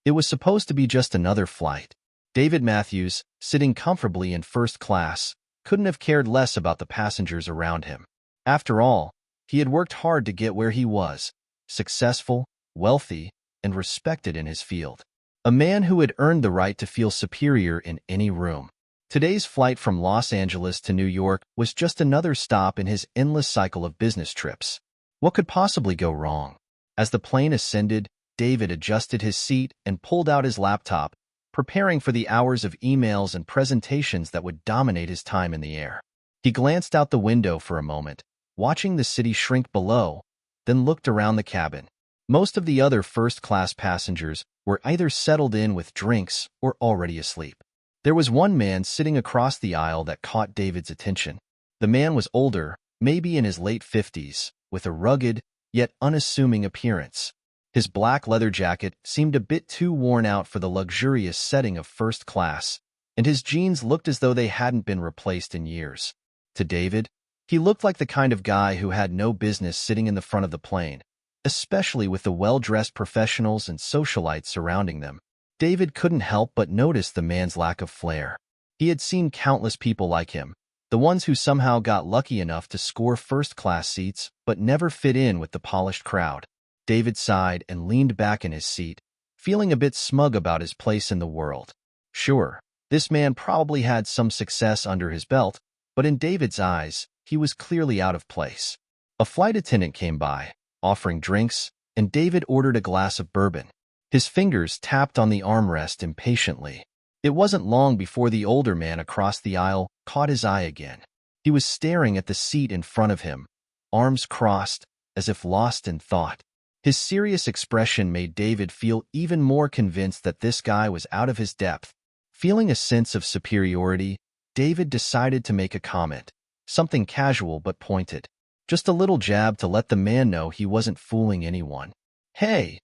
It was supposed to be just another flight. David Matthews, sitting comfortably in first class, couldn't have cared less about the passengers around him. After all, he had worked hard to get where he was, successful, wealthy, and respected in his field. A man who had earned the right to feel superior in any room. Today's flight from Los Angeles to New York was just another stop in his endless cycle of business trips. What could possibly go wrong? As the plane ascended, David adjusted his seat and pulled out his laptop, preparing for the hours of emails and presentations that would dominate his time in the air. He glanced out the window for a moment, watching the city shrink below, then looked around the cabin. Most of the other first-class passengers were either settled in with drinks or already asleep. There was one man sitting across the aisle that caught David's attention. The man was older, maybe in his late 50s, with a rugged, yet unassuming appearance. His black leather jacket seemed a bit too worn out for the luxurious setting of first class, and his jeans looked as though they hadn't been replaced in years. To David, he looked like the kind of guy who had no business sitting in the front of the plane, especially with the well-dressed professionals and socialites surrounding them. David couldn't help but notice the man's lack of flair. He had seen countless people like him, the ones who somehow got lucky enough to score first-class seats but never fit in with the polished crowd. David sighed and leaned back in his seat, feeling a bit smug about his place in the world. Sure, this man probably had some success under his belt, but in David's eyes, he was clearly out of place. A flight attendant came by, offering drinks, and David ordered a glass of bourbon. His fingers tapped on the armrest impatiently. It wasn't long before the older man across the aisle caught his eye again. He was staring at the seat in front of him, arms crossed, as if lost in thought. His serious expression made David feel even more convinced that this guy was out of his depth. Feeling a sense of superiority, David decided to make a comment, something casual but pointed. Just a little jab to let the man know he wasn't fooling anyone. Hey,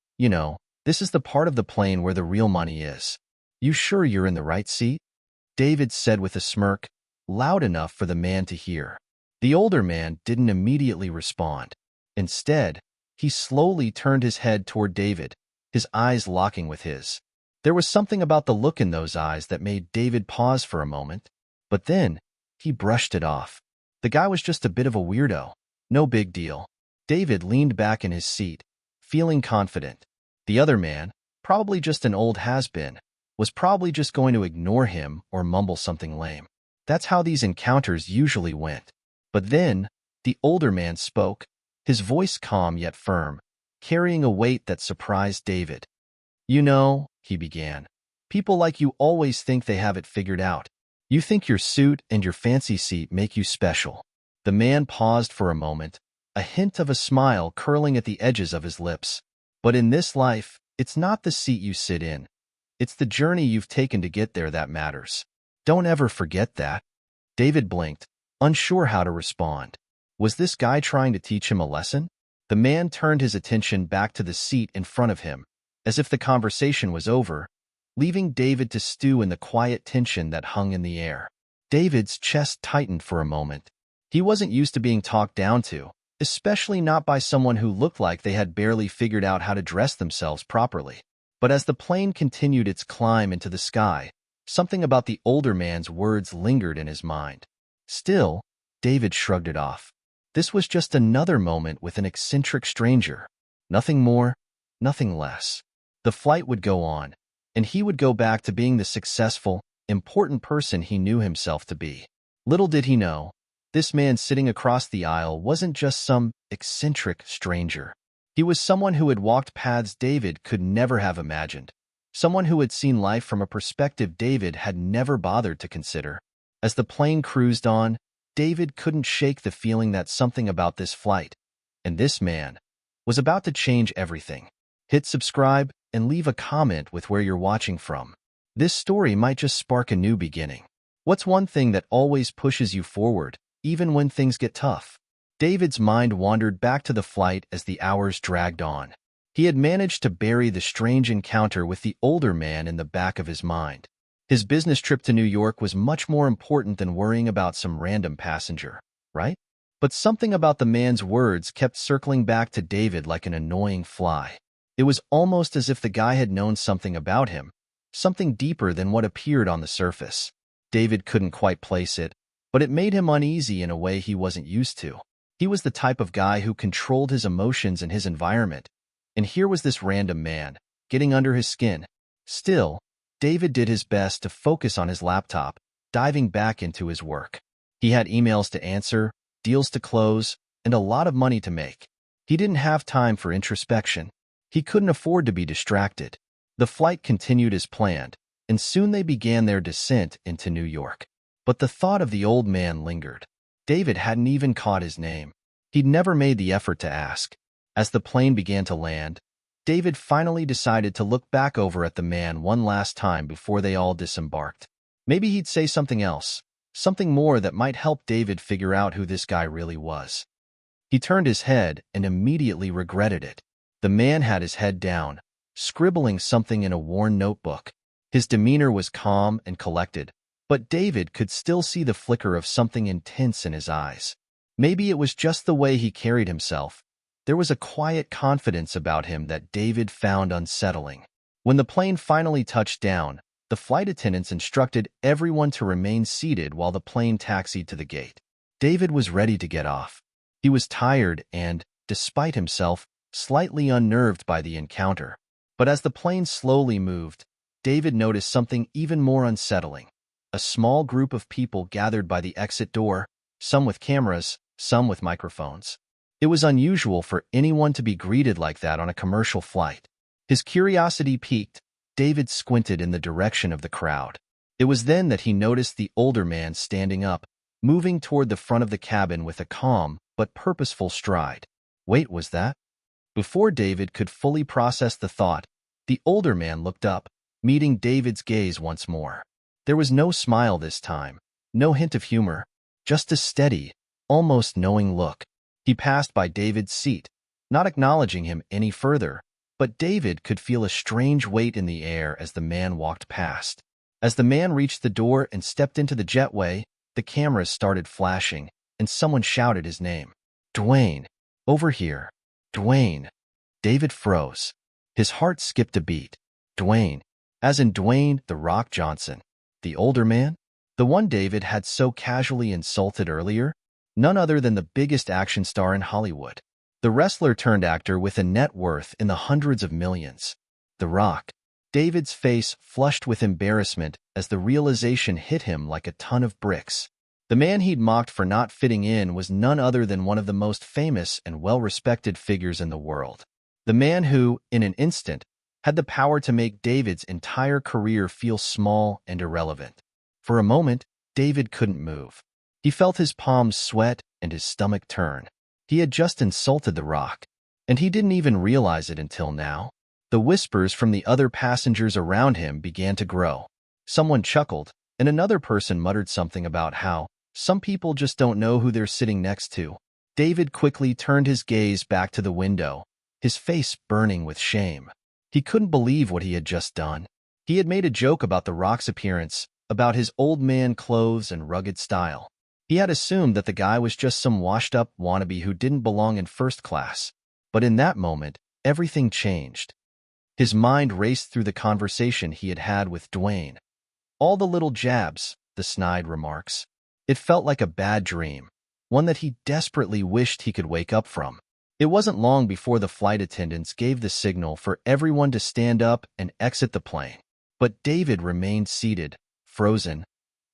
this is the part of the plane where the real money is. You sure you're in the right seat? David said with a smirk, loud enough for the man to hear. The older man didn't immediately respond. Instead, he slowly turned his head toward David, his eyes locking with his. There was something about the look in those eyes that made David pause for a moment, but then he brushed it off. The guy was just a bit of a weirdo. No big deal. David leaned back in his seat, feeling confident. The other man, probably just an old has-been, was probably just going to ignore him or mumble something lame. That's how these encounters usually went. But then, the older man spoke, his voice calm yet firm, carrying a weight that surprised David. He began, people like you always think they have it figured out. You think your suit and your fancy seat make you special. The man paused for a moment, a hint of a smile curling at the edges of his lips. But in this life, it's not the seat you sit in. It's the journey you've taken to get there that matters. Don't ever forget that. David blinked, unsure how to respond. Was this guy trying to teach him a lesson? The man turned his attention back to the seat in front of him, as if the conversation was over, leaving David to stew in the quiet tension that hung in the air. David's chest tightened for a moment. He wasn't used to being talked down to, especially not by someone who looked like they had barely figured out how to dress themselves properly. But as the plane continued its climb into the sky, something about the older man's words lingered in his mind. Still, David shrugged it off. This was just another moment with an eccentric stranger. Nothing more, nothing less. The flight would go on, and he would go back to being the successful, important person he knew himself to be. Little did he know, this man sitting across the aisle wasn't just some eccentric stranger. He was someone who had walked paths David could never have imagined, someone who had seen life from a perspective David had never bothered to consider. As the plane cruised on, David couldn't shake the feeling that something about this flight, and this man, was about to change everything. Hit subscribe and leave a comment with where you're watching from. This story might just spark a new beginning. What's one thing that always pushes you forward, even when things get tough? David's mind wandered back to the flight as the hours dragged on. He had managed to bury the strange encounter with the older man in the back of his mind. His business trip to New York was much more important than worrying about some random passenger, right? But something about the man's words kept circling back to David like an annoying fly. It was almost as if the guy had known something about him, something deeper than what appeared on the surface. David couldn't quite place it, but it made him uneasy in a way he wasn't used to. He was the type of guy who controlled his emotions and his environment, and here was this random man, getting under his skin. Still, David did his best to focus on his laptop, diving back into his work. He had emails to answer, deals to close, and a lot of money to make. He didn't have time for introspection. He couldn't afford to be distracted. The flight continued as planned, and soon they began their descent into New York. But the thought of the old man lingered. David hadn't even caught his name. He'd never made the effort to ask. As the plane began to land, David finally decided to look back over at the man one last time before they all disembarked. Maybe he'd say something else, something more that might help David figure out who this guy really was. He turned his head and immediately regretted it. The man had his head down, scribbling something in a worn notebook. His demeanor was calm and collected, but David could still see the flicker of something intense in his eyes. Maybe it was just the way he carried himself. There was a quiet confidence about him that David found unsettling. When the plane finally touched down, the flight attendants instructed everyone to remain seated while the plane taxied to the gate. David was ready to get off. He was tired and, despite himself, slightly unnerved by the encounter. But as the plane slowly moved, David noticed something even more unsettling. A small group of people gathered by the exit door, some with cameras, some with microphones. It was unusual for anyone to be greeted like that on a commercial flight. His curiosity piqued. David squinted in the direction of the crowd. It was then that he noticed the older man standing up, moving toward the front of the cabin with a calm but purposeful stride. Wait, was that? Before David could fully process the thought, the older man looked up, meeting David's gaze once more. There was no smile this time, no hint of humor, just a steady, almost knowing look. He passed by David's seat, not acknowledging him any further, but David could feel a strange weight in the air as the man walked past. As the man reached the door and stepped into the jetway, the cameras started flashing, and someone shouted his name. "Dwayne! Over here! Dwayne!" David froze. His heart skipped a beat. Dwayne, as in Dwayne "The Rock" Johnson. The older man? The one David had so casually insulted earlier? None other than the biggest action star in Hollywood. The wrestler turned actor with a net worth in the hundreds of millions. The Rock. David's face flushed with embarrassment as the realization hit him like a ton of bricks. The man he'd mocked for not fitting in was none other than one of the most famous and well-respected figures in the world. The man who, in an instant, had the power to make David's entire career feel small and irrelevant. For a moment, David couldn't move. He felt his palms sweat and his stomach turn. He had just insulted The Rock, and he didn't even realize it until now. The whispers from the other passengers around him began to grow. Someone chuckled, and another person muttered something about how some people just don't know who they're sitting next to. David quickly turned his gaze back to the window, his face burning with shame. He couldn't believe what he had just done. He had made a joke about The Rock's appearance, about his old man clothes and rugged style. He had assumed that the guy was just some washed-up wannabe who didn't belong in first class. But in that moment, everything changed. His mind raced through the conversation he had had with Dwayne. All the little jabs, the snide remarks. It felt like a bad dream, one that he desperately wished he could wake up from. It wasn't long before the flight attendants gave the signal for everyone to stand up and exit the plane. But David remained seated, frozen,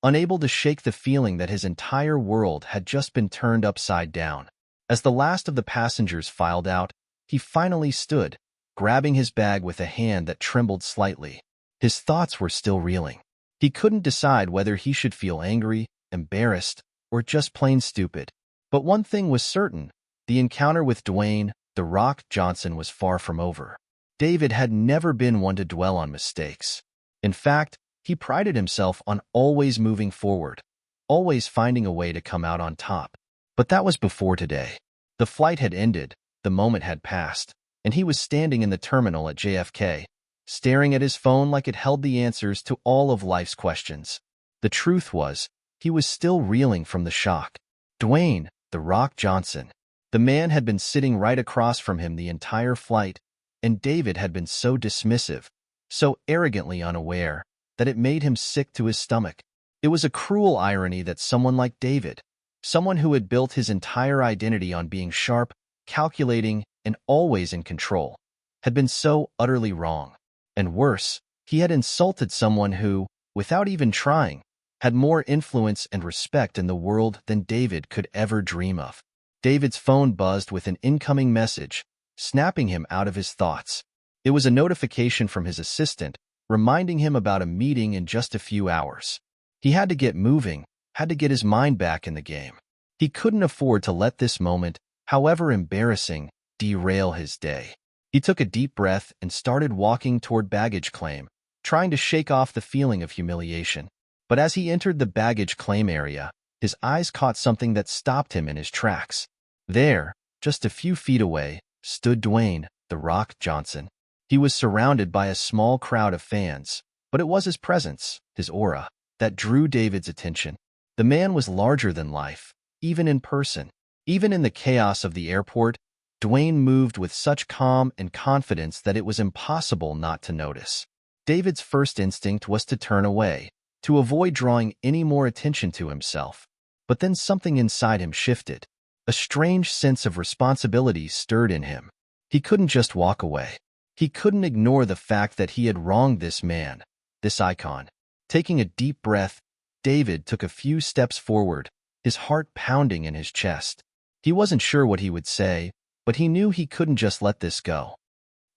unable to shake the feeling that his entire world had just been turned upside down. As the last of the passengers filed out, he finally stood, grabbing his bag with a hand that trembled slightly. His thoughts were still reeling. He couldn't decide whether he should feel angry, embarrassed, or just plain stupid. But one thing was certain. The encounter with Dwayne, "The Rock" Johnson was far from over. David had never been one to dwell on mistakes. In fact, he prided himself on always moving forward, always finding a way to come out on top. But that was before today. The flight had ended, the moment had passed, and he was standing in the terminal at JFK, staring at his phone like it held the answers to all of life's questions. The truth was, he was still reeling from the shock. Dwayne, "The Rock" Johnson. The man had been sitting right across from him the entire flight, and David had been so dismissive, so arrogantly unaware, that it made him sick to his stomach. It was a cruel irony that someone like David, someone who had built his entire identity on being sharp, calculating, and always in control, had been so utterly wrong. And worse, he had insulted someone who, without even trying, had more influence and respect in the world than David could ever dream of. David's phone buzzed with an incoming message, snapping him out of his thoughts. It was a notification from his assistant, reminding him about a meeting in just a few hours. He had to get moving, had to get his mind back in the game. He couldn't afford to let this moment, however embarrassing, derail his day. He took a deep breath and started walking toward baggage claim, trying to shake off the feeling of humiliation. But as he entered the baggage claim area, his eyes caught something that stopped him in his tracks. There, just a few feet away, stood Dwayne, "The Rock" Johnson. He was surrounded by a small crowd of fans, but it was his presence, his aura, that drew David's attention. The man was larger than life, even in person. Even in the chaos of the airport, Dwayne moved with such calm and confidence that it was impossible not to notice. David's first instinct was to turn away, to avoid drawing any more attention to himself. But then something inside him shifted. A strange sense of responsibility stirred in him. He couldn't just walk away. He couldn't ignore the fact that he had wronged this man, this icon. Taking a deep breath, David took a few steps forward, his heart pounding in his chest. He wasn't sure what he would say, but he knew he couldn't just let this go.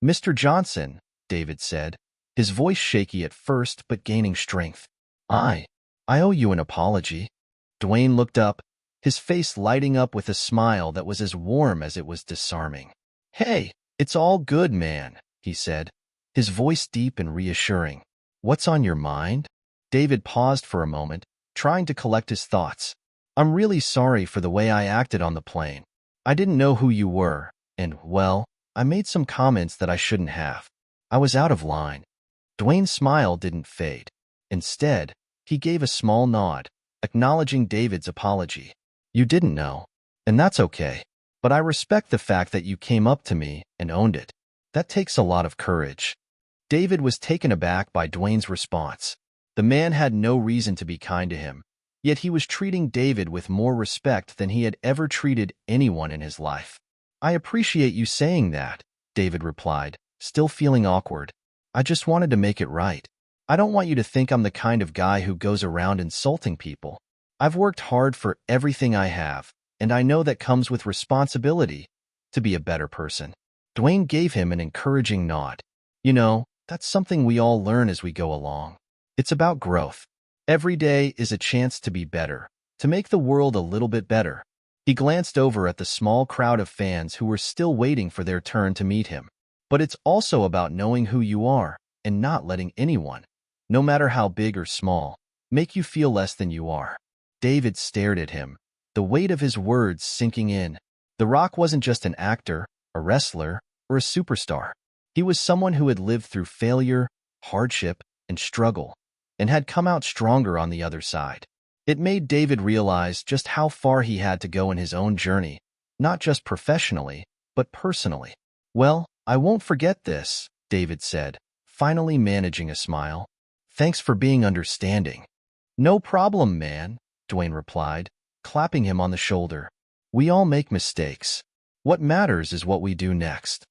"Mr. Johnson," David said, his voice shaky at first but gaining strength. I owe you an apology." Dwayne looked up, his face lighting up with a smile that was as warm as it was disarming. "Hey, it's all good, man," he said, his voice deep and reassuring. "What's on your mind?" David paused for a moment, trying to collect his thoughts. "I'm really sorry for the way I acted on the plane. I didn't know who you were, and, well, I made some comments that I shouldn't have. I was out of line." Dwayne's smile didn't fade. Instead, he gave a small nod, acknowledging David's apology. "You didn't know, and that's okay. But I respect the fact that you came up to me and owned it. That takes a lot of courage." David was taken aback by Dwayne's response. The man had no reason to be kind to him, yet he was treating David with more respect than he had ever treated anyone in his life. "I appreciate you saying that," David replied, still feeling awkward. "I just wanted to make it right. I don't want you to think I'm the kind of guy who goes around insulting people. I've worked hard for everything I have, and I know that comes with responsibility to be a better person." Dwayne gave him an encouraging nod. "You know, that's something we all learn as we go along. It's about growth. Every day is a chance to be better, to make the world a little bit better." He glanced over at the small crowd of fans who were still waiting for their turn to meet him. But it's also about knowing who you are and not letting anyone, no matter how big or small, make you feel less than you are. David stared at him, the weight of his words sinking in. The Rock wasn't just an actor, a wrestler, or a superstar. He was someone who had lived through failure, hardship, and struggle, and had come out stronger on the other side. It made David realize just how far he had to go in his own journey, not just professionally, but personally. "Well, I won't forget this," David said, finally managing a smile. "Thanks for being understanding." "No problem, man," Dwayne replied, clapping him on the shoulder. "We all make mistakes. What matters is what we do next."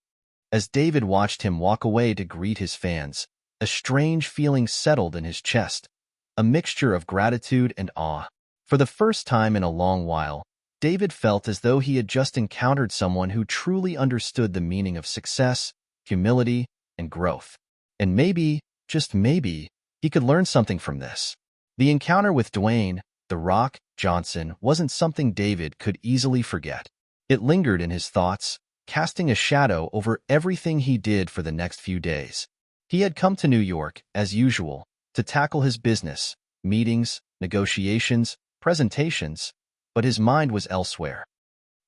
As David watched him walk away to greet his fans, a strange feeling settled in his chest, a mixture of gratitude and awe. For the first time in a long while, David felt as though he had just encountered someone who truly understood the meaning of success, humility, and growth. And maybe, just maybe, he could learn something from this. The encounter with Dwayne, "The Rock" Johnson, wasn't something David could easily forget. It lingered in his thoughts, casting a shadow over everything he did for the next few days. He had come to New York, as usual, to tackle his business, meetings, negotiations, presentations, but his mind was elsewhere.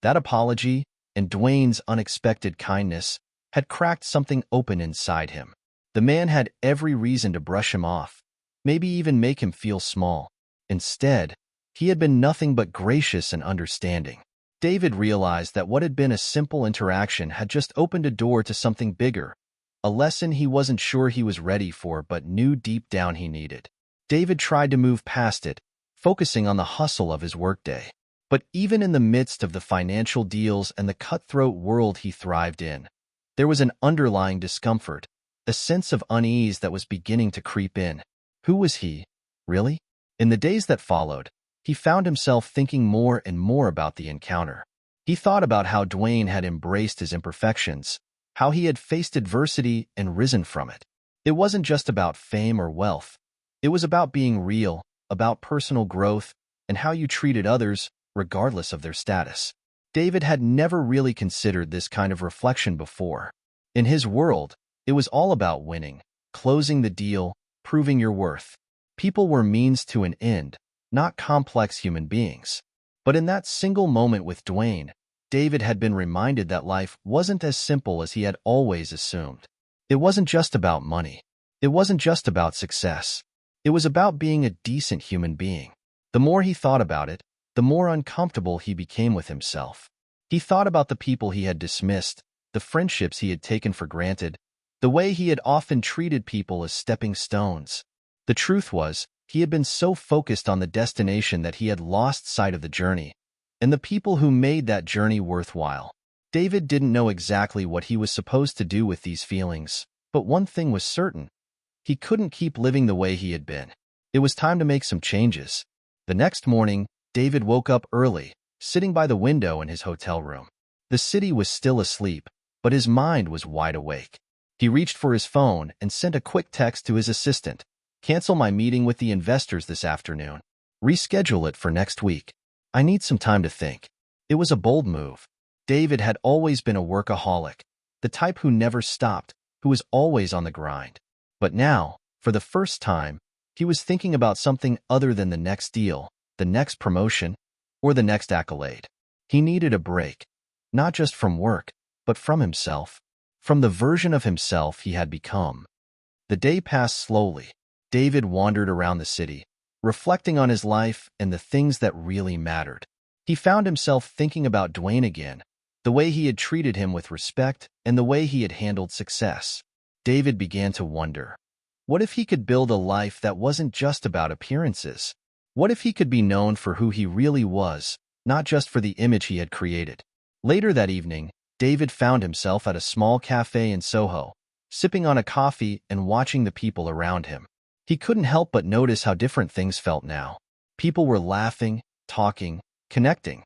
That apology, and Dwayne's unexpected kindness, had cracked something open inside him. The man had every reason to brush him off, maybe even make him feel small. Instead, he had been nothing but gracious and understanding. David realized that what had been a simple interaction had just opened a door to something bigger, a lesson he wasn't sure he was ready for but knew deep down he needed. David tried to move past it, focusing on the hustle of his workday. But even in the midst of the financial deals and the cutthroat world he thrived in, there was an underlying discomfort, a sense of unease that was beginning to creep in. Who was he, really? In the days that followed, he found himself thinking more and more about the encounter. He thought about how Dwayne had embraced his imperfections, how he had faced adversity and risen from it. It wasn't just about fame or wealth. It was about being real, about personal growth, and how you treated others, regardless of their status. David had never really considered this kind of reflection before. In his world, it was all about winning, closing the deal, proving your worth. People were means to an end, not complex human beings. But in that single moment with Dwayne, David had been reminded that life wasn't as simple as he had always assumed. It wasn't just about money. It wasn't just about success. It was about being a decent human being. The more he thought about it, the more uncomfortable he became with himself. He thought about the people he had dismissed, the friendships he had taken for granted, the way he had often treated people as stepping stones. The truth was, he had been so focused on the destination that he had lost sight of the journey, and the people who made that journey worthwhile. David didn't know exactly what he was supposed to do with these feelings, but one thing was certain. He couldn't keep living the way he had been. It was time to make some changes. The next morning, David woke up early, sitting by the window in his hotel room. The city was still asleep, but his mind was wide awake. He reached for his phone and sent a quick text to his assistant. "Cancel my meeting with the investors this afternoon. Reschedule it for next week. I need some time to think." It was a bold move. David had always been a workaholic, the type who never stopped, who was always on the grind. But now, for the first time, he was thinking about something other than the next deal, the next promotion, or the next accolade. He needed a break, not just from work, but from himself, from the version of himself he had become. The day passed slowly. David wandered around the city, reflecting on his life and the things that really mattered. He found himself thinking about Dwayne again, the way he had treated him with respect and the way he had handled success. David began to wonder, what if he could build a life that wasn't just about appearances? What if he could be known for who he really was, not just for the image he had created? Later that evening, David found himself at a small cafe in Soho, sipping on a coffee and watching the people around him. He couldn't help but notice how different things felt now. People were laughing, talking, connecting,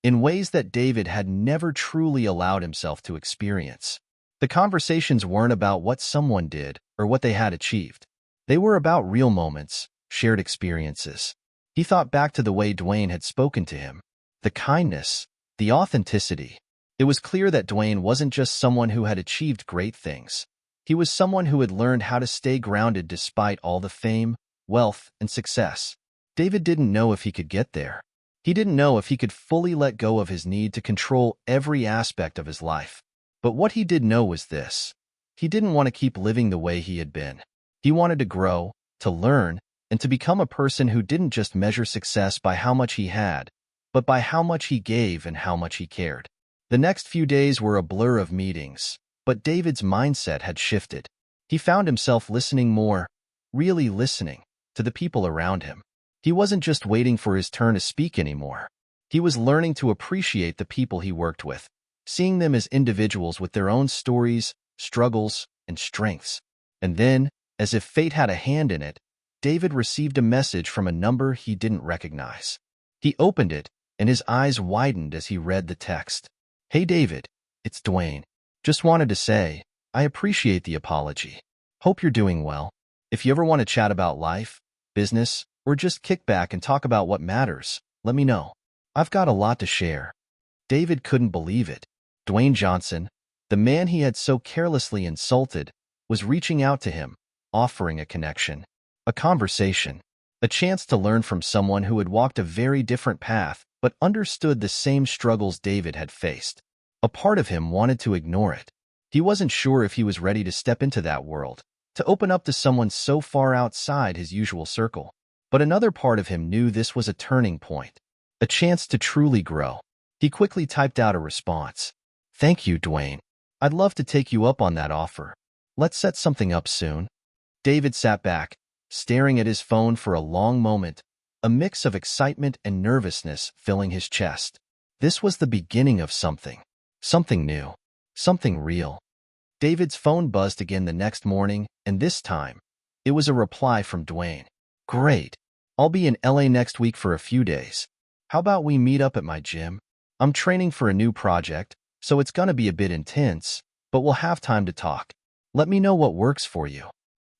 in ways that David had never truly allowed himself to experience. The conversations weren't about what someone did or what they had achieved. They were about real moments, shared experiences. He thought back to the way Dwayne had spoken to him, the kindness, the authenticity. It was clear that Dwayne wasn't just someone who had achieved great things. He was someone who had learned how to stay grounded despite all the fame, wealth, and success. David didn't know if he could get there. He didn't know if he could fully let go of his need to control every aspect of his life. But what he did know was this. He didn't want to keep living the way he had been. He wanted to grow, to learn, and to become a person who didn't just measure success by how much he had, but by how much he gave and how much he cared. The next few days were a blur of meetings, but David's mindset had shifted. He found himself listening more, really listening, to the people around him. He wasn't just waiting for his turn to speak anymore. He was learning to appreciate the people he worked with, seeing them as individuals with their own stories, struggles, and strengths. And then, as if fate had a hand in it, David received a message from a number he didn't recognize. He opened it, and his eyes widened as he read the text. "Hey David, it's Dwayne. Just wanted to say, I appreciate the apology. Hope you're doing well. If you ever want to chat about life, business, or just kick back and talk about what matters, let me know. I've got a lot to share." David couldn't believe it. Dwayne Johnson, the man he had so carelessly insulted, was reaching out to him, offering a connection, a conversation, a chance to learn from someone who had walked a very different path but understood the same struggles David had faced. A part of him wanted to ignore it. He wasn't sure if he was ready to step into that world, to open up to someone so far outside his usual circle. But another part of him knew this was a turning point, a chance to truly grow. He quickly typed out a response. "Thank you, Dwayne. I'd love to take you up on that offer. Let's set something up soon. David sat back, staring at his phone for a long moment, a mix of excitement and nervousness filling his chest. This was the beginning of something. Something new. Something real. David's phone buzzed again the next morning, and this time, it was a reply from Dwayne. Great. I'll be in LA next week for a few days. How about we meet up at my gym? I'm training for a new project, so it's gonna be a bit intense, but we'll have time to talk. Let me know what works for you.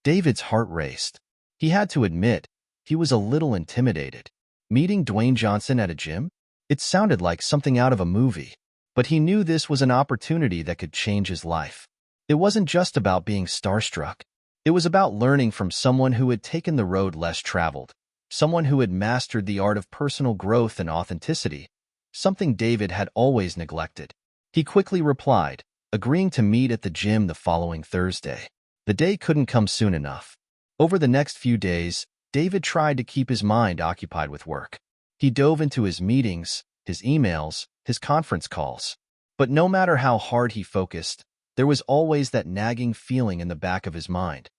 David's heart raced. He had to admit, he was a little intimidated. Meeting Dwayne Johnson at a gym? It sounded like something out of a movie, but he knew this was an opportunity that could change his life. It wasn't just about being starstruck. It was about learning from someone who had taken the road less traveled, someone who had mastered the art of personal growth and authenticity, something David had always neglected. He quickly replied, agreeing to meet at the gym the following Thursday. The day couldn't come soon enough. Over the next few days, David tried to keep his mind occupied with work. He dove into his meetings, his emails, his conference calls. But no matter how hard he focused, there was always that nagging feeling in the back of his mind.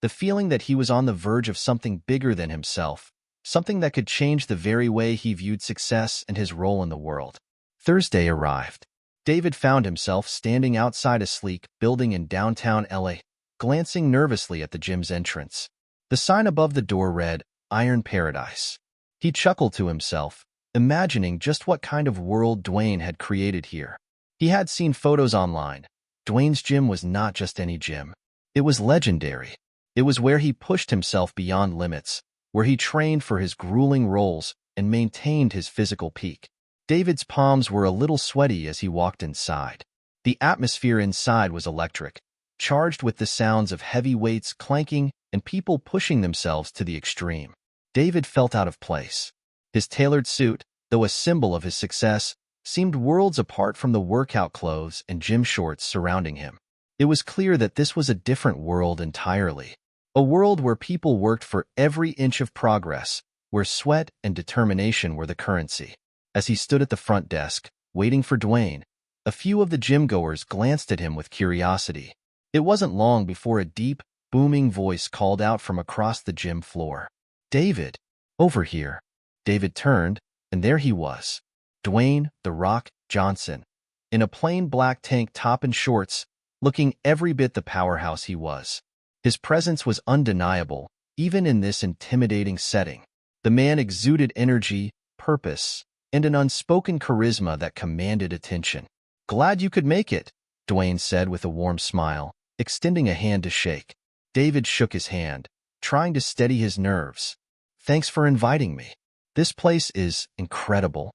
The feeling that he was on the verge of something bigger than himself, something that could change the very way he viewed success and his role in the world. Thursday arrived. David found himself standing outside a sleek building in downtown LA, glancing nervously at the gym's entrance. The sign above the door read, Iron Paradise. He chuckled to himself, imagining just what kind of world Dwayne had created here. He had seen photos online. Dwayne's gym was not just any gym. It was legendary. It was where he pushed himself beyond limits, where he trained for his grueling roles and maintained his physical peak. David's palms were a little sweaty as he walked inside. The atmosphere inside was electric, charged with the sounds of heavy weights clanking and people pushing themselves to the extreme. David felt out of place. His tailored suit, though a symbol of his success, seemed worlds apart from the workout clothes and gym shorts surrounding him. It was clear that this was a different world entirely. A world where people worked for every inch of progress, where sweat and determination were the currency. As he stood at the front desk, waiting for Dwayne, a few of the gym-goers glanced at him with curiosity. It wasn't long before a deep, booming voice called out from across the gym floor. David, over here. David turned, and there he was. Dwayne "The Rock" Johnson, in a plain black tank top and shorts, looking every bit the powerhouse he was. His presence was undeniable, even in this intimidating setting. The man exuded energy, purpose, and an unspoken charisma that commanded attention. Glad you could make it, Dwayne said with a warm smile, extending a hand to shake. David shook his hand, trying to steady his nerves. Thanks for inviting me. This place is incredible.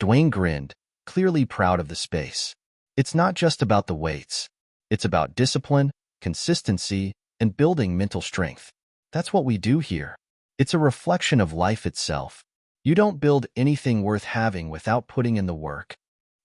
Dwayne grinned, clearly proud of the space. It's not just about the weights. It's about discipline, consistency, and building mental strength. That's what we do here. It's a reflection of life itself. You don't build anything worth having without putting in the work.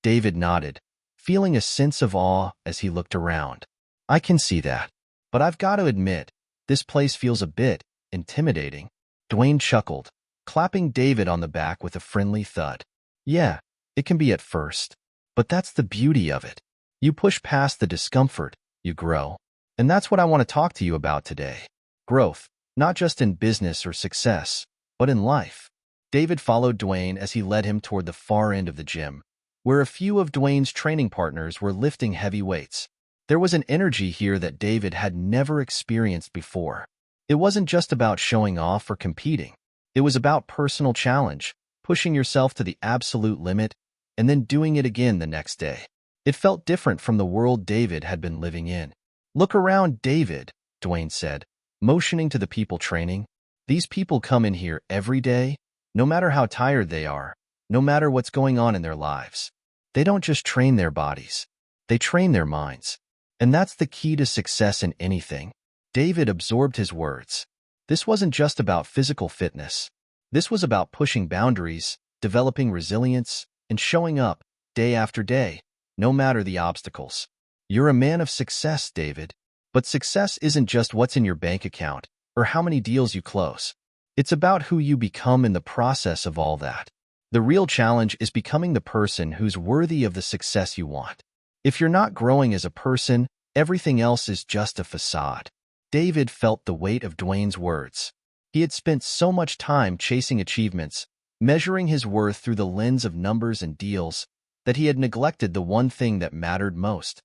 David nodded, feeling a sense of awe as he looked around. I can see that. But I've got to admit, this place feels a bit intimidating. Dwayne chuckled, clapping David on the back with a friendly thud. Yeah, it can be at first. But that's the beauty of it. You push past the discomfort, you grow. And that's what I want to talk to you about today. Growth, not just in business or success, but in life. David followed Dwayne as he led him toward the far end of the gym, where a few of Dwayne's training partners were lifting heavy weights. There was an energy here that David had never experienced before. It wasn't just about showing off or competing. It was about personal challenge, pushing yourself to the absolute limit, and then doing it again the next day. It felt different from the world David had been living in. Look around, David, Dwayne said, motioning to the people training. These people come in here every day, no matter how tired they are, no matter what's going on in their lives. They don't just train their bodies. They train their minds. And that's the key to success in anything. David absorbed his words. This wasn't just about physical fitness. This was about pushing boundaries, developing resilience, and showing up, day after day, no matter the obstacles. You're a man of success, David. But success isn't just what's in your bank account, or how many deals you close. It's about who you become in the process of all that. The real challenge is becoming the person who's worthy of the success you want. If you're not growing as a person, Everything else is just a facade. David felt the weight of Dwayne's words. He had spent so much time chasing achievements, measuring his worth through the lens of numbers and deals, that he had neglected the one thing that mattered most: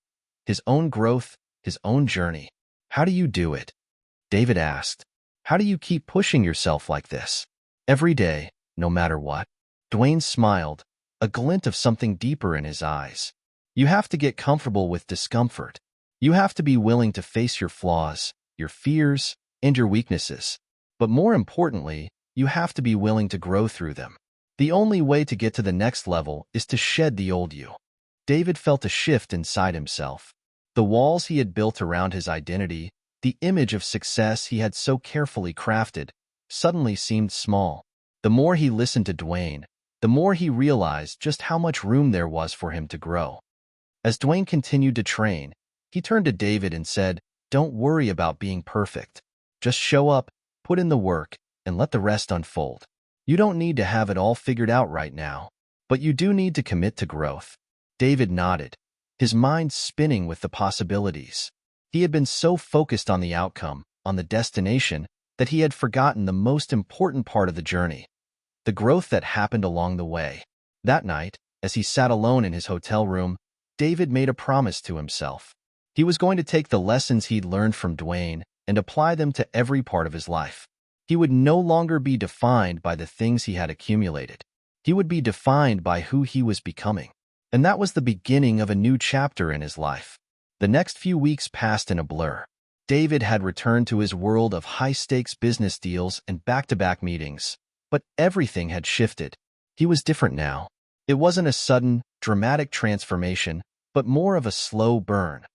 his own growth, his own journey. "How do you do it?" David asked. "How do you keep pushing yourself like this? Every day, no matter what?" Dwayne smiled, a glint of something deeper in his eyes. "You have to get comfortable with discomfort. You have to be willing to face your flaws, your fears, and your weaknesses. But more importantly, you have to be willing to grow through them. The only way to get to the next level is to shed the old you." David felt a shift inside himself. The walls he had built around his identity, the image of success he had so carefully crafted, suddenly seemed small. The more he listened to Dwayne, the more he realized just how much room there was for him to grow. As Dwayne continued to train, he turned to David and said, "Don't worry about being perfect. Just show up, put in the work, and let the rest unfold. You don't need to have it all figured out right now, but you do need to commit to growth." David nodded, his mind spinning with the possibilities. He had been so focused on the outcome, on the destination, that he had forgotten the most important part of the journey: the growth that happened along the way. That night, as he sat alone in his hotel room, David made a promise to himself. He was going to take the lessons he'd learned from Dwayne and apply them to every part of his life. He would no longer be defined by the things he had accumulated. He would be defined by who he was becoming. And that was the beginning of a new chapter in his life. The next few weeks passed in a blur. David had returned to his world of high-stakes business deals and back-to-back meetings, but everything had shifted. He was different now. It wasn't a sudden, dramatic transformation, but more of a slow burn,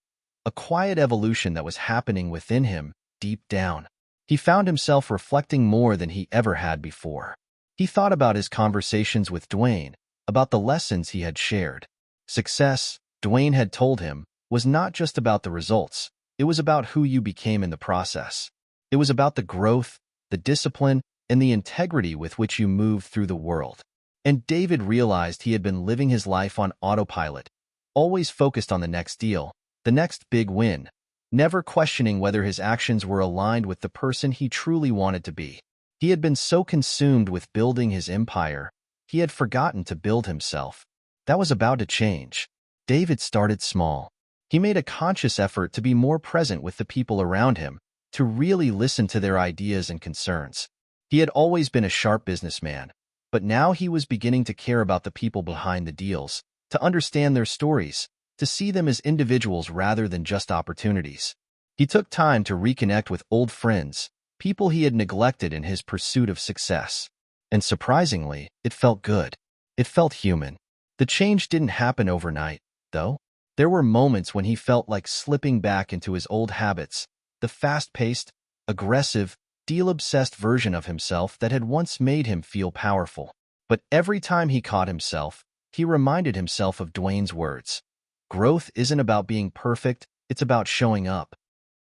a quiet evolution that was happening within him, deep down. He found himself reflecting more than he ever had before. He thought about his conversations with Dwayne, about the lessons he had shared. Success, Dwayne had told him, was not just about the results. It was about who you became in the process. It was about the growth, the discipline, and the integrity with which you moved through the world. And David realized he had been living his life on autopilot, always focused on the next deal, the next big win, never questioning whether his actions were aligned with the person he truly wanted to be. He had been so consumed with building his empire, he had forgotten to build himself. That was about to change. David started small. He made a conscious effort to be more present with the people around him, to really listen to their ideas and concerns. He had always been a sharp businessman, but now he was beginning to care about the people behind the deals, to understand their stories, to see them as individuals rather than just opportunities. He took time to reconnect with old friends, people he had neglected in his pursuit of success. And surprisingly, it felt good. It felt human. The change didn't happen overnight, though. There were moments when he felt like slipping back into his old habits, the fast-paced, aggressive, deal-obsessed version of himself that had once made him feel powerful. But every time he caught himself, he reminded himself of Dwayne's words. Growth isn't about being perfect, it's about showing up.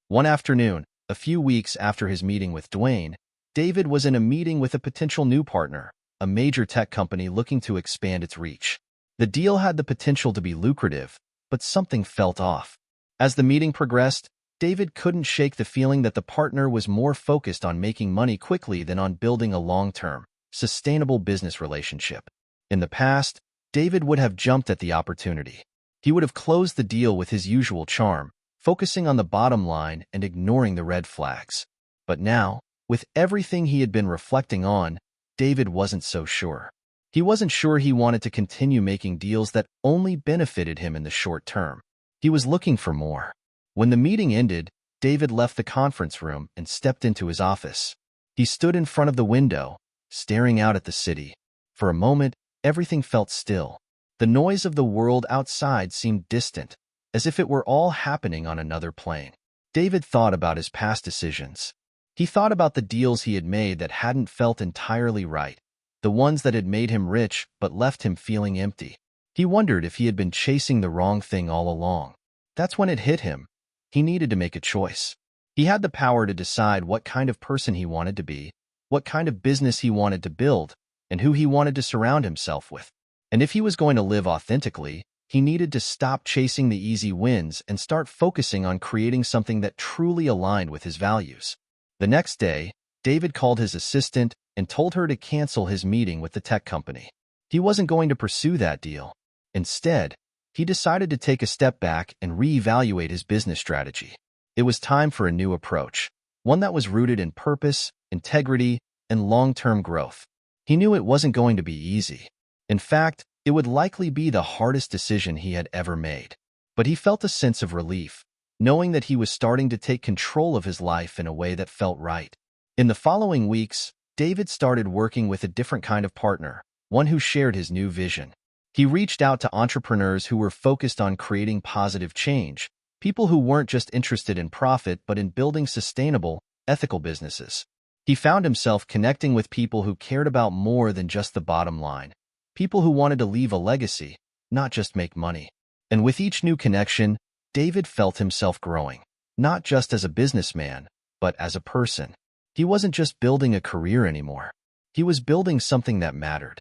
One afternoon, a few weeks after his meeting with Dwayne, David was in a meeting with a potential new partner, a major tech company looking to expand its reach. The deal had the potential to be lucrative, but something felt off. As the meeting progressed, David couldn't shake the feeling that the partner was more focused on making money quickly than on building a long-term, sustainable business relationship. In the past, David would have jumped at the opportunity. He would have closed the deal with his usual charm, focusing on the bottom line and ignoring the red flags. But now, with everything he had been reflecting on, David wasn't so sure. He wasn't sure he wanted to continue making deals that only benefited him in the short term. He was looking for more. When the meeting ended, David left the conference room and stepped into his office. He stood in front of the window, staring out at the city. For a moment, everything felt still. The noise of the world outside seemed distant, as if it were all happening on another plane. David thought about his past decisions. He thought about the deals he had made that hadn't felt entirely right, the ones that had made him rich but left him feeling empty. He wondered if he had been chasing the wrong thing all along. That's when it hit him. He needed to make a choice. He had the power to decide what kind of person he wanted to be, what kind of business he wanted to build, and who he wanted to surround himself with. And if he was going to live authentically, He needed to stop chasing the easy wins and start focusing on creating something that truly aligned with his values. The next day, David called his assistant and told her to cancel his meeting with the tech company. He wasn't going to pursue that deal. Instead, he decided to take a step back and reevaluate his business strategy. It was time for a new approach, one that was rooted in purpose, integrity, and long-term growth. He knew it wasn't going to be easy. In fact, it would likely be the hardest decision he had ever made. But he felt a sense of relief, knowing that he was starting to take control of his life in a way that felt right. In the following weeks, David started working with a different kind of partner, one who shared his new vision. He reached out to entrepreneurs who were focused on creating positive change, people who weren't just interested in profit but in building sustainable, ethical businesses. He found himself connecting with people who cared about more than just the bottom line, people who wanted to leave a legacy, not just make money. And with each new connection, David felt himself growing, not just as a businessman, but as a person. He wasn't just building a career anymore. He was building something that mattered.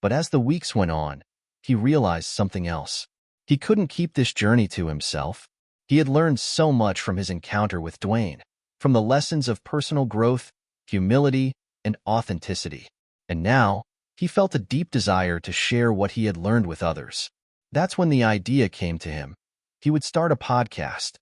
But as the weeks went on, he realized something else. He couldn't keep this journey to himself. He had learned so much from his encounter with Dwayne, from the lessons of personal growth, humility, and authenticity. And now, he felt a deep desire to share what he had learned with others. That's when the idea came to him. He would start a podcast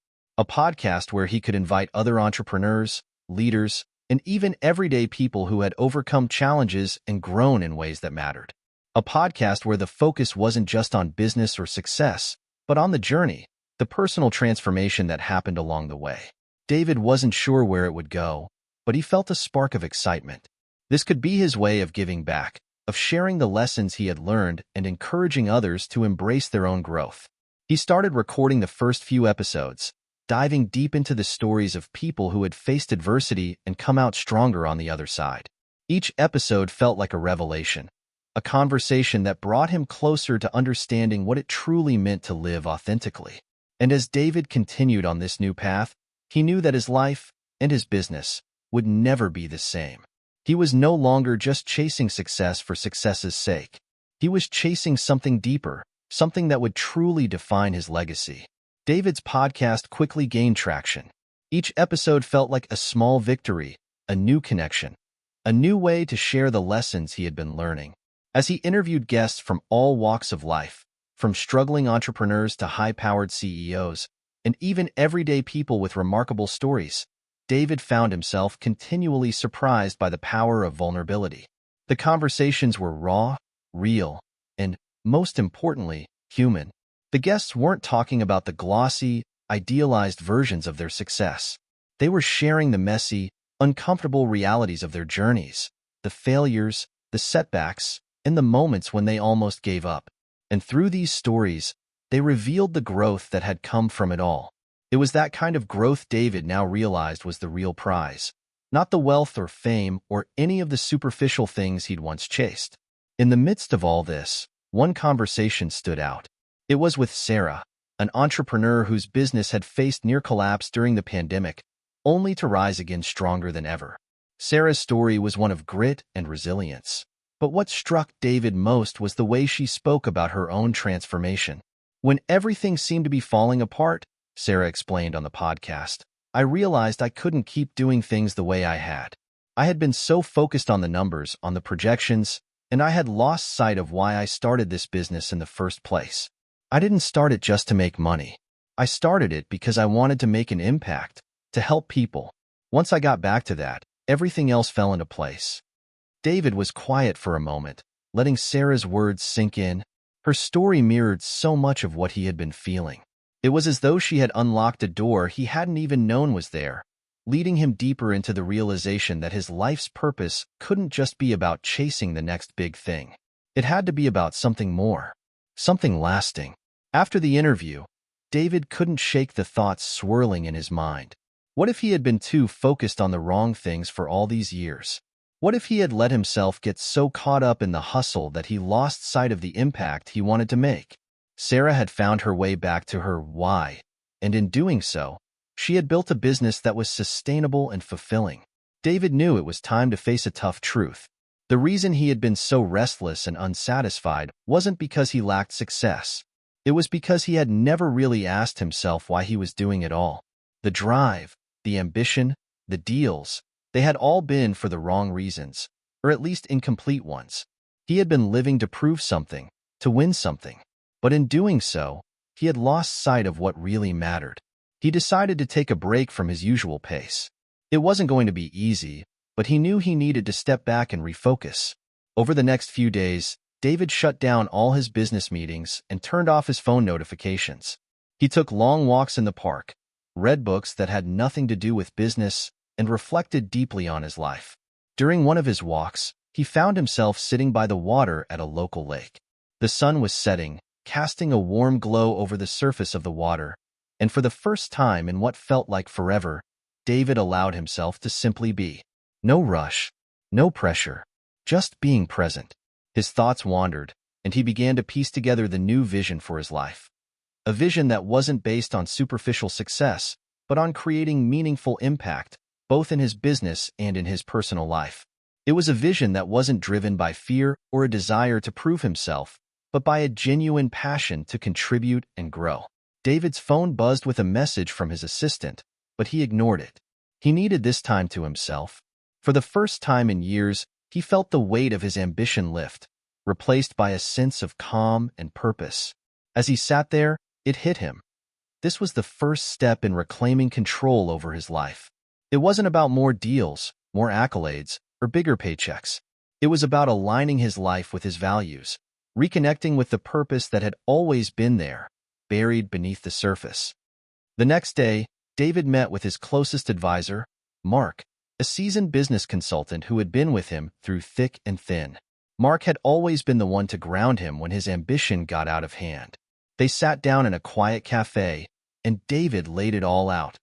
where he could invite other entrepreneurs, leaders, and even everyday people who had overcome challenges and grown in ways that mattered. A podcast where the focus wasn't just on business or success, but on the journey, the personal transformation that happened along the way. David wasn't sure where it would go, but he felt a spark of excitement. This could be his way of giving back, of sharing the lessons he had learned and encouraging others to embrace their own growth. He started recording the first few episodes, diving deep into the stories of people who had faced adversity and come out stronger on the other side. Each episode felt like a revelation, a conversation that brought him closer to understanding what it truly meant to live authentically. And as David continued on this new path, he knew that his life and his business would never be the same. He was no longer just chasing success for success's sake. He was chasing something deeper, something that would truly define his legacy. David's podcast quickly gained traction. Each episode felt like a small victory, a new connection, a new way to share the lessons he had been learning. As he interviewed guests from all walks of life, from struggling entrepreneurs to high-powered CEOs, and even everyday people with remarkable stories, David found himself continually surprised by the power of vulnerability. The conversations were raw, real, and, most importantly, human. The guests weren't talking about the glossy, idealized versions of their success. They were sharing the messy, uncomfortable realities of their journeys, the failures, the setbacks, and the moments when they almost gave up. And through these stories, they revealed the growth that had come from it all. It was that kind of growth David now realized was the real prize, not the wealth or fame or any of the superficial things he'd once chased. In the midst of all this, one conversation stood out. It was with Sarah, an entrepreneur whose business had faced near collapse during the pandemic, only to rise again stronger than ever. Sarah's story was one of grit and resilience. But what struck David most was the way she spoke about her own transformation. When everything seemed to be falling apart, Sarah explained on the podcast, I realized I couldn't keep doing things the way I had. I had been so focused on the numbers, on the projections, and I had lost sight of why I started this business in the first place. I didn't start it just to make money. I started it because I wanted to make an impact, to help people. Once I got back to that, everything else fell into place. David was quiet for a moment, letting Sarah's words sink in. Her story mirrored so much of what he had been feeling. It was as though she had unlocked a door he hadn't even known was there, leading him deeper into the realization that his life's purpose couldn't just be about chasing the next big thing. It had to be about something more, something lasting. After the interview, David couldn't shake the thoughts swirling in his mind. What if he had been too focused on the wrong things for all these years? What if he had let himself get so caught up in the hustle that he lost sight of the impact he wanted to make? Sarah had found her way back to her why, and in doing so, she had built a business that was sustainable and fulfilling. David knew it was time to face a tough truth. The reason he had been so restless and unsatisfied wasn't because he lacked success. It was because he had never really asked himself why he was doing it all. The drive, the ambition, the deals, they had all been for the wrong reasons, or at least incomplete ones. He had been living to prove something, to win something. But in doing so, he had lost sight of what really mattered. He decided to take a break from his usual pace. It wasn't going to be easy, but he knew he needed to step back and refocus. Over the next few days, David shut down all his business meetings and turned off his phone notifications. He took long walks in the park, read books that had nothing to do with business, and reflected deeply on his life. During one of his walks, he found himself sitting by the water at a local lake. The sun was setting, casting a warm glow over the surface of the water, and for the first time in what felt like forever, David allowed himself to simply be. No rush, no pressure, just being present. His thoughts wandered, and he began to piece together the new vision for his life. A vision that wasn't based on superficial success, but on creating meaningful impact, both in his business and in his personal life. It was a vision that wasn't driven by fear or a desire to prove himself, but by a genuine passion to contribute and grow. David's phone buzzed with a message from his assistant, but he ignored it. He needed this time to himself. For the first time in years, he felt the weight of his ambition lift, replaced by a sense of calm and purpose. As he sat there, it hit him. This was the first step in reclaiming control over his life. It wasn't about more deals, more accolades, or bigger paychecks. It was about aligning his life with his values, reconnecting with the purpose that had always been there, buried beneath the surface. The next day, David met with his closest advisor, Mark, a seasoned business consultant who had been with him through thick and thin. Mark had always been the one to ground him when his ambition got out of hand. They sat down in a quiet cafe, and David laid it all out.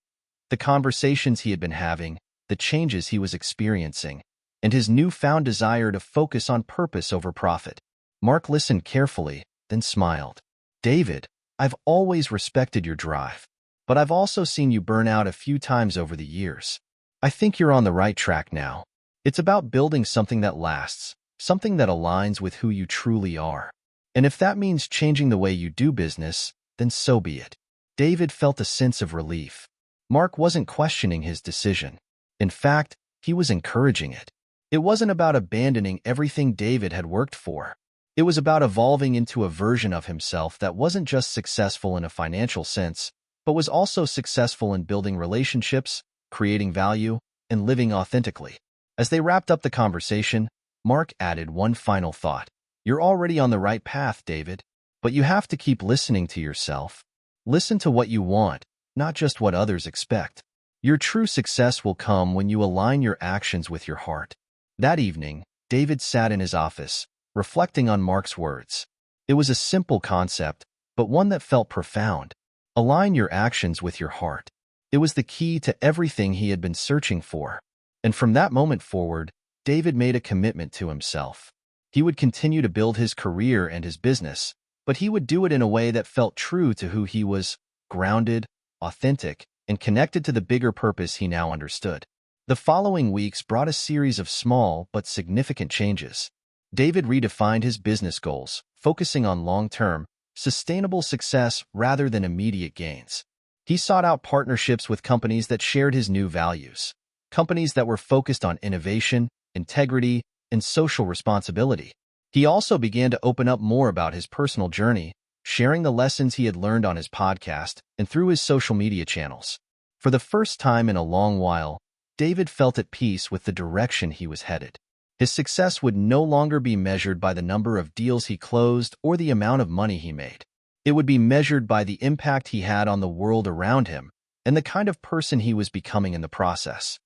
The conversations he had been having, the changes he was experiencing, and his newfound desire to focus on purpose over profit. Mark listened carefully, then smiled. "David, I've always respected your drive, but I've also seen you burn out a few times over the years. I think you're on the right track now. It's about building something that lasts, something that aligns with who you truly are. And if that means changing the way you do business, then so be it." David felt a sense of relief. Mark wasn't questioning his decision. In fact, he was encouraging it. It wasn't about abandoning everything David had worked for. It was about evolving into a version of himself that wasn't just successful in a financial sense, but was also successful in building relationships, creating value, and living authentically. As they wrapped up the conversation, Mark added one final thought. "You're already on the right path, David, but you have to keep listening to yourself. Listen to what you want, not just what others expect. Your true success will come when you align your actions with your heart." That evening, David sat in his office, reflecting on Mark's words. It was a simple concept, but one that felt profound. Align your actions with your heart. It was the key to everything he had been searching for. And from that moment forward, David made a commitment to himself. He would continue to build his career and his business, but he would do it in a way that felt true to who he was, grounded, authentic, and connected to the bigger purpose he now understood. The following weeks brought a series of small but significant changes. David redefined his business goals, focusing on long-term, sustainable success rather than immediate gains. He sought out partnerships with companies that shared his new values, companies that were focused on innovation, integrity, and social responsibility. He also began to open up more about his personal journey, sharing the lessons he had learned on his podcast and through his social media channels. For the first time in a long while, David felt at peace with the direction he was headed. His success would no longer be measured by the number of deals he closed or the amount of money he made. It would be measured by the impact he had on the world around him and the kind of person he was becoming in the process.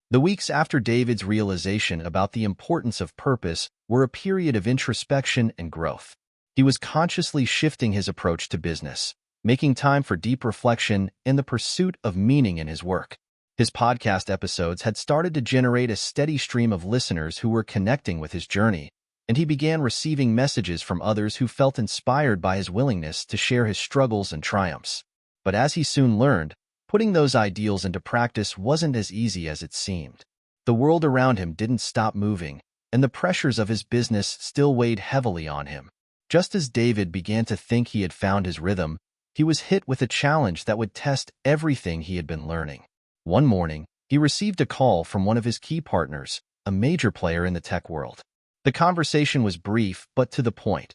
The weeks after David's realization about the importance of purpose were a period of introspection and growth. He was consciously shifting his approach to business, making time for deep reflection and the pursuit of meaning in his work. His podcast episodes had started to generate a steady stream of listeners who were connecting with his journey, and he began receiving messages from others who felt inspired by his willingness to share his struggles and triumphs. But as he soon learned, putting those ideals into practice wasn't as easy as it seemed. The world around him didn't stop moving, and the pressures of his business still weighed heavily on him. Just as David began to think he had found his rhythm, he was hit with a challenge that would test everything he had been learning. One morning, he received a call from one of his key partners, a major player in the tech world. The conversation was brief but to the point.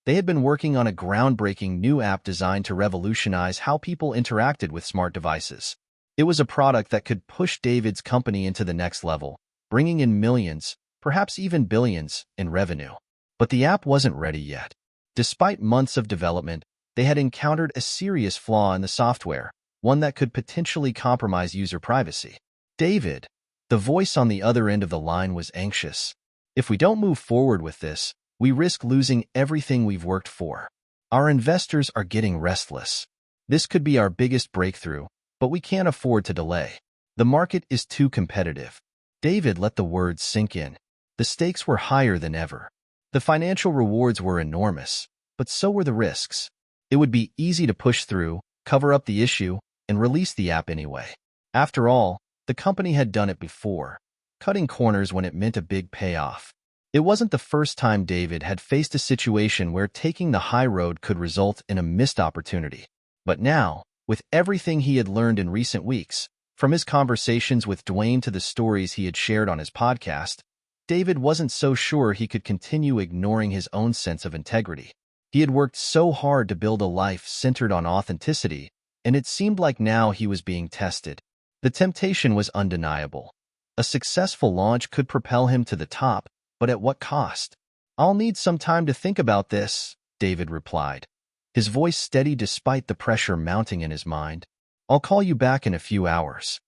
They had been working on a groundbreaking new app designed to revolutionize how people interacted with smart devices. It was a product that could push David's company into the next level, bringing in millions, perhaps even billions, in revenue. But the app wasn't ready yet. Despite months of development, they had encountered a serious flaw in the software, one that could potentially compromise user privacy. David, the voice on the other end of the line, was anxious. If we don't move forward with this, we risk losing everything we've worked for. Our investors are getting restless. This could be our biggest breakthrough, but we can't afford to delay. The market is too competitive. David let the words sink in. The stakes were higher than ever. The financial rewards were enormous, but so were the risks. It would be easy to push through, cover up the issue, and release the app anyway. After all, the company had done it before, cutting corners when it meant a big payoff. It wasn't the first time David had faced a situation where taking the high road could result in a missed opportunity. But now, with everything he had learned in recent weeks, from his conversations with Dwayne to the stories he had shared on his podcast, David wasn't so sure he could continue ignoring his own sense of integrity. He had worked so hard to build a life centered on authenticity, and it seemed like now he was being tested. The temptation was undeniable. A successful launch could propel him to the top, but at what cost? "I'll need some time to think about this," David replied, his voice steady despite the pressure mounting in his mind. "I'll call you back in a few hours."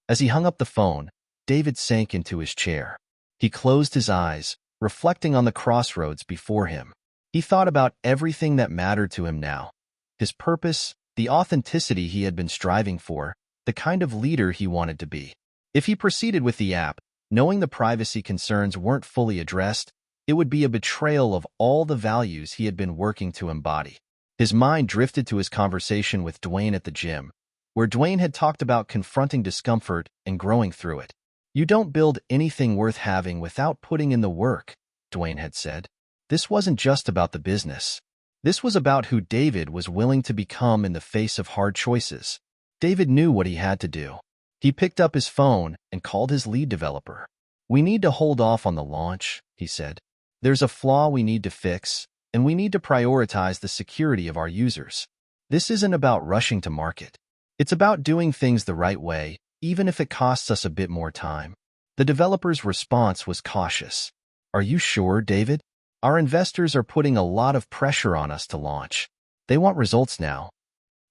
As he hung up the phone, David sank into his chair. He closed his eyes, reflecting on the crossroads before him. He thought about everything that mattered to him now: his purpose, the authenticity he had been striving for, the kind of leader he wanted to be. If he proceeded with the app, knowing the privacy concerns weren't fully addressed, it would be a betrayal of all the values he had been working to embody. His mind drifted to his conversation with Dwayne at the gym, where Dwayne had talked about confronting discomfort and growing through it. "You don't build anything worth having without putting in the work," Dwayne had said. This wasn't just about the business. This was about who David was willing to become in the face of hard choices. David knew what he had to do. He picked up his phone and called his lead developer. "We need to hold off on the launch," he said. "There's a flaw we need to fix, and we need to prioritize the security of our users. This isn't about rushing to market. It's about doing things the right way, even if it costs us a bit more time." The developer's response was cautious. "Are you sure, David? Our investors are putting a lot of pressure on us to launch. They want results now."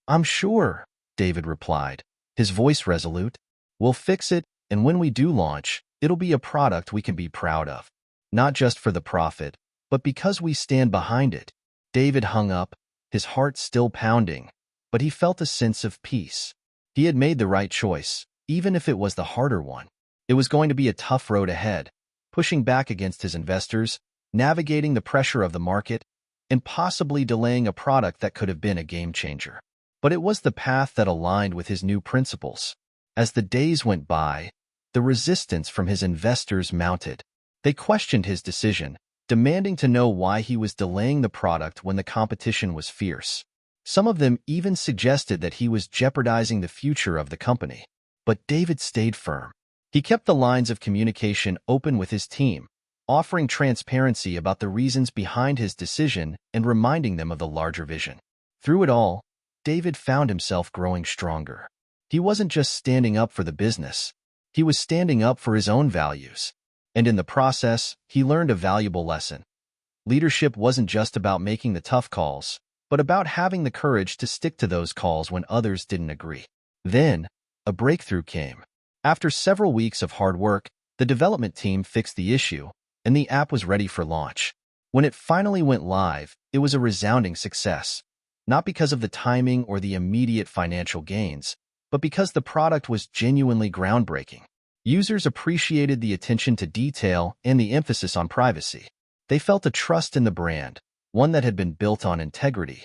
"I'm sure," David replied, his voice resolute. "We'll fix it, and when we do launch, it'll be a product we can be proud of. Not just for the profit, but because we stand behind it." David hung up, his heart still pounding, but he felt a sense of peace. He had made the right choice, even if it was the harder one. It was going to be a tough road ahead, pushing back against his investors, navigating the pressure of the market, and possibly delaying a product that could have been a game changer. But it was the path that aligned with his new principles. As the days went by, the resistance from his investors mounted. They questioned his decision, demanding to know why he was delaying the product when the competition was fierce. Some of them even suggested that he was jeopardizing the future of the company. But David stayed firm. He kept the lines of communication open with his team, offering transparency about the reasons behind his decision and reminding them of the larger vision. Through it all, David found himself growing stronger. He wasn't just standing up for the business. He was standing up for his own values. And in the process, he learned a valuable lesson. Leadership wasn't just about making the tough calls, but about having the courage to stick to those calls when others didn't agree. Then, a breakthrough came. After several weeks of hard work, the development team fixed the issue, and the app was ready for launch. When it finally went live, it was a resounding success. Not because of the timing or the immediate financial gains, but because the product was genuinely groundbreaking. Users appreciated the attention to detail and the emphasis on privacy. They felt a trust in the brand, one that had been built on integrity.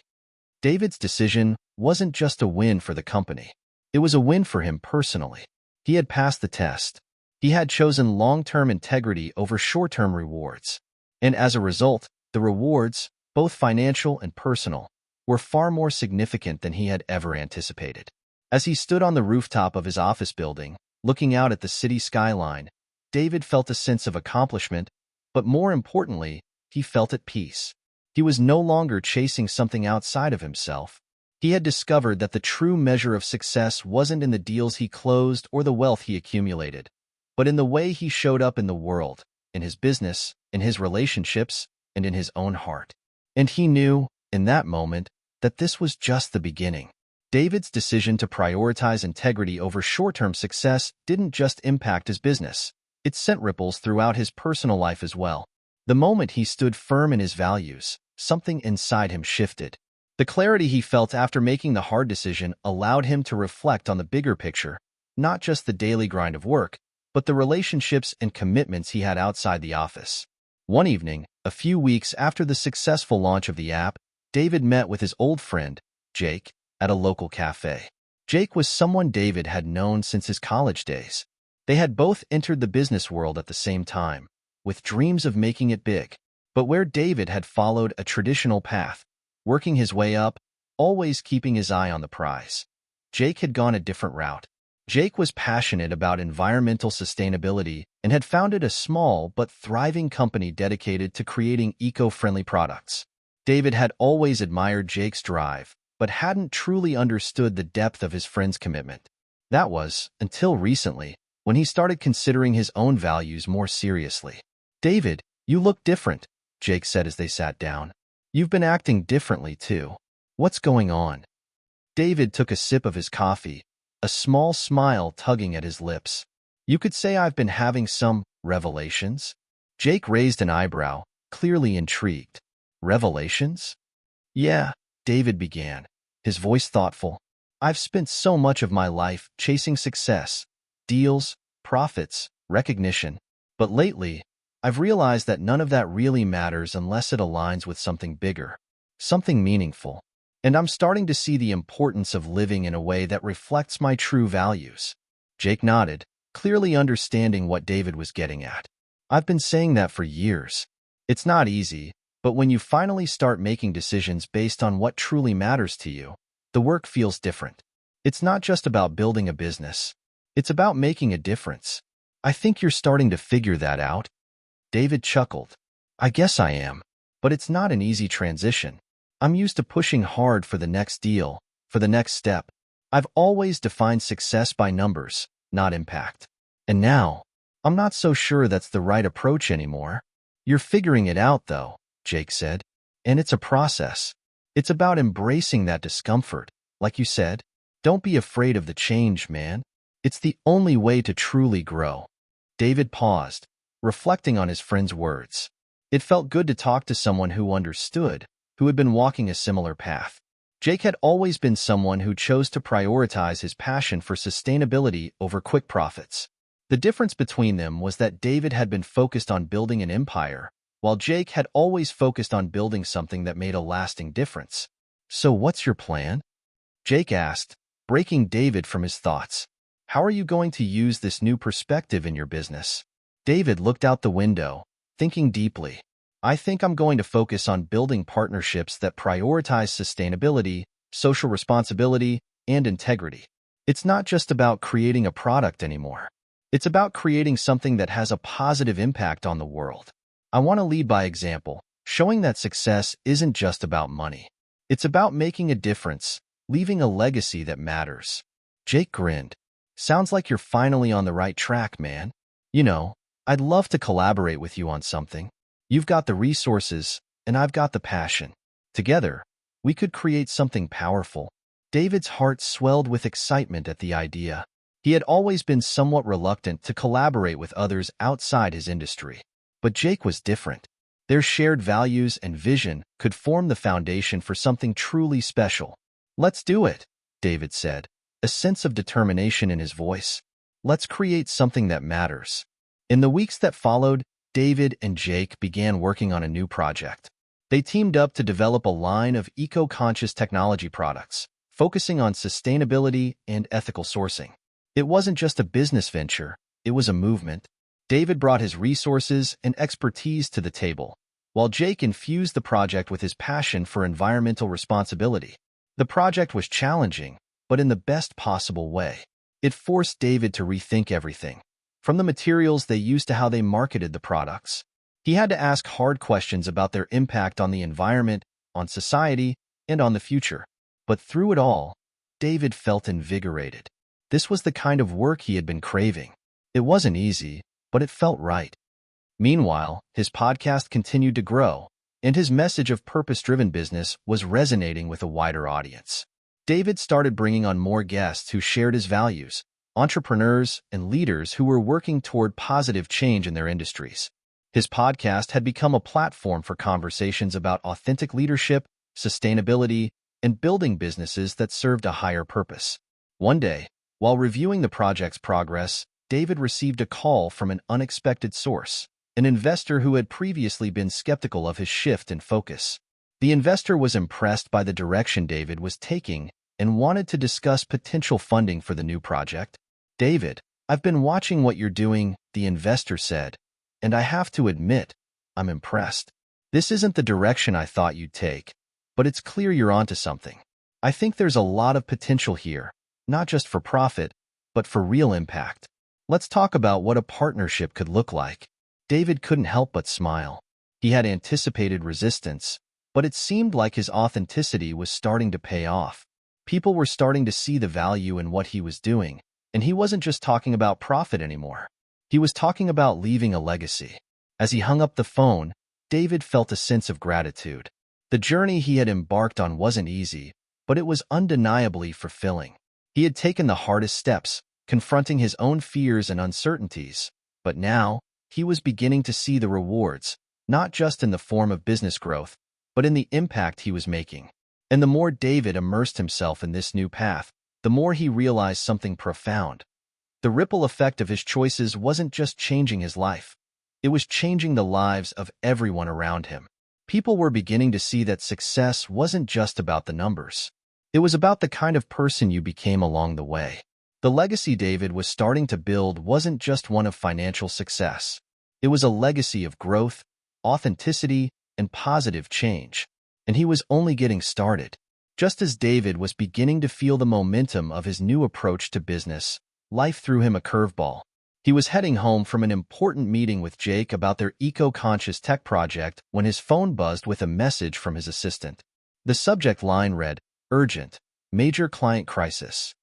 David's decision wasn't just a win for the company. It was a win for him personally. He had passed the test. He had chosen long-term integrity over short-term rewards. And as a result, the rewards, both financial and personal, were far more significant than he had ever anticipated. As he stood on the rooftop of his office building, looking out at the city skyline, David felt a sense of accomplishment, but more importantly, he felt at peace. He was no longer chasing something outside of himself. He had discovered that the true measure of success wasn't in the deals he closed or the wealth he accumulated, but in the way he showed up in the world, in his business, in his relationships, and in his own heart. And he knew, in that moment, that this was just the beginning. David's decision to prioritize integrity over short-term success didn't just impact his business. It sent ripples throughout his personal life as well. The moment he stood firm in his values, something inside him shifted. The clarity he felt after making the hard decision allowed him to reflect on the bigger picture, not just the daily grind of work, but the relationships and commitments he had outside the office. One evening, a few weeks after the successful launch of the app, David met with his old friend, Jake, at a local cafe. Jake was someone David had known since his college days. They had both entered the business world at the same time, with dreams of making it big. But where David had followed a traditional path, working his way up, always keeping his eye on the prize, Jake had gone a different route. Jake was passionate about environmental sustainability and had founded a small but thriving company dedicated to creating eco-friendly products. David had always admired Jake's drive, but hadn't truly understood the depth of his friend's commitment. That was, until recently, when he started considering his own values more seriously. "David, you look different," Jake said as they sat down. "You've been acting differently, too. What's going on?" David took a sip of his coffee, a small smile tugging at his lips. "You could say I've been having some revelations?" Jake raised an eyebrow, clearly intrigued. "Revelations?" "Yeah," David began, his voice thoughtful. "I've spent so much of my life chasing success, deals, profits, recognition. But lately, I've realized that none of that really matters unless it aligns with something bigger, something meaningful. And I'm starting to see the importance of living in a way that reflects my true values." Jake nodded, clearly understanding what David was getting at. "I've been saying that for years. It's not easy, but when you finally start making decisions based on what truly matters to you, the work feels different. It's not just about building a business. It's about making a difference. I think you're starting to figure that out." David chuckled. "I guess I am, but it's not an easy transition. I'm used to pushing hard for the next deal, for the next step. I've always defined success by numbers, not impact. And now, I'm not so sure that's the right approach anymore." "You're figuring it out, though," Jake said. "And it's a process. It's about embracing that discomfort, like you said. Don't be afraid of the change, man. It's the only way to truly grow." David paused, reflecting on his friend's words. It felt good to talk to someone who understood, who had been walking a similar path. Jake had always been someone who chose to prioritize his passion for sustainability over quick profits. The difference between them was that David had been focused on building an empire, while Jake had always focused on building something that made a lasting difference. "So what's your plan?" Jake asked, breaking David from his thoughts. "How are you going to use this new perspective in your business?" David looked out the window, thinking deeply. "I think I'm going to focus on building partnerships that prioritize sustainability, social responsibility, and integrity. It's not just about creating a product anymore. It's about creating something that has a positive impact on the world. I want to lead by example, showing that success isn't just about money. It's about making a difference, leaving a legacy that matters." Jake grinned. "Sounds like you're finally on the right track, man. You know, I'd love to collaborate with you on something. You've got the resources, and I've got the passion. Together, we could create something powerful." David's heart swelled with excitement at the idea. He had always been somewhat reluctant to collaborate with others outside his industry. But Jake was different. Their shared values and vision could form the foundation for something truly special. "Let's do it," David said, a sense of determination in his voice. "Let's create something that matters." In the weeks that followed, David and Jake began working on a new project. They teamed up to develop a line of eco-conscious technology products, focusing on sustainability and ethical sourcing. It wasn't just a business venture, it was a movement. David brought his resources and expertise to the table, while Jake infused the project with his passion for environmental responsibility. The project was challenging, but in the best possible way. It forced David to rethink everything, from the materials they used to how they marketed the products. He had to ask hard questions about their impact on the environment, on society, and on the future. But through it all, David felt invigorated. This was the kind of work he had been craving. It wasn't easy, but it felt right. Meanwhile, his podcast continued to grow, and his message of purpose-driven business was resonating with a wider audience. David started bringing on more guests who shared his values, entrepreneurs and leaders who were working toward positive change in their industries. His podcast had become a platform for conversations about authentic leadership, sustainability, and building businesses that served a higher purpose. One day, while reviewing the project's progress, David received a call from an unexpected source, an investor who had previously been skeptical of his shift in focus. The investor was impressed by the direction David was taking and wanted to discuss potential funding for the new project. "David, I've been watching what you're doing," the investor said, "and I have to admit, I'm impressed. This isn't the direction I thought you'd take, but it's clear you're onto something. I think there's a lot of potential here, not just for profit, but for real impact. Let's talk about what a partnership could look like." David couldn't help but smile. He had anticipated resistance, but it seemed like his authenticity was starting to pay off. People were starting to see the value in what he was doing, and he wasn't just talking about profit anymore. He was talking about leaving a legacy. As he hung up the phone, David felt a sense of gratitude. The journey he had embarked on wasn't easy, but it was undeniably fulfilling. He had taken the hardest steps, confronting his own fears and uncertainties, but now, he was beginning to see the rewards, not just in the form of business growth, but in the impact he was making. And the more David immersed himself in this new path, the more he realized something profound. The ripple effect of his choices wasn't just changing his life. It was changing the lives of everyone around him. People were beginning to see that success wasn't just about the numbers. It was about the kind of person you became along the way. The legacy David was starting to build wasn't just one of financial success. It was a legacy of growth, authenticity, and positive change. And he was only getting started. Just as David was beginning to feel the momentum of his new approach to business, life threw him a curveball. He was heading home from an important meeting with Jake about their eco-conscious tech project when his phone buzzed with a message from his assistant. The subject line read, "Urgent, major client crisis."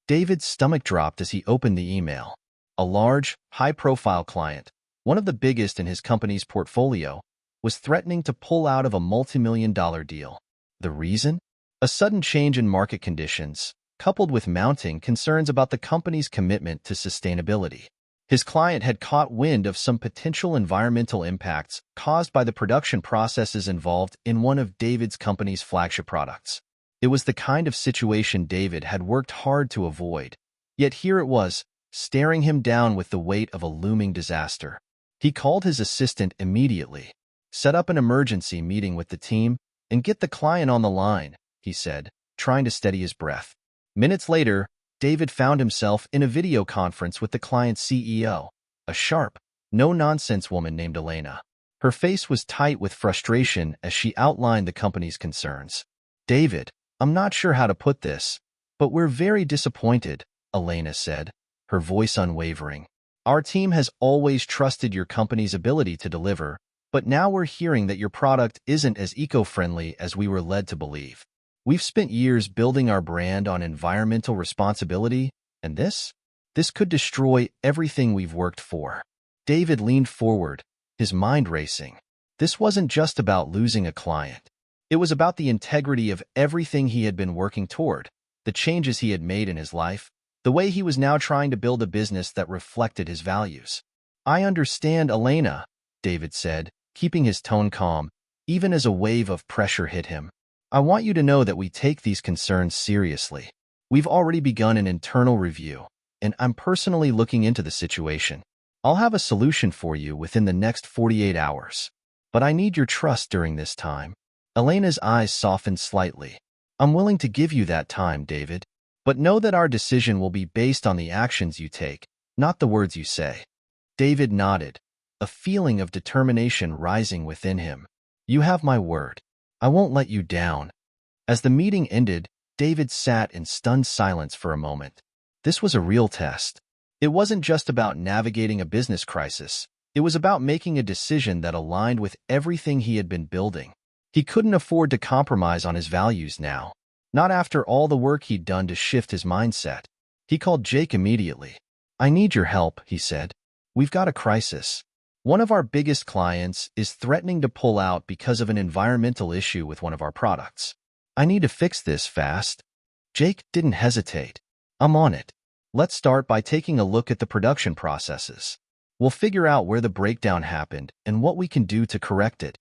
David's stomach dropped as he opened the email. A large, high-profile client, one of the biggest in his company's portfolio, was threatening to pull out of a multi-million-dollar deal. The reason? A sudden change in market conditions, coupled with mounting concerns about the company's commitment to sustainability. His client had caught wind of some potential environmental impacts caused by the production processes involved in one of David's company's flagship products. It was the kind of situation David had worked hard to avoid, yet here it was, staring him down with the weight of a looming disaster. He called his assistant immediately. "Set up an emergency meeting with the team and get the client on the line," he said, trying to steady his breath. Minutes later, David found himself in a video conference with the client's CEO, a sharp, no-nonsense woman named Elena. Her face was tight with frustration as she outlined the company's concerns. "David, I'm not sure how to put this, but we're very disappointed," Elena said, her voice unwavering. "Our team has always trusted your company's ability to deliver, but now we're hearing that your product isn't as eco-friendly as we were led to believe. We've spent years building our brand on environmental responsibility, and this could destroy everything we've worked for." David leaned forward, his mind racing. This wasn't just about losing a client. It was about the integrity of everything he had been working toward, the changes he had made in his life, the way he was now trying to build a business that reflected his values. "I understand, Elena," David said, keeping his tone calm, even as a wave of pressure hit him. "I want you to know that we take these concerns seriously. We've already begun an internal review, and I'm personally looking into the situation. I'll have a solution for you within the next 48 hours. But I need your trust during this time." Elena's eyes softened slightly. "I'm willing to give you that time, David, but know that our decision will be based on the actions you take, not the words you say." David nodded, a feeling of determination rising within him. You have my word. I won't let you down. As the meeting ended, David sat in stunned silence for a moment. This was a real test. It wasn't just about navigating a business crisis. It was about making a decision that aligned with everything he had been building. He couldn't afford to compromise on his values now, not after all the work he'd done to shift his mindset. He called Jake immediately. I need your help, he said. We've got a crisis. One of our biggest clients is threatening to pull out because of an environmental issue with one of our products. I need to fix this fast. Jake didn't hesitate. I'm on it. Let's start by taking a look at the production processes. We'll figure out where the breakdown happened and what we can do to correct it.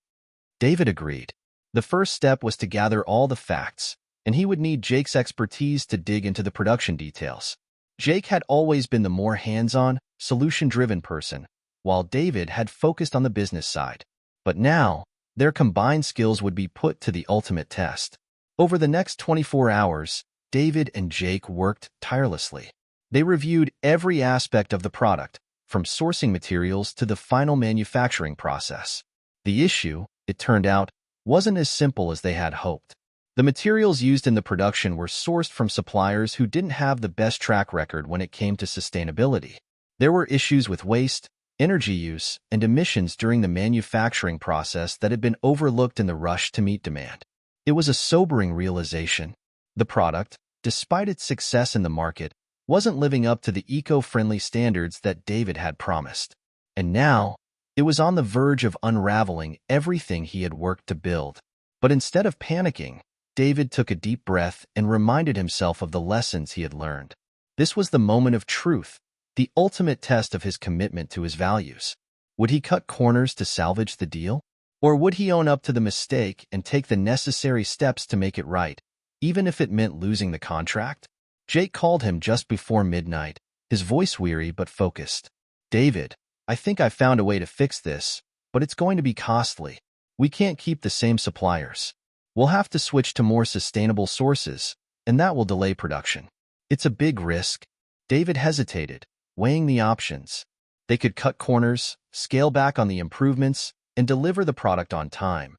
David agreed. The first step was to gather all the facts, and he would need Jake's expertise to dig into the production details. Jake had always been the more hands-on, solution-driven person, while David had focused on the business side. But now, their combined skills would be put to the ultimate test. Over the next 24 hours, David and Jake worked tirelessly. They reviewed every aspect of the product, from sourcing materials to the final manufacturing process. The issue, it turned out, wasn't as simple as they had hoped. The materials used in the production were sourced from suppliers who didn't have the best track record when it came to sustainability. There were issues with waste, energy use, and emissions during the manufacturing process that had been overlooked in the rush to meet demand. It was a sobering realization. The product, despite its success in the market, wasn't living up to the eco-friendly standards that David had promised. And now, it was on the verge of unraveling everything he had worked to build. But instead of panicking, David took a deep breath and reminded himself of the lessons he had learned. This was the moment of truth, the ultimate test of his commitment to his values. Would he cut corners to salvage the deal? Or would he own up to the mistake and take the necessary steps to make it right, even if it meant losing the contract? Jake called him just before midnight, his voice weary but focused. David, I think I found a way to fix this, but it's going to be costly. We can't keep the same suppliers. We'll have to switch to more sustainable sources, and that will delay production. It's a big risk. David hesitated, weighing the options. They could cut corners, scale back on the improvements, and deliver the product on time.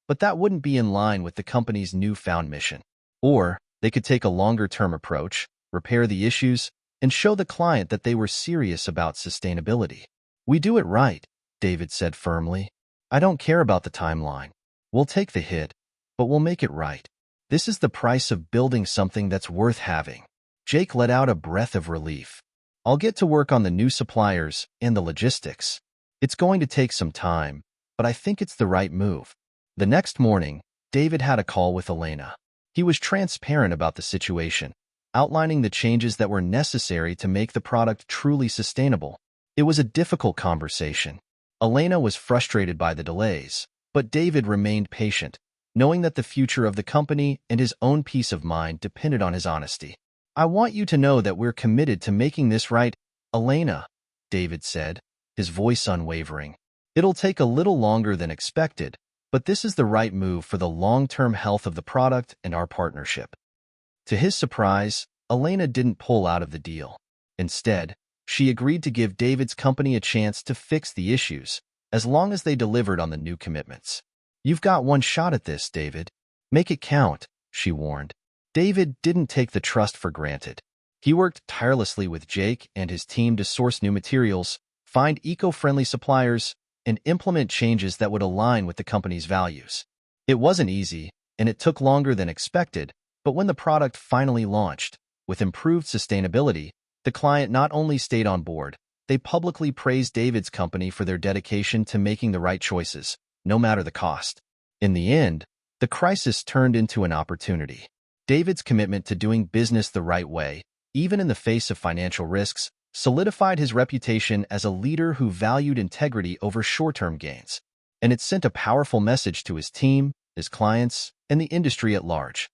But that wouldn't be in line with the company's newfound mission. Or they could take a longer-term approach, repair the issues, and show the client that they were serious about sustainability. We do it right, David said firmly. I don't care about the timeline. We'll take the hit, but we'll make it right. This is the price of building something that's worth having. Jake let out a breath of relief. I'll get to work on the new suppliers and the logistics. It's going to take some time, but I think it's the right move. The next morning, David had a call with Elena. He was transparent about the situation, outlining the changes that were necessary to make the product truly sustainable. It was a difficult conversation. Elena was frustrated by the delays, but David remained patient, knowing that the future of the company and his own peace of mind depended on his honesty. I want you to know that we're committed to making this right, Elena, David said, his voice unwavering. It'll take a little longer than expected, but this is the right move for the long-term health of the product and our partnership. To his surprise, Elena didn't pull out of the deal. Instead, she agreed to give David's company a chance to fix the issues, as long as they delivered on the new commitments. You've got one shot at this, David. Make it count, she warned. David didn't take the trust for granted. He worked tirelessly with Jake and his team to source new materials, find eco-friendly suppliers, and implement changes that would align with the company's values. It wasn't easy, and it took longer than expected, but when the product finally launched, with improved sustainability, the client not only stayed on board, they publicly praised David's company for their dedication to making the right choices, no matter the cost. In the end, the crisis turned into an opportunity. David's commitment to doing business the right way, even in the face of financial risks, solidified his reputation as a leader who valued integrity over short-term gains. And it sent a powerful message to his team, his clients, and the industry at large.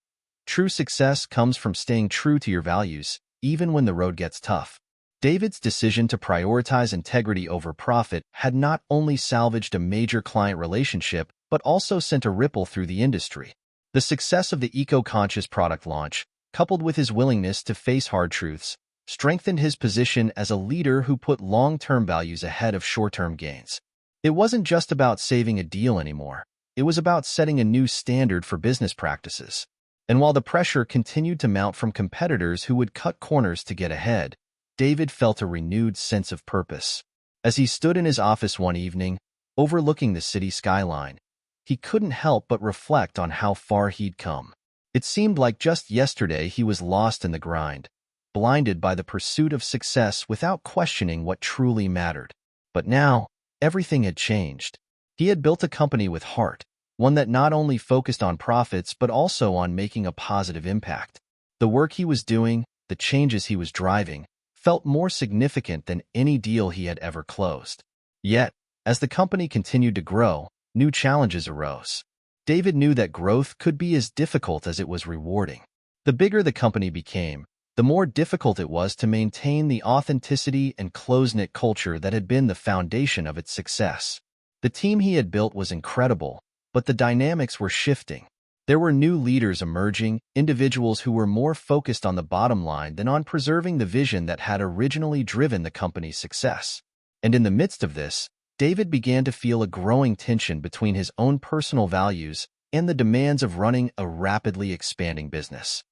True success comes from staying true to your values, even when the road gets tough. David's decision to prioritize integrity over profit had not only salvaged a major client relationship, but also sent a ripple through the industry. The success of the eco-conscious product launch, coupled with his willingness to face hard truths, strengthened his position as a leader who put long-term values ahead of short-term gains. It wasn't just about saving a deal anymore. It was about setting a new standard for business practices. And while the pressure continued to mount from competitors who would cut corners to get ahead, David felt a renewed sense of purpose. As he stood in his office one evening, overlooking the city skyline, he couldn't help but reflect on how far he'd come. It seemed like just yesterday he was lost in the grind, blinded by the pursuit of success without questioning what truly mattered. But now, everything had changed. He had built a company with heart, one that not only focused on profits but also on making a positive impact. The work he was doing, the changes he was driving, felt more significant than any deal he had ever closed. Yet, as the company continued to grow, new challenges arose. David knew that growth could be as difficult as it was rewarding. The bigger the company became, the more difficult it was to maintain the authenticity and close-knit culture that had been the foundation of its success. The team he had built was incredible, but the dynamics were shifting. There were new leaders emerging, individuals who were more focused on the bottom line than on preserving the vision that had originally driven the company's success. And in the midst of this, David began to feel a growing tension between his own personal values and the demands of running a rapidly expanding business.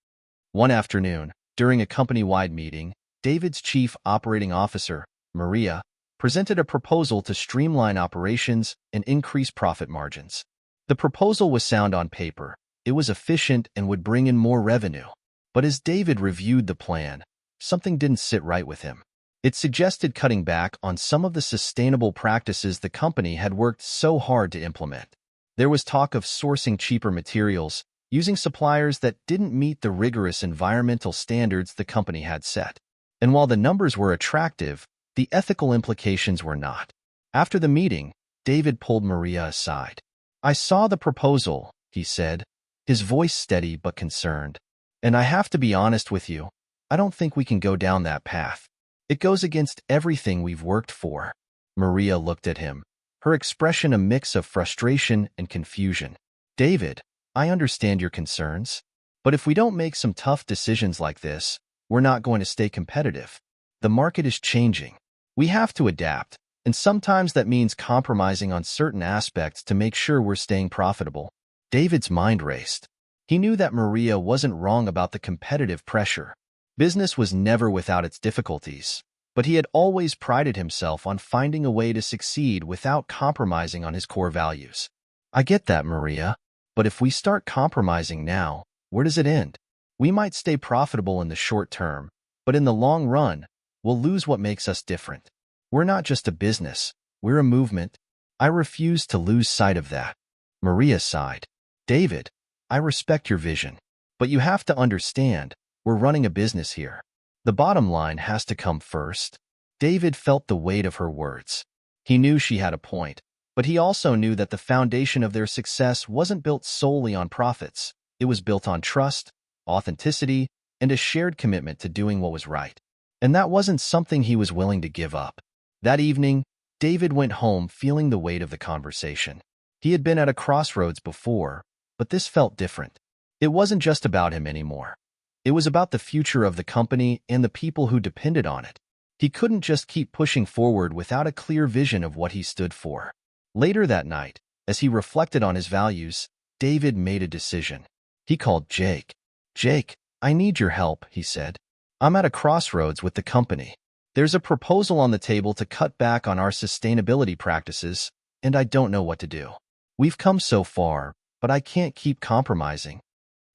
One afternoon, during a company-wide meeting, David's chief operating officer, Maria, presented a proposal to streamline operations and increase profit margins. The proposal was sound on paper, it was efficient and would bring in more revenue. But as David reviewed the plan, something didn't sit right with him. It suggested cutting back on some of the sustainable practices the company had worked so hard to implement. There was talk of sourcing cheaper materials, using suppliers that didn't meet the rigorous environmental standards the company had set. And while the numbers were attractive, the ethical implications were not. After the meeting, David pulled Maria aside. "I saw the proposal," he said, his voice steady but concerned. "And I have to be honest with you, I don't think we can go down that path. It goes against everything we've worked for." Maria looked at him, her expression a mix of frustration and confusion. "David, I understand your concerns, but if we don't make some tough decisions like this, we're not going to stay competitive. The market is changing. We have to adapt, and sometimes that means compromising on certain aspects to make sure we're staying profitable." David's mind raced. He knew that Maria wasn't wrong about the competitive pressure. Business was never without its difficulties, but he had always prided himself on finding a way to succeed without compromising on his core values. "I get that, Maria, but if we start compromising now, where does it end? We might stay profitable in the short term, but in the long run, we'll lose what makes us different. We're not just a business, we're a movement. I refuse to lose sight of that." Maria sighed. "David, I respect your vision, but you have to understand, we're running a business here. The bottom line has to come first." David felt the weight of her words. He knew she had a point, but he also knew that the foundation of their success wasn't built solely on profits. It was built on trust, authenticity, and a shared commitment to doing what was right. And that wasn't something he was willing to give up. That evening, David went home feeling the weight of the conversation. He had been at a crossroads before, but this felt different. It wasn't just about him anymore. It was about the future of the company and the people who depended on it. He couldn't just keep pushing forward without a clear vision of what he stood for. Later that night, as he reflected on his values, David made a decision. He called Jake. "Jake, I need your help," he said. "I'm at a crossroads with the company. There's a proposal on the table to cut back on our sustainability practices, and I don't know what to do. We've come so far, but I can't keep compromising."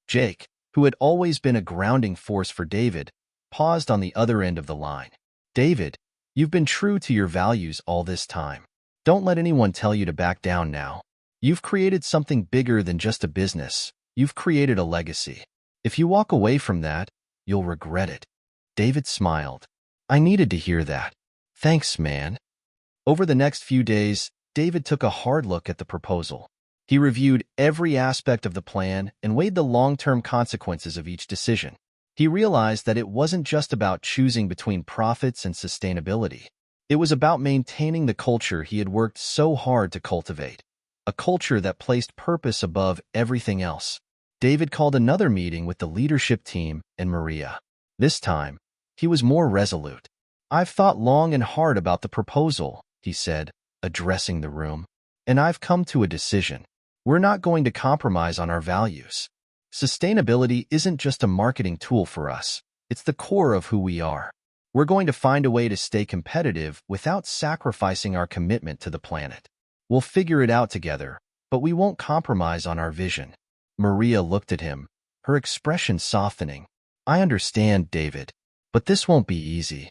Jake, who had always been a grounding force for David, paused on the other end of the line. "David, you've been true to your values all this time. Don't let anyone tell you to back down now. You've created something bigger than just a business. You've created a legacy. If you walk away from that, you'll regret it." David smiled. "I needed to hear that. Thanks, man." Over the next few days, David took a hard look at the proposal. He reviewed every aspect of the plan and weighed the long-term consequences of each decision. He realized that it wasn't just about choosing between profits and sustainability. It was about maintaining the culture he had worked so hard to cultivate, a culture that placed purpose above everything else. David called another meeting with the leadership team and Maria. This time, he was more resolute. "I've thought long and hard about the proposal," he said, addressing the room, "and I've come to a decision. We're not going to compromise on our values. Sustainability isn't just a marketing tool for us. It's the core of who we are. We're going to find a way to stay competitive without sacrificing our commitment to the planet. We'll figure it out together, but we won't compromise on our vision. Maria looked at him, her expression softening. I understand, David, but this won't be easy.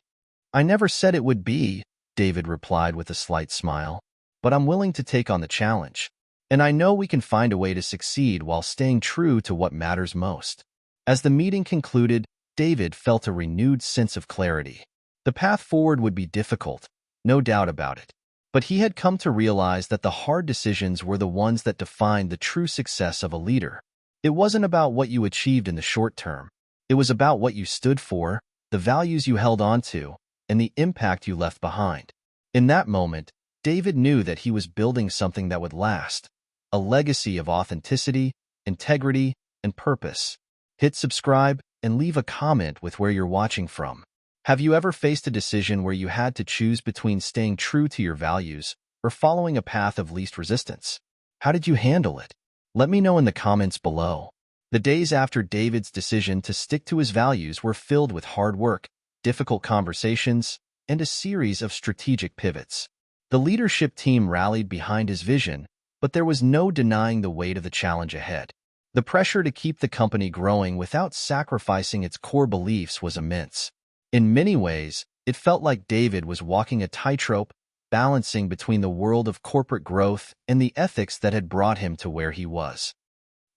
I never said it would be, David replied with a slight smile, but I'm willing to take on the challenge. And I know we can find a way to succeed while staying true to what matters most. As the meeting concluded, David felt a renewed sense of clarity. The path forward would be difficult, no doubt about it. But he had come to realize that the hard decisions were the ones that defined the true success of a leader. It wasn't about what you achieved in the short term. It was about what you stood for, the values you held on to, and the impact you left behind. In that moment, David knew that he was building something that would last. A legacy of authenticity, integrity, and purpose. Hit subscribe and leave a comment with where you're watching from. Have you ever faced a decision where you had to choose between staying true to your values or following a path of least resistance? How did you handle it? Let me know in the comments below. The days after David's decision to stick to his values were filled with hard work, difficult conversations, and a series of strategic pivots. The leadership team rallied behind his vision, but there was no denying the weight of the challenge ahead. The pressure to keep the company growing without sacrificing its core beliefs was immense. In many ways, it felt like David was walking a tightrope, balancing between the world of corporate growth and the ethics that had brought him to where he was.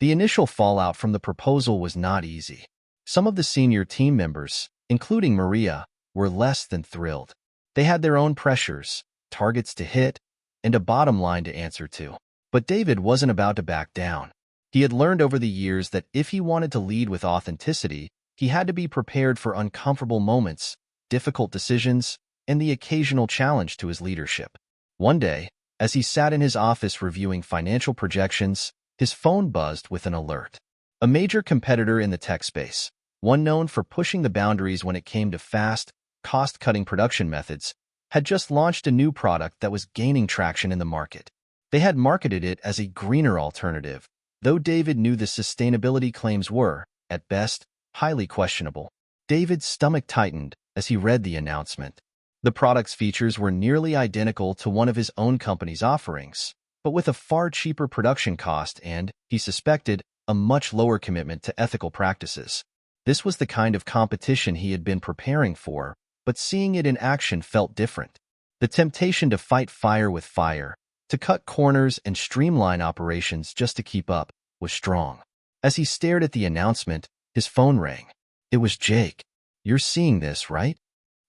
The initial fallout from the proposal was not easy. Some of the senior team members, including Maria, were less than thrilled. They had their own pressures, targets to hit, and a bottom line to answer to. But David wasn't about to back down. He had learned over the years that if he wanted to lead with authenticity, he had to be prepared for uncomfortable moments, difficult decisions, and the occasional challenge to his leadership. One day, as he sat in his office reviewing financial projections, his phone buzzed with an alert. A major competitor in the tech space, one known for pushing the boundaries when it came to fast, cost-cutting production methods, had just launched a new product that was gaining traction in the market. They had marketed it as a greener alternative, though David knew the sustainability claims were, at best, highly questionable. David's stomach tightened as he read the announcement. The product's features were nearly identical to one of his own company's offerings, but with a far cheaper production cost and, he suspected, a much lower commitment to ethical practices. This was the kind of competition he had been preparing for, but seeing it in action felt different. The temptation to fight fire with fire, to cut corners and streamline operations just to keep up, was strong. As he stared at the announcement, his phone rang. It was Jake. You're seeing this, right?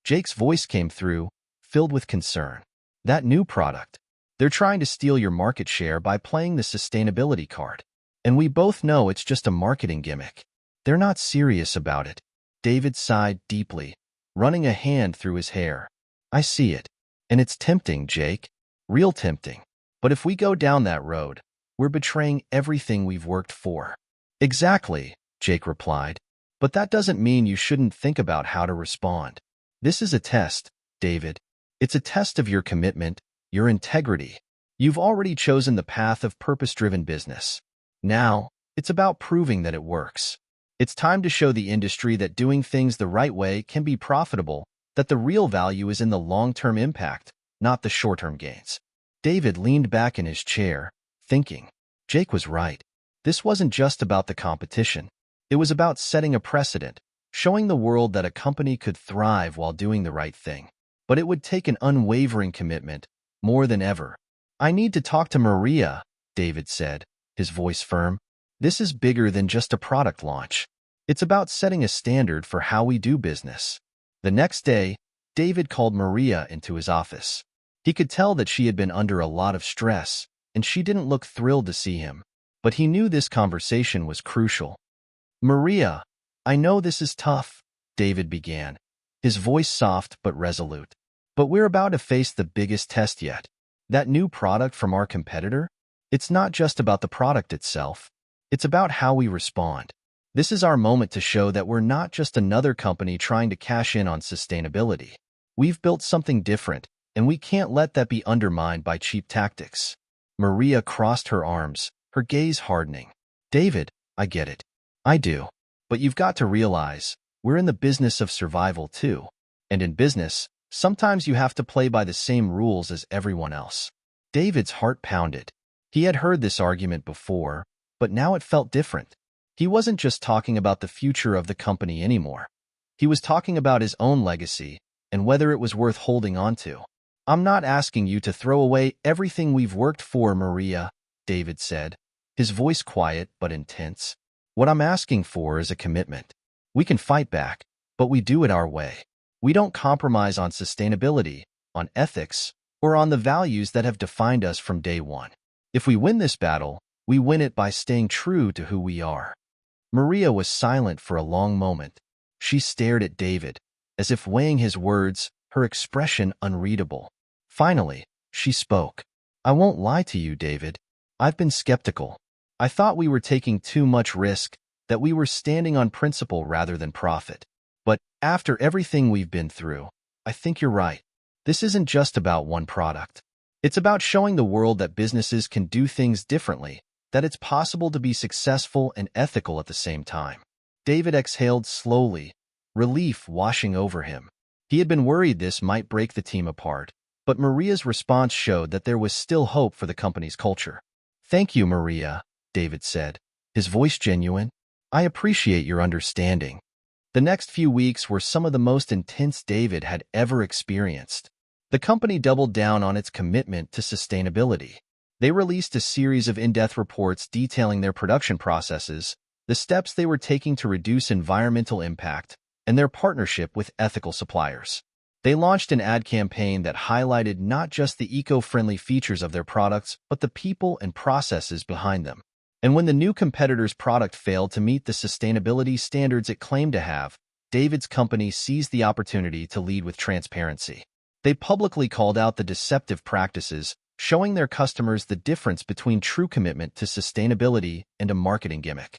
Jake's voice came through, filled with concern. That new product. They're trying to steal your market share by playing the sustainability card. And we both know it's just a marketing gimmick. They're not serious about it. David sighed deeply, running a hand through his hair. I see it. And it's tempting, Jake. Real tempting. But if we go down that road, we're betraying everything we've worked for. Exactly, Jake replied. But that doesn't mean you shouldn't think about how to respond. This is a test, David. It's a test of your commitment, your integrity. You've already chosen the path of purpose-driven business. Now, it's about proving that it works. It's time to show the industry that doing things the right way can be profitable, that the real value is in the long-term impact, not the short-term gains. David leaned back in his chair, thinking. Jake was right. This wasn't just about the competition. It was about setting a precedent, showing the world that a company could thrive while doing the right thing. But it would take an unwavering commitment, more than ever. I need to talk to Maria, David said, his voice firm. This is bigger than just a product launch. It's about setting a standard for how we do business. The next day, David called Maria into his office. He could tell that she had been under a lot of stress, and she didn't look thrilled to see him. But he knew this conversation was crucial. Maria, I know this is tough, David began, his voice soft but resolute. But we're about to face the biggest test yet. That new product from our competitor? It's not just about the product itself. It's about how we respond. This is our moment to show that we're not just another company trying to cash in on sustainability. We've built something different, and we can't let that be undermined by cheap tactics. Maria crossed her arms, her gaze hardening. David, I get it. I do. But you've got to realize, we're in the business of survival too. And in business, sometimes you have to play by the same rules as everyone else. David's heart pounded. He had heard this argument before, but now it felt different. He wasn't just talking about the future of the company anymore. He was talking about his own legacy and whether it was worth holding on to. I'm not asking you to throw away everything we've worked for, Maria, David said, his voice quiet but intense. What I'm asking for is a commitment. We can fight back, but we do it our way. We don't compromise on sustainability, on ethics, or on the values that have defined us from day one. If we win this battle, we win it by staying true to who we are. Maria was silent for a long moment. She stared at David, as if weighing his words, her expression unreadable. Finally, she spoke. I won't lie to you, David. I've been skeptical. I thought we were taking too much risk, that we were standing on principle rather than profit. But after everything we've been through, I think you're right. This isn't just about one product. It's about showing the world that businesses can do things differently, that it's possible to be successful and ethical at the same time. David exhaled slowly, relief washing over him. He had been worried this might break the team apart, but Maria's response showed that there was still hope for the company's culture. Thank you, Maria, David said, his voice genuine. I appreciate your understanding. The next few weeks were some of the most intense David had ever experienced. The company doubled down on its commitment to sustainability. They released a series of in-depth reports detailing their production processes, the steps they were taking to reduce environmental impact, and their partnership with ethical suppliers. They launched an ad campaign that highlighted not just the eco-friendly features of their products, but the people and processes behind them. And when the new competitor's product failed to meet the sustainability standards it claimed to have, David's company seized the opportunity to lead with transparency. They publicly called out the deceptive practices, showing their customers the difference between true commitment to sustainability and a marketing gimmick.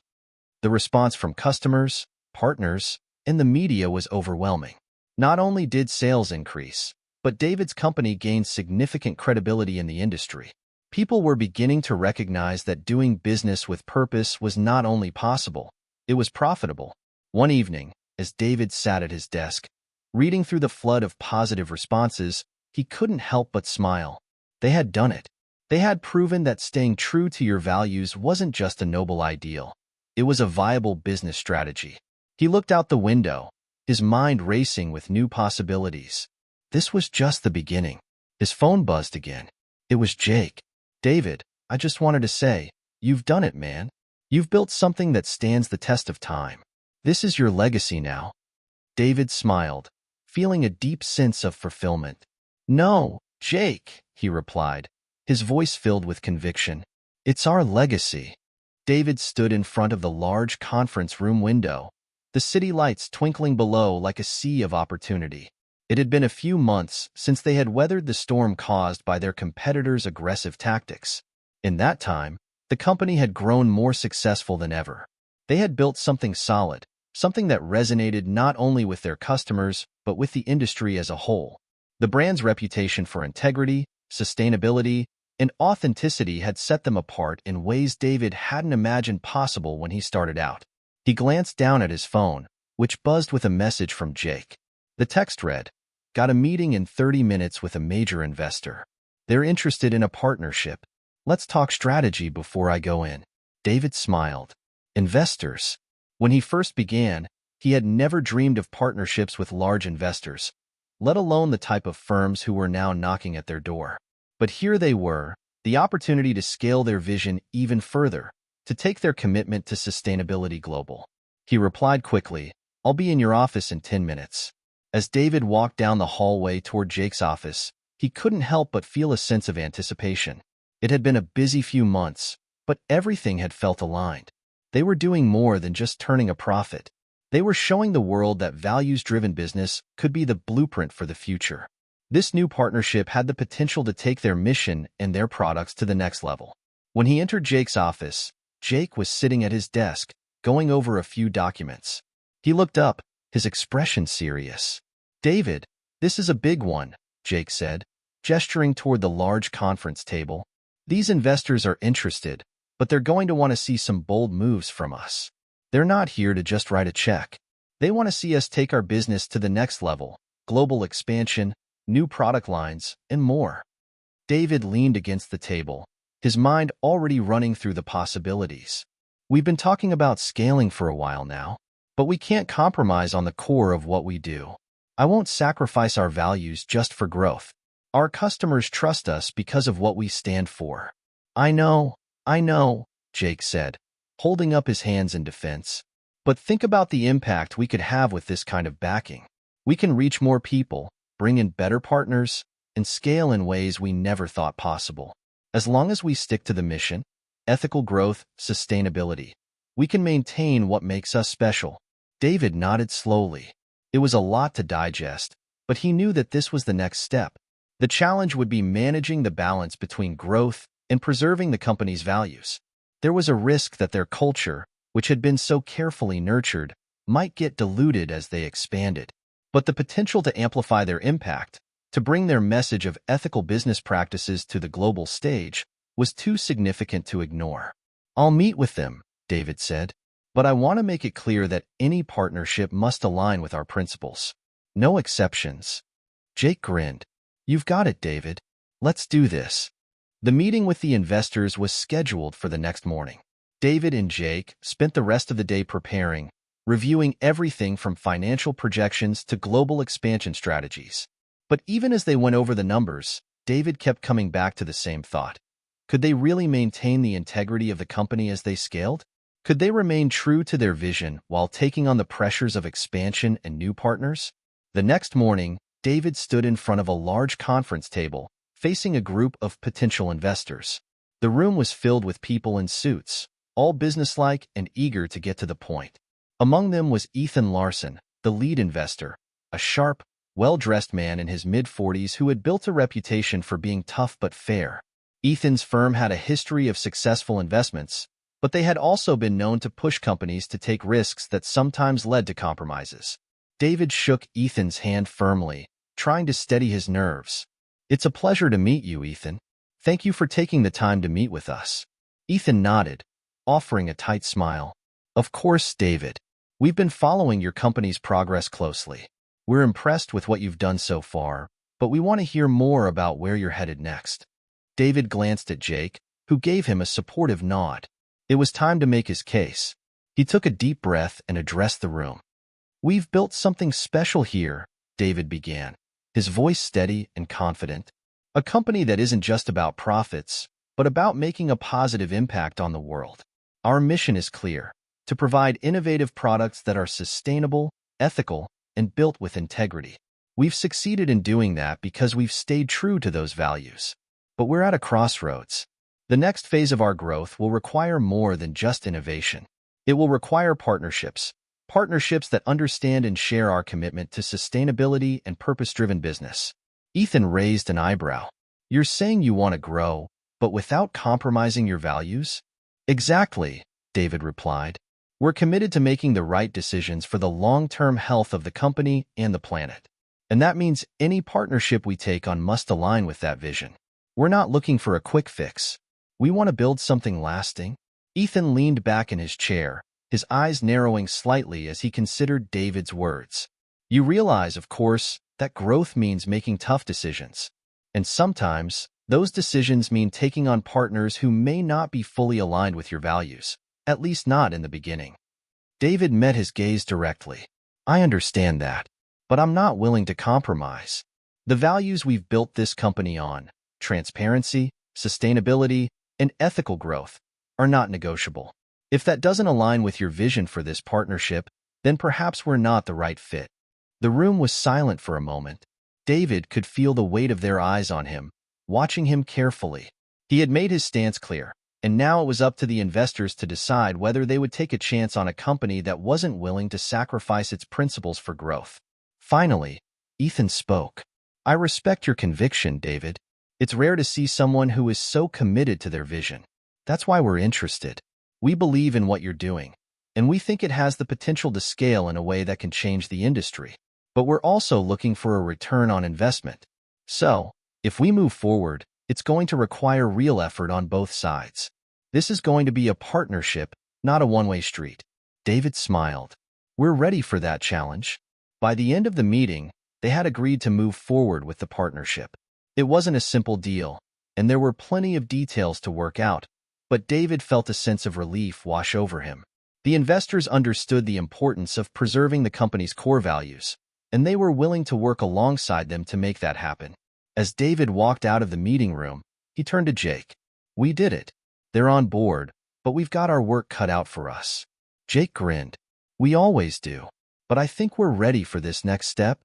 The response from customers, partners, and the media was overwhelming. Not only did sales increase, but David's company gained significant credibility in the industry. People were beginning to recognize that doing business with purpose was not only possible, it was profitable. One evening, as David sat at his desk, reading through the flood of positive responses, he couldn't help but smile. They had done it. They had proven that staying true to your values wasn't just a noble ideal. It was a viable business strategy. He looked out the window, his mind racing with new possibilities. This was just the beginning. His phone buzzed again. It was Jake. David, I just wanted to say, you've done it, man. You've built something that stands the test of time. This is your legacy now. David smiled, feeling a deep sense of fulfillment. No, Jake, he replied, his voice filled with conviction. It's our legacy. David stood in front of the large conference room window, the city lights twinkling below like a sea of opportunity. It had been a few months since they had weathered the storm caused by their competitors' aggressive tactics. In that time, the company had grown more successful than ever. They had built something solid, something that resonated not only with their customers, but with the industry as a whole. The brand's reputation for integrity, sustainability, and authenticity had set them apart in ways David hadn't imagined possible when he started out. He glanced down at his phone, which buzzed with a message from Jake. The text read, "Got a meeting in 30 minutes with a major investor. They're interested in a partnership. Let's talk strategy before I go in." David smiled. Investors. When he first began, he had never dreamed of partnerships with large investors, let alone the type of firms who were now knocking at their door. But here they were, the opportunity to scale their vision even further, to take their commitment to sustainability global. He replied quickly, "I'll be in your office in 10 minutes. As David walked down the hallway toward Jake's office, he couldn't help but feel a sense of anticipation. It had been a busy few months, but everything had felt aligned. They were doing more than just turning a profit. They were showing the world that values-driven business could be the blueprint for the future. This new partnership had the potential to take their mission and their products to the next level. When he entered Jake's office, Jake was sitting at his desk, going over a few documents. He looked up, his expression serious. "David, this is a big one," Jake said, gesturing toward the large conference table. "These investors are interested, but they're going to want to see some bold moves from us. They're not here to just write a check. They want to see us take our business to the next level, global expansion, new product lines, and more. David leaned against the table, his mind already running through the possibilities. We've been talking about scaling for a while now, but we can't compromise on the core of what we do. I won't sacrifice our values just for growth. Our customers trust us because of what we stand for. I know, Jake said, holding up his hands in defense. But think about the impact we could have with this kind of backing. We can reach more people, bring in better partners, and scale in ways we never thought possible. As long as we stick to the mission, ethical growth, sustainability, we can maintain what makes us special. David nodded slowly. It was a lot to digest, but he knew that this was the next step. The challenge would be managing the balance between growth and preserving the company's values. There was a risk that their culture, which had been so carefully nurtured, might get diluted as they expanded. But the potential to amplify their impact, to bring their message of ethical business practices to the global stage, was too significant to ignore. I'll meet with them, David said, but I want to make it clear that any partnership must align with our principles. No exceptions. Jake grinned. You've got it, David. Let's do this. The meeting with the investors was scheduled for the next morning. David and Jake spent the rest of the day preparing, reviewing everything from financial projections to global expansion strategies. But even as they went over the numbers, David kept coming back to the same thought. Could they really maintain the integrity of the company as they scaled? Could they remain true to their vision while taking on the pressures of expansion and new partners? The next morning, David stood in front of a large conference table, facing a group of potential investors. The room was filled with people in suits, all businesslike and eager to get to the point. Among them was Ethan Larson, the lead investor, a sharp, well-dressed man in his mid-40s who had built a reputation for being tough but fair. Ethan's firm had a history of successful investments, but they had also been known to push companies to take risks that sometimes led to compromises. David shook Ethan's hand firmly, trying to steady his nerves. It's a pleasure to meet you, Ethan. Thank you for taking the time to meet with us. Ethan nodded, offering a tight smile. Of course, David. We've been following your company's progress closely. We're impressed with what you've done so far, but we want to hear more about where you're headed next. David glanced at Jake, who gave him a supportive nod. It was time to make his case. He took a deep breath and addressed the room. We've built something special here, David began, his voice steady and confident. A company that isn't just about profits, but about making a positive impact on the world. Our mission is clear: to provide innovative products that are sustainable, ethical, and built with integrity. We've succeeded in doing that because we've stayed true to those values. But we're at a crossroads. The next phase of our growth will require more than just innovation. It will require partnerships that understand and share our commitment to sustainability and purpose-driven business. Ethan raised an eyebrow. You're saying you want to grow, but without compromising your values? Exactly, David replied. We're committed to making the right decisions for the long-term health of the company and the planet. And that means any partnership we take on must align with that vision. We're not looking for a quick fix. We want to build something lasting. Ethan leaned back in his chair, his eyes narrowing slightly as he considered David's words. You realize, of course, that growth means making tough decisions. And sometimes, those decisions mean taking on partners who may not be fully aligned with your values, at least not in the beginning. David met his gaze directly. I understand that, but I'm not willing to compromise. The values we've built this company on, transparency, sustainability, and ethical growth, are not negotiable. If that doesn't align with your vision for this partnership, then perhaps we're not the right fit. The room was silent for a moment. David could feel the weight of their eyes on him, watching him carefully. He had made his stance clear, and now it was up to the investors to decide whether they would take a chance on a company that wasn't willing to sacrifice its principles for growth. Finally, Ethan spoke. I respect your conviction, David. It's rare to see someone who is so committed to their vision. That's why we're interested. We believe in what you're doing, and we think it has the potential to scale in a way that can change the industry. But we're also looking for a return on investment. So, if we move forward, it's going to require real effort on both sides. This is going to be a partnership, not a one-way street. David smiled. We're ready for that challenge. By the end of the meeting, they had agreed to move forward with the partnership. It wasn't a simple deal, and there were plenty of details to work out, but David felt a sense of relief wash over him. The investors understood the importance of preserving the company's core values, and they were willing to work alongside them to make that happen. As David walked out of the meeting room, he turned to Jake. We did it. They're on board, but we've got our work cut out for us. Jake grinned. We always do, but I think we're ready for this next step.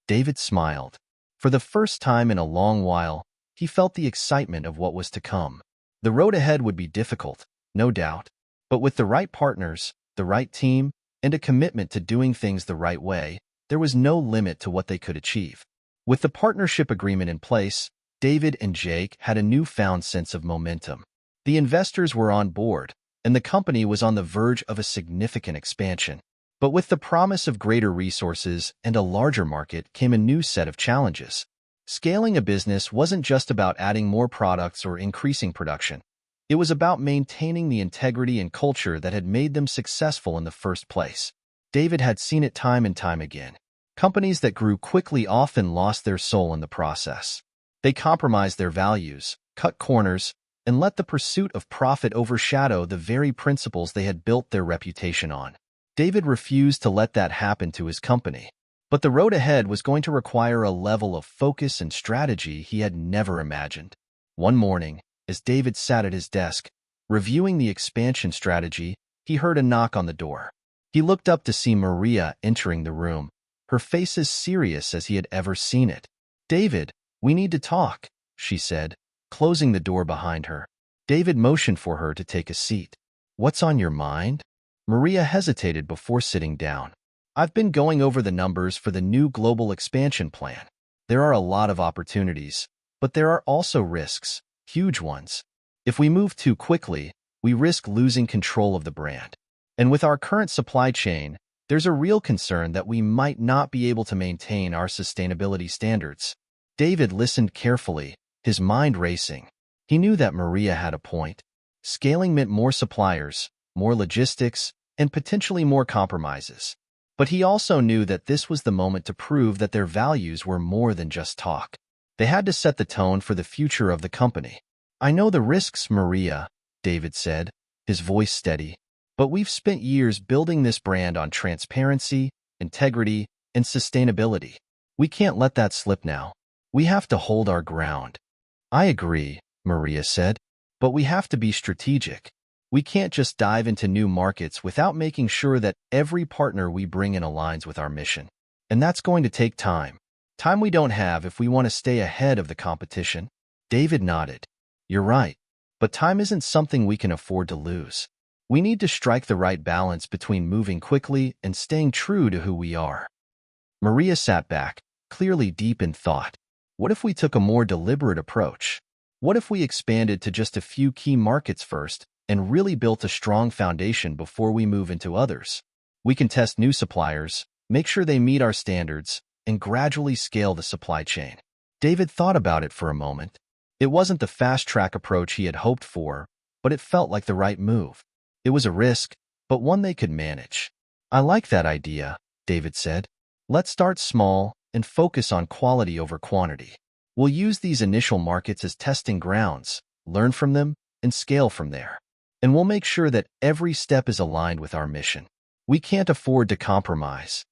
David smiled. For the first time in a long while, he felt the excitement of what was to come. The road ahead would be difficult, no doubt, but with the right partners, the right team, and a commitment to doing things the right way, there was no limit to what they could achieve. With the partnership agreement in place, David and Jake had a newfound sense of momentum. The investors were on board, and the company was on the verge of a significant expansion. But with the promise of greater resources and a larger market came a new set of challenges. Scaling a business wasn't just about adding more products or increasing production. It was about maintaining the integrity and culture that had made them successful in the first place. David had seen it time and time again. Companies that grew quickly often lost their soul in the process. They compromised their values, cut corners, and let the pursuit of profit overshadow the very principles they had built their reputation on. David refused to let that happen to his company. But the road ahead was going to require a level of focus and strategy he had never imagined. One morning, as David sat at his desk, reviewing the expansion strategy, he heard a knock on the door. He looked up to see Maria entering the room, her face as serious as he had ever seen it. David, we need to talk, she said, closing the door behind her. David motioned for her to take a seat. What's on your mind? Maria hesitated before sitting down. I've been going over the numbers for the new global expansion plan. There are a lot of opportunities, but there are also risks, huge ones. If we move too quickly, we risk losing control of the brand. And with our current supply chain, there's a real concern that we might not be able to maintain our sustainability standards. David listened carefully, his mind racing. He knew that Maria had a point. Scaling meant more suppliers, more logistics, and potentially more compromises. But he also knew that this was the moment to prove that their values were more than just talk. They had to set the tone for the future of the company. I know the risks, Maria, David said, his voice steady. But we've spent years building this brand on transparency, integrity, and sustainability. We can't let that slip now. We have to hold our ground. I agree, Maria said, but we have to be strategic. We can't just dive into new markets without making sure that every partner we bring in aligns with our mission. And that's going to take time. Time we don't have if we want to stay ahead of the competition. David nodded. You're right, but time isn't something we can afford to lose. We need to strike the right balance between moving quickly and staying true to who we are. Maria sat back, clearly deep in thought. What if we took a more deliberate approach? What if we expanded to just a few key markets first and really built a strong foundation before we move into others? We can test new suppliers, make sure they meet our standards, and gradually scale the supply chain. David thought about it for a moment. It wasn't the fast-track approach he had hoped for, but it felt like the right move. It was a risk, but one they could manage. I like that idea, David said. Let's start small and focus on quality over quantity. We'll use these initial markets as testing grounds, learn from them, and scale from there. And we'll make sure that every step is aligned with our mission. We can't afford to compromise.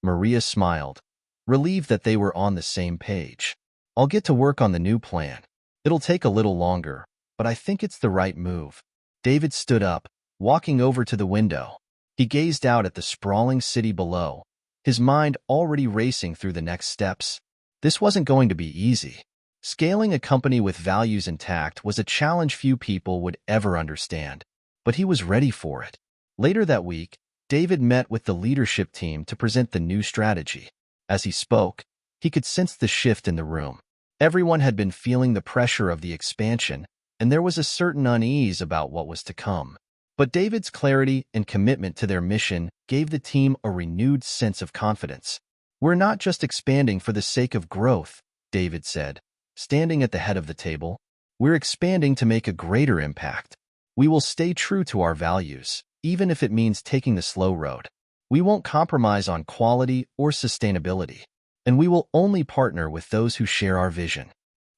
Maria smiled, relieved that they were on the same page. I'll get to work on the new plan. It'll take a little longer, but I think it's the right move. David stood up, walking over to the window. He gazed out at the sprawling city below, his mind already racing through the next steps. This wasn't going to be easy. Scaling a company with values intact was a challenge few people would ever understand, but he was ready for it. Later that week, David met with the leadership team to present the new strategy. As he spoke, he could sense the shift in the room. Everyone had been feeling the pressure of the expansion, and there was a certain unease about what was to come. But David's clarity and commitment to their mission gave the team a renewed sense of confidence. We're not just expanding for the sake of growth, David said, standing at the head of the table. We're expanding to make a greater impact. We will stay true to our values, even if it means taking the slow road. We won't compromise on quality or sustainability, and we will only partner with those who share our vision."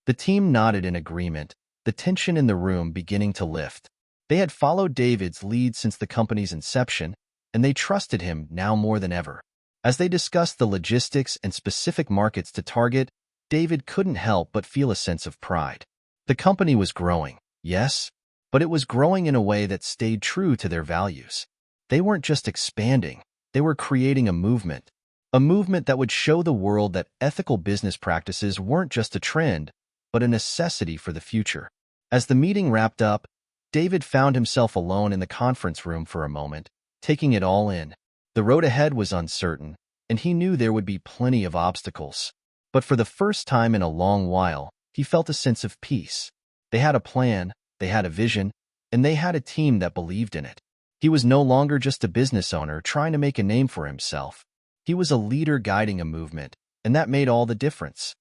The team nodded in agreement, the tension in the room beginning to lift. They had followed David's lead since the company's inception, and they trusted him now more than ever. As they discussed the logistics and specific markets to target, David couldn't help but feel a sense of pride. The company was growing, yes, but it was growing in a way that stayed true to their values. They weren't just expanding, they were creating a movement that would show the world that ethical business practices weren't just a trend, but a necessity for the future. As the meeting wrapped up, David found himself alone in the conference room for a moment, taking it all in. The road ahead was uncertain, and he knew there would be plenty of obstacles. But for the first time in a long while, he felt a sense of peace. They had a plan, they had a vision, and they had a team that believed in it. He was no longer just a business owner trying to make a name for himself. He was a leader guiding a movement, and that made all the difference.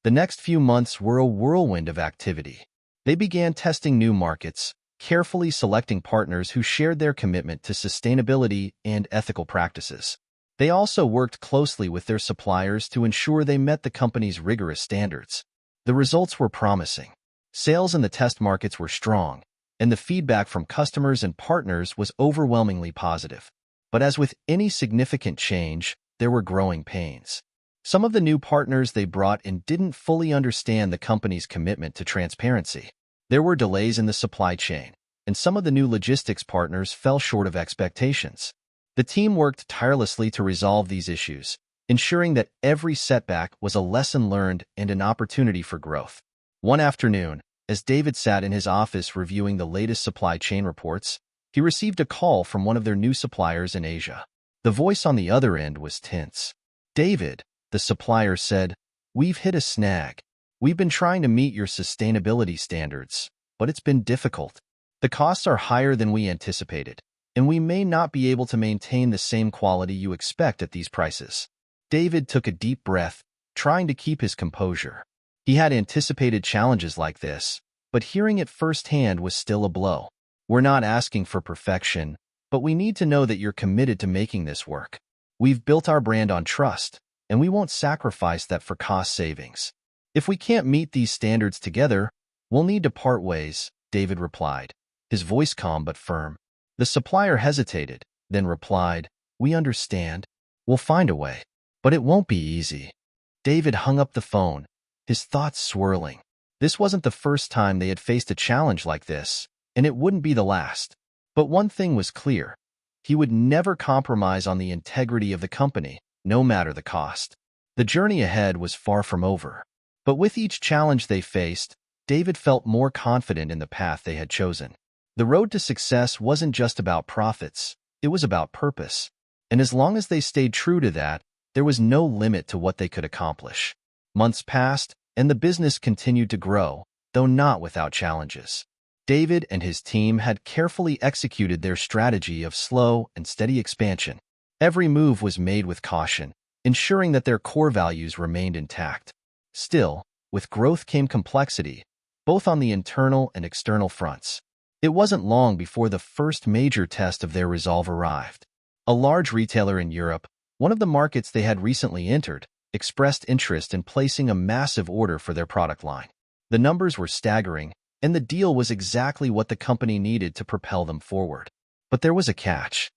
The next few months were a whirlwind of activity. They began testing new markets, carefully selecting partners who shared their commitment to sustainability and ethical practices. They also worked closely with their suppliers to ensure they met the company's rigorous standards. The results were promising. Sales in the test markets were strong, and the feedback from customers and partners was overwhelmingly positive. But as with any significant change, there were growing pains. Some of the new partners they brought in didn't fully understand the company's commitment to transparency. There were delays in the supply chain, and some of the new logistics partners fell short of expectations. The team worked tirelessly to resolve these issues, ensuring that every setback was a lesson learned and an opportunity for growth. One afternoon, as David sat in his office reviewing the latest supply chain reports, he received a call from one of their new suppliers in Asia. The voice on the other end was tense. "David," the supplier said, "we've hit a snag. We've been trying to meet your sustainability standards, but it's been difficult. The costs are higher than we anticipated, and we may not be able to maintain the same quality you expect at these prices." David took a deep breath, trying to keep his composure. He had anticipated challenges like this, but hearing it firsthand was still a blow. "We're not asking for perfection, but we need to know that you're committed to making this work. We've built our brand on trust, and we won't sacrifice that for cost savings. If we can't meet these standards together, we'll need to part ways," David replied, his voice calm but firm. The supplier hesitated, then replied, "We understand. We'll find a way. But it won't be easy." David hung up the phone, his thoughts swirling. This wasn't the first time they had faced a challenge like this, and it wouldn't be the last. But one thing was clear. He would never compromise on the integrity of the company, no matter the cost. The journey ahead was far from over. But with each challenge they faced, David felt more confident in the path they had chosen. The road to success wasn't just about profits, it was about purpose. And as long as they stayed true to that, there was no limit to what they could accomplish. Months passed, and the business continued to grow, though not without challenges. David and his team had carefully executed their strategy of slow and steady expansion. Every move was made with caution, ensuring that their core values remained intact. Still, with growth came complexity, both on the internal and external fronts. It wasn't long before the first major test of their resolve arrived. A large retailer in Europe, one of the markets they had recently entered, expressed interest in placing a massive order for their product line. The numbers were staggering, and the deal was exactly what the company needed to propel them forward. But there was a catch.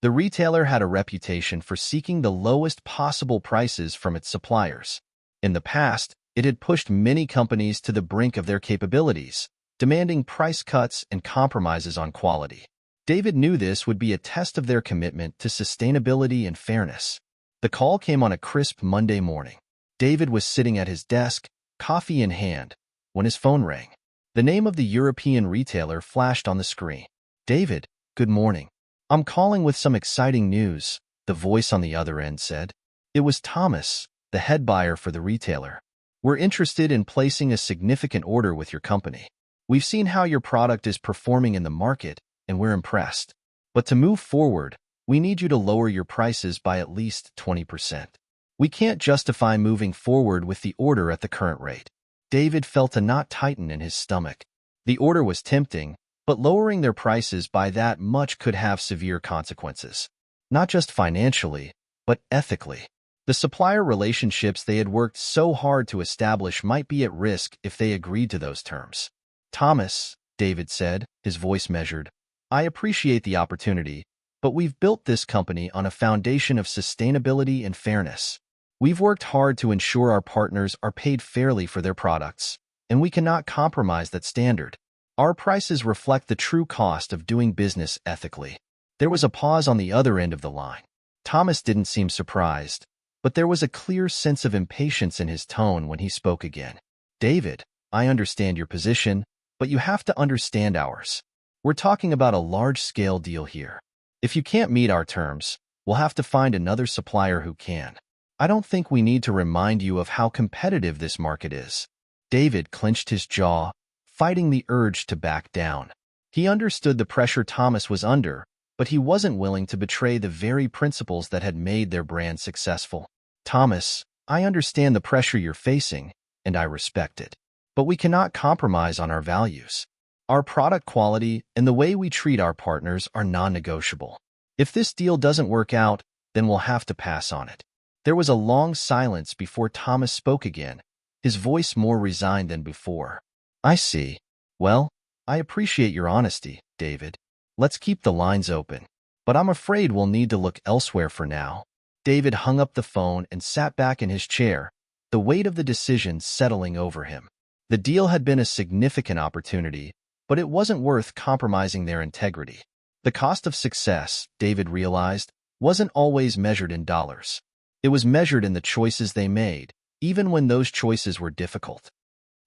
The retailer had a reputation for seeking the lowest possible prices from its suppliers. In the past, it had pushed many companies to the brink of their capabilities, demanding price cuts and compromises on quality. David knew this would be a test of their commitment to sustainability and fairness. The call came on a crisp Monday morning. David was sitting at his desk, coffee in hand, when his phone rang. The name of the European retailer flashed on the screen. "David, good morning. I'm calling with some exciting news," the voice on the other end said. It was Thomas, the head buyer for the retailer. "We're interested in placing a significant order with your company. We've seen how your product is performing in the market, and we're impressed. But to move forward, we need you to lower your prices by at least 20%. We can't justify moving forward with the order at the current rate." David felt a knot tighten in his stomach. The order was tempting, But lowering their prices by that much could have severe consequences. Not just financially, but ethically. The supplier relationships they had worked so hard to establish might be at risk if they agreed to those terms. Thomas, David said, his voice measured, I appreciate the opportunity, but we've built this company on a foundation of sustainability and fairness. We've worked hard to ensure our partners are paid fairly for their products, and we cannot compromise that standard. Our prices reflect the true cost of doing business ethically. There was a pause on the other end of the line. Thomas didn't seem surprised, but there was a clear sense of impatience in his tone when he spoke again. David, I understand your position, but you have to understand ours. We're talking about a large-scale deal here. If you can't meet our terms, we'll have to find another supplier who can. I don't think we need to remind you of how competitive this market is. David clenched his jaw, fighting the urge to back down. He understood the pressure Thomas was under, but he wasn't willing to betray the very principles that had made their brand successful. Thomas, I understand the pressure you're facing, and I respect it. But we cannot compromise on our values. Our product quality and the way we treat our partners are non-negotiable. If this deal doesn't work out, then we'll have to pass on it. There was a long silence before Thomas spoke again, his voice more resigned than before. I see. Well, I appreciate your honesty, David. Let's keep the lines open. But I'm afraid we'll need to look elsewhere for now. David hung up the phone and sat back in his chair, the weight of the decision settling over him. The deal had been a significant opportunity, but it wasn't worth compromising their integrity. The cost of success, David realized, wasn't always measured in dollars. It was measured in the choices they made, even when those choices were difficult.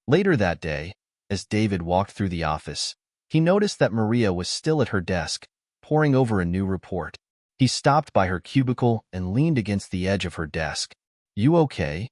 Later that day, as David walked through the office, he noticed that Maria was still at her desk, poring over a new report. He stopped by her cubicle and leaned against the edge of her desk. You okay?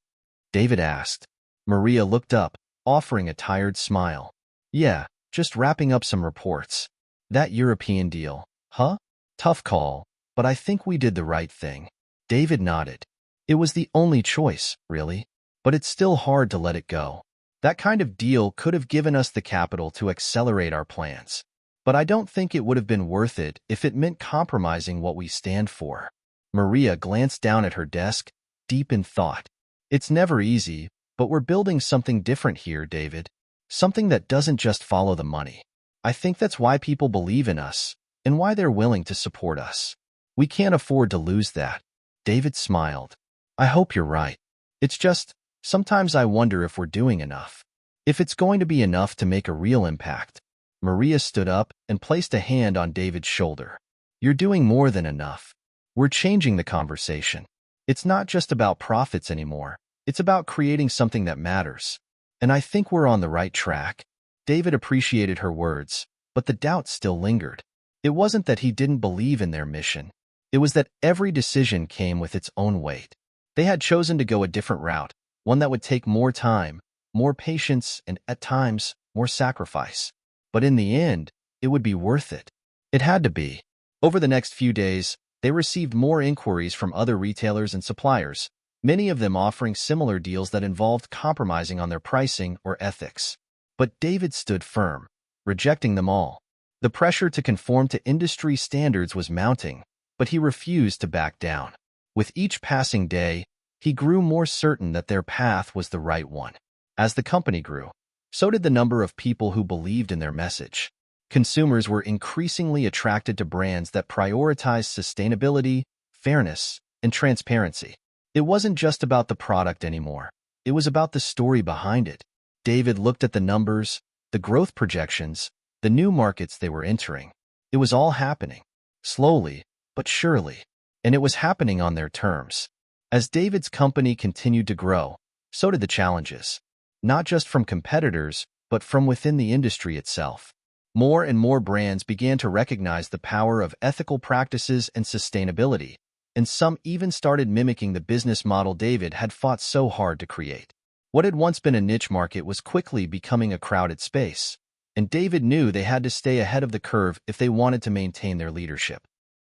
David asked. Maria looked up, offering a tired smile. Yeah, just wrapping up some reports. That European deal, huh? Tough call, but I think we did the right thing. David nodded. It was the only choice, really. But it's still hard to let it go. That kind of deal could have given us the capital to accelerate our plans. But I don't think it would have been worth it if it meant compromising what we stand for. Maria glanced down at her desk, deep in thought. It's never easy, but we're building something different here, David. Something that doesn't just follow the money. I think that's why people believe in us, and why they're willing to support us. We can't afford to lose that. David smiled. I hope you're right. It's just, sometimes I wonder if we're doing enough. If it's going to be enough to make a real impact. Maria stood up and placed a hand on David's shoulder. You're doing more than enough. We're changing the conversation. It's not just about profits anymore. It's about creating something that matters. And I think we're on the right track. David appreciated her words, but the doubt still lingered. It wasn't that he didn't believe in their mission. It was that every decision came with its own weight. They had chosen to go a different route, one that would take more time, more patience, and at times, more sacrifice. But in the end, it would be worth it. It had to be. Over the next few days, they received more inquiries from other retailers and suppliers, many of them offering similar deals that involved compromising on their pricing or ethics. But David stood firm, rejecting them all. The pressure to conform to industry standards was mounting, but he refused to back down. With each passing day, he grew more certain that their path was the right one. As the company grew, so did the number of people who believed in their message. Consumers were increasingly attracted to brands that prioritized sustainability, fairness, and transparency. It wasn't just about the product anymore. It was about the story behind it. David looked at the numbers, the growth projections, the new markets they were entering. It was all happening, slowly, but surely, and it was happening on their terms. As David's company continued to grow, so did the challenges, not just from competitors, but from within the industry itself. More and more brands began to recognize the power of ethical practices and sustainability, and some even started mimicking the business model David had fought so hard to create. What had once been a niche market was quickly becoming a crowded space, and David knew they had to stay ahead of the curve if they wanted to maintain their leadership.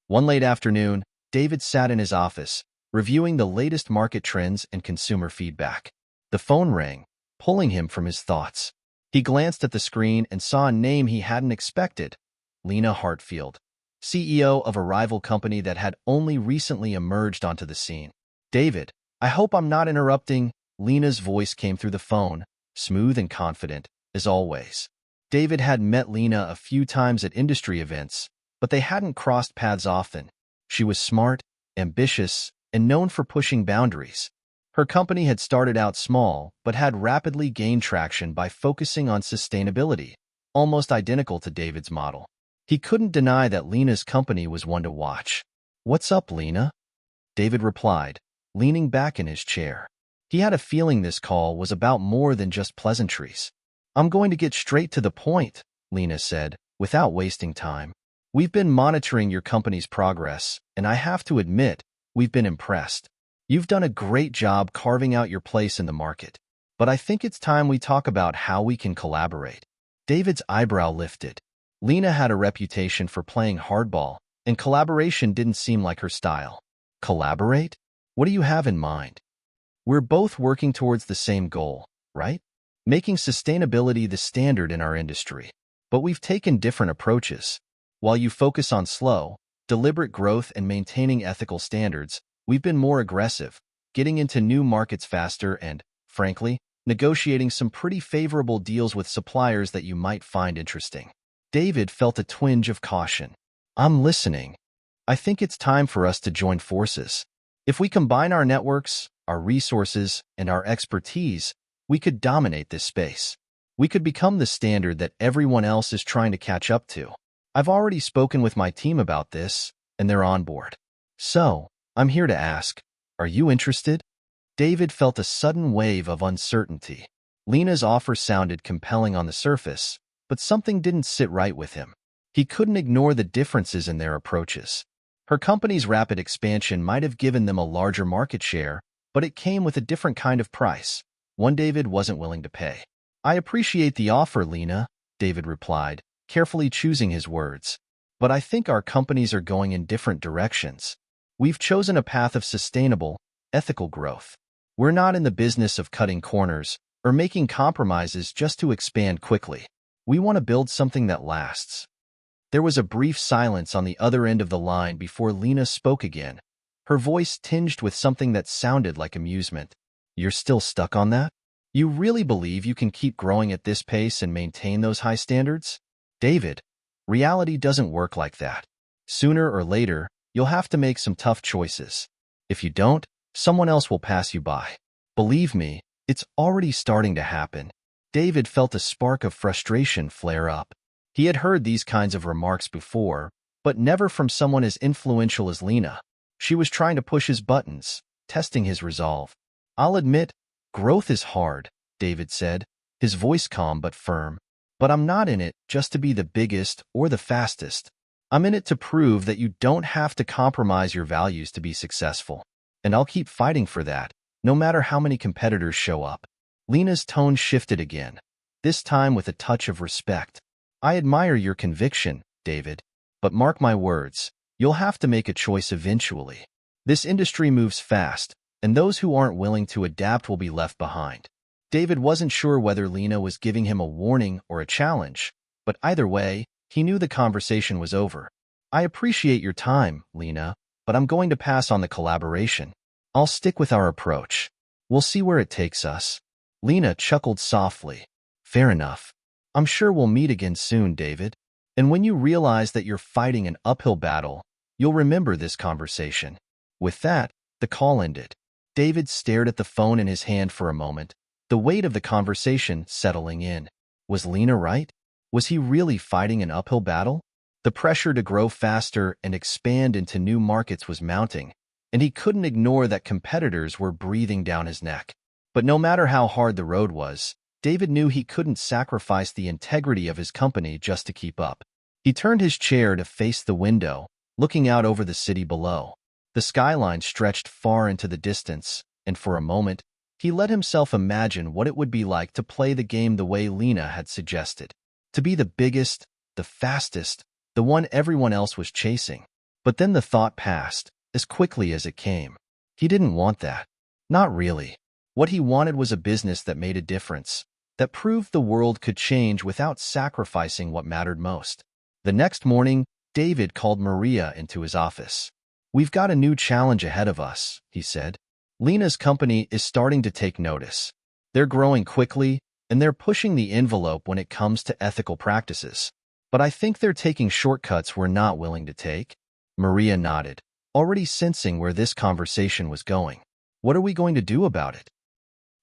One late afternoon, David sat in his office, reviewing the latest market trends and consumer feedback. The phone rang, pulling him from his thoughts. He glanced at the screen and saw a name he hadn't expected, Lena Hartfield, CEO of a rival company that had only recently emerged onto the scene. David, I hope I'm not interrupting. Lena's voice came through the phone, smooth and confident, as always. David had met Lena a few times at industry events, but they hadn't crossed paths often. She was smart, ambitious, and known for pushing boundaries. Her company had started out small, but had rapidly gained traction by focusing on sustainability, almost identical to David's model. He couldn't deny that Lena's company was one to watch. "What's up, Lena?" David replied, leaning back in his chair. He had a feeling this call was about more than just pleasantries. "I'm going to get straight to the point," Lena said, without wasting time. "We've been monitoring your company's progress, and I have to admit, we've been impressed. You've done a great job carving out your place in the market. But I think it's time we talk about how we can collaborate." David's eyebrow lifted. Lena had a reputation for playing hardball, and collaboration didn't seem like her style. "Collaborate? What do you have in mind?" "We're both working towards the same goal, right? Making sustainability the standard in our industry. But we've taken different approaches. While you focus on slow, deliberate growth and maintaining ethical standards, we've been more aggressive, getting into new markets faster and, frankly, negotiating some pretty favorable deals with suppliers that you might find interesting." David felt a twinge of caution. "I'm listening. I think it's time for us to join forces. If we combine our networks, our resources, and our expertise, we could dominate this space. We could become the standard that everyone else is trying to catch up to. I've already spoken with my team about this, and they're on board. So, I'm here to ask, are you interested?" David felt a sudden wave of uncertainty. Lena's offer sounded compelling on the surface, but something didn't sit right with him. He couldn't ignore the differences in their approaches. Her company's rapid expansion might have given them a larger market share, but it came with a different kind of price, one David wasn't willing to pay. "I appreciate the offer, Lena," David replied, carefully choosing his words. "But I think our companies are going in different directions. We've chosen a path of sustainable, ethical growth. We're not in the business of cutting corners or making compromises just to expand quickly. We want to build something that lasts." There was a brief silence on the other end of the line before Lena spoke again, her voice tinged with something that sounded like amusement. "You're still stuck on that? You really believe you can keep growing at this pace and maintain those high standards?" "David, reality doesn't work like that. Sooner or later, you'll have to make some tough choices. If you don't, someone else will pass you by. Believe me, it's already starting to happen." David felt a spark of frustration flare up. He had heard these kinds of remarks before, but never from someone as influential as Lena. She was trying to push his buttons, testing his resolve. "I'll admit, growth is hard," David said, his voice calm but firm. "But I'm not in it just to be the biggest or the fastest. I'm in it to prove that you don't have to compromise your values to be successful. And I'll keep fighting for that, no matter how many competitors show up." Lena's tone shifted again, this time with a touch of respect. "I admire your conviction, David, but mark my words, you'll have to make a choice eventually. This industry moves fast, and those who aren't willing to adapt will be left behind." David wasn't sure whether Lena was giving him a warning or a challenge, but either way, he knew the conversation was over. "I appreciate your time, Lena, but I'm going to pass on the collaboration. I'll stick with our approach. We'll see where it takes us." Lena chuckled softly. "Fair enough. I'm sure we'll meet again soon, David. And when you realize that you're fighting an uphill battle, you'll remember this conversation." With that, the call ended. David stared at the phone in his hand for a moment, the weight of the conversation settling in. Was Lena right? Was he really fighting an uphill battle? The pressure to grow faster and expand into new markets was mounting, and he couldn't ignore that competitors were breathing down his neck. But no matter how hard the road was, David knew he couldn't sacrifice the integrity of his company just to keep up. He turned his chair to face the window, looking out over the city below. The skyline stretched far into the distance, and for a moment, he let himself imagine what it would be like to play the game the way Lena had suggested. To be the biggest, the fastest, the one everyone else was chasing. But then the thought passed, as quickly as it came. He didn't want that. Not really. What he wanted was a business that made a difference, that proved the world could change without sacrificing what mattered most. The next morning, David called Maria into his office. "We've got a new challenge ahead of us," he said. "Lena's company is starting to take notice. They're growing quickly, and they're pushing the envelope when it comes to ethical practices. But I think they're taking shortcuts we're not willing to take." Maria nodded, already sensing where this conversation was going. "What are we going to do about it?"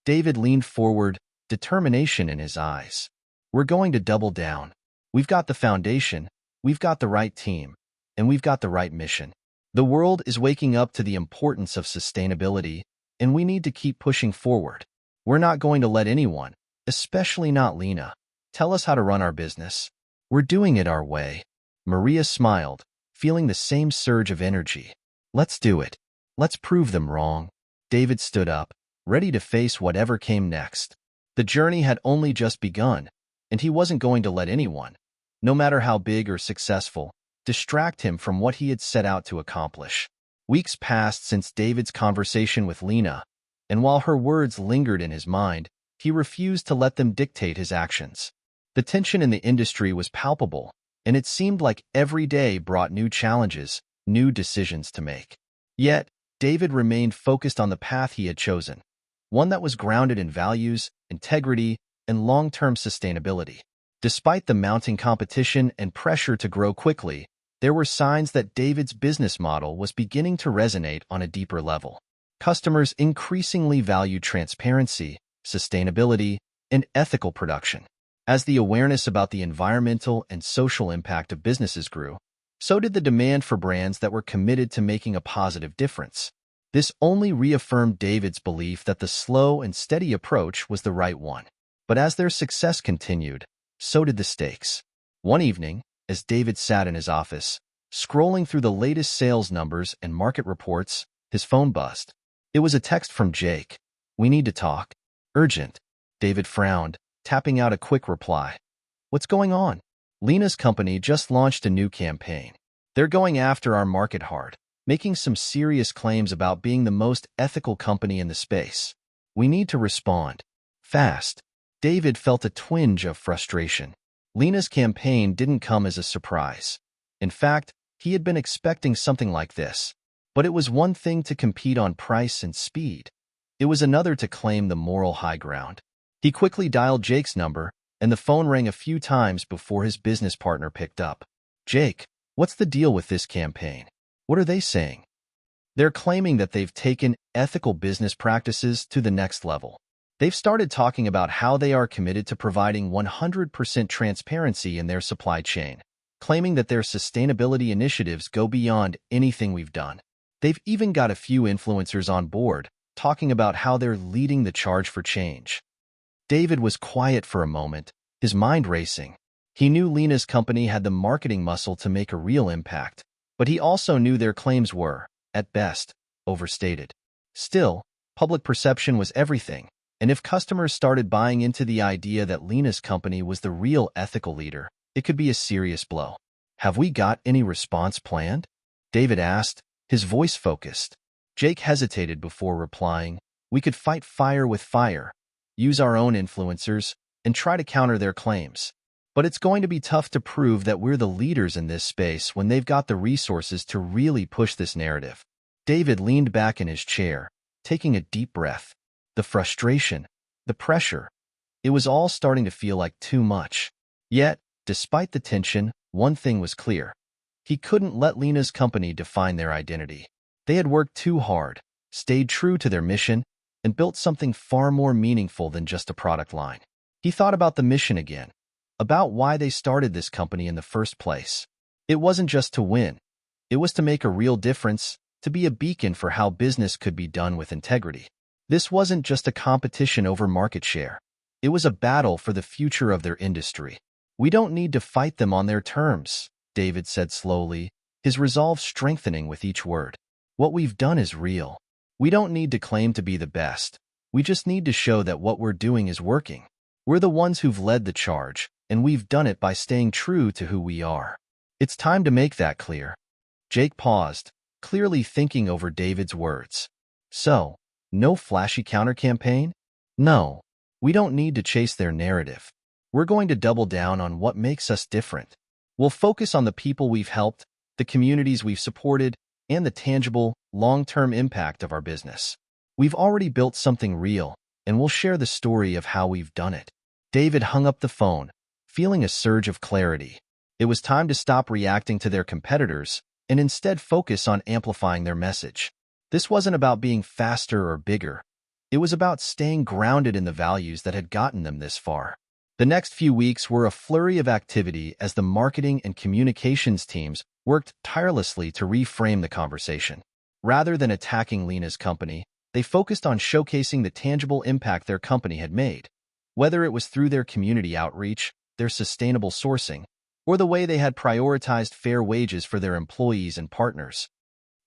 David leaned forward, determination in his eyes. "We're going to double down. We've got the foundation, we've got the right team, and we've got the right mission. The world is waking up to the importance of sustainability, and we need to keep pushing forward. We're not going to let anyone, especially not Lena, tell us how to run our business. We're doing it our way." Maria smiled, feeling the same surge of energy. "Let's do it. Let's prove them wrong." David stood up, ready to face whatever came next. The journey had only just begun, and he wasn't going to let anyone, no matter how big or successful, distract him from what he had set out to accomplish. Weeks passed since David's conversation with Lena, and while her words lingered in his mind, he refused to let them dictate his actions. The tension in the industry was palpable, and it seemed like every day brought new challenges, new decisions to make. Yet, David remained focused on the path he had chosen, one that was grounded in values, integrity, and long-term sustainability. Despite the mounting competition and pressure to grow quickly, there were signs that David's business model was beginning to resonate on a deeper level. Customers increasingly valued transparency, sustainability, and ethical production. As the awareness about the environmental and social impact of businesses grew, so did the demand for brands that were committed to making a positive difference. This only reaffirmed David's belief that the slow and steady approach was the right one. But as their success continued, so did the stakes. One evening, as David sat in his office, scrolling through the latest sales numbers and market reports, his phone buzzed. It was a text from Jake. "We need to talk. Urgent." David frowned, tapping out a quick reply. "What's going on?" "Lena's company just launched a new campaign. They're going after our market hard, making some serious claims about being the most ethical company in the space. We need to respond. Fast." David felt a twinge of frustration. Lena's campaign didn't come as a surprise. In fact, he had been expecting something like this. But it was one thing to compete on price and speed. It was another to claim the moral high ground. He quickly dialed Jake's number, and the phone rang a few times before his business partner picked up. "Jake, what's the deal with this campaign? What are they saying?" "They're claiming that they've taken ethical business practices to the next level. They've started talking about how they are committed to providing 100% transparency in their supply chain, claiming that their sustainability initiatives go beyond anything we've done. They've even got a few influencers on board, talking about how they're leading the charge for change." David was quiet for a moment, his mind racing. He knew Lena's company had the marketing muscle to make a real impact, but he also knew their claims were, at best, overstated. Still, public perception was everything, and if customers started buying into the idea that Lena's company was the real ethical leader, it could be a serious blow. "Have we got any response planned?" David asked, his voice focused. Jake hesitated before replying. "We could fight fire with fire, use our own influencers, and try to counter their claims. But it's going to be tough to prove that we're the leaders in this space when they've got the resources to really push this narrative." David leaned back in his chair, taking a deep breath. The frustration, the pressure, it was all starting to feel like too much. Yet, despite the tension, one thing was clear. He couldn't let Lena's company define their identity. They had worked too hard, stayed true to their mission, and built something far more meaningful than just a product line. He thought about the mission again, about why they started this company in the first place. It wasn't just to win. It was to make a real difference, to be a beacon for how business could be done with integrity. This wasn't just a competition over market share. It was a battle for the future of their industry. "We don't need to fight them on their terms," David said slowly, his resolve strengthening with each word. "What we've done is real. We don't need to claim to be the best. We just need to show that what we're doing is working. We're the ones who've led the charge, and we've done it by staying true to who we are. It's time to make that clear." Jake paused, clearly thinking over David's words. "So, no flashy counter-campaign?" "No. We don't need to chase their narrative. We're going to double down on what makes us different. We'll focus on the people we've helped, the communities we've supported, and the tangible, long-term impact of our business. We've already built something real, and we'll share the story of how we've done it. David hung up the phone, feeling a surge of clarity. It was time to stop reacting to their competitors and instead focus on amplifying their message. This wasn't about being faster or bigger. It was about staying grounded in the values that had gotten them this far. The next few weeks were a flurry of activity as the marketing and communications teams worked tirelessly to reframe the conversation. Rather than attacking Lena's company, they focused on showcasing the tangible impact their company had made. Whether it was through their community outreach, their sustainable sourcing, or the way they had prioritized fair wages for their employees and partners.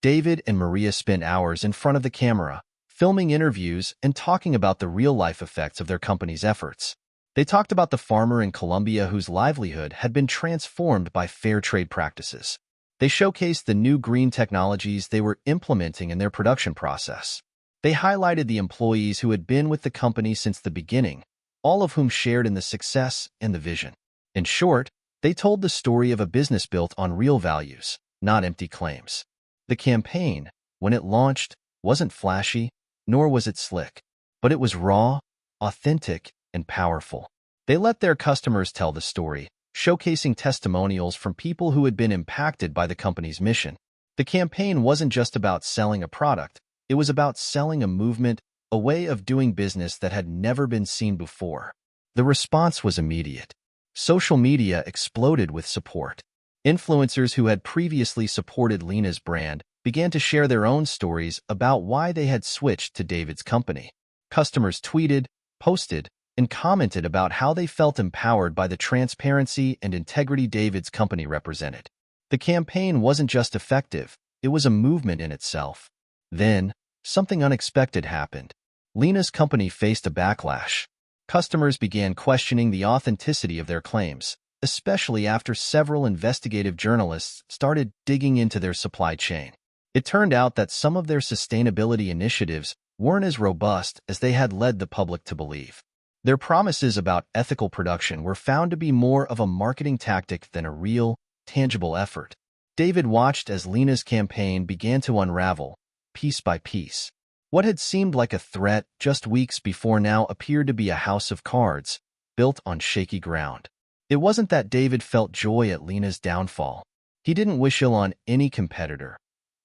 David and Maria spent hours in front of the camera, filming interviews and talking about the real-life effects of their company's efforts. They talked about the farmer in Colombia whose livelihood had been transformed by fair trade practices. They showcased the new green technologies they were implementing in their production process. They highlighted the employees who had been with the company since the beginning, all of whom shared in the success and the vision. In short, they told the story of a business built on real values, not empty claims. The campaign, when it launched, wasn't flashy, nor was it slick, but it was raw, authentic, and powerful. They let their customers tell the story, showcasing testimonials from people who had been impacted by the company's mission. The campaign wasn't just about selling a product, it was about selling a movement, a way of doing business that had never been seen before. The response was immediate. Social media exploded with support. Influencers who had previously supported Lena's brand began to share their own stories about why they had switched to David's company. Customers tweeted, posted, and commented about how they felt empowered by the transparency and integrity David's company represented. The campaign wasn't just effective, it was a movement in itself. Then, something unexpected happened. Lena's company faced a backlash. Customers began questioning the authenticity of their claims, especially after several investigative journalists started digging into their supply chain. It turned out that some of their sustainability initiatives weren't as robust as they had led the public to believe. Their promises about ethical production were found to be more of a marketing tactic than a real, tangible effort. David watched as Lena's campaign began to unravel, piece by piece. What had seemed like a threat just weeks before now appeared to be a house of cards, built on shaky ground. It wasn't that David felt joy at Lena's downfall. He didn't wish ill on any competitor.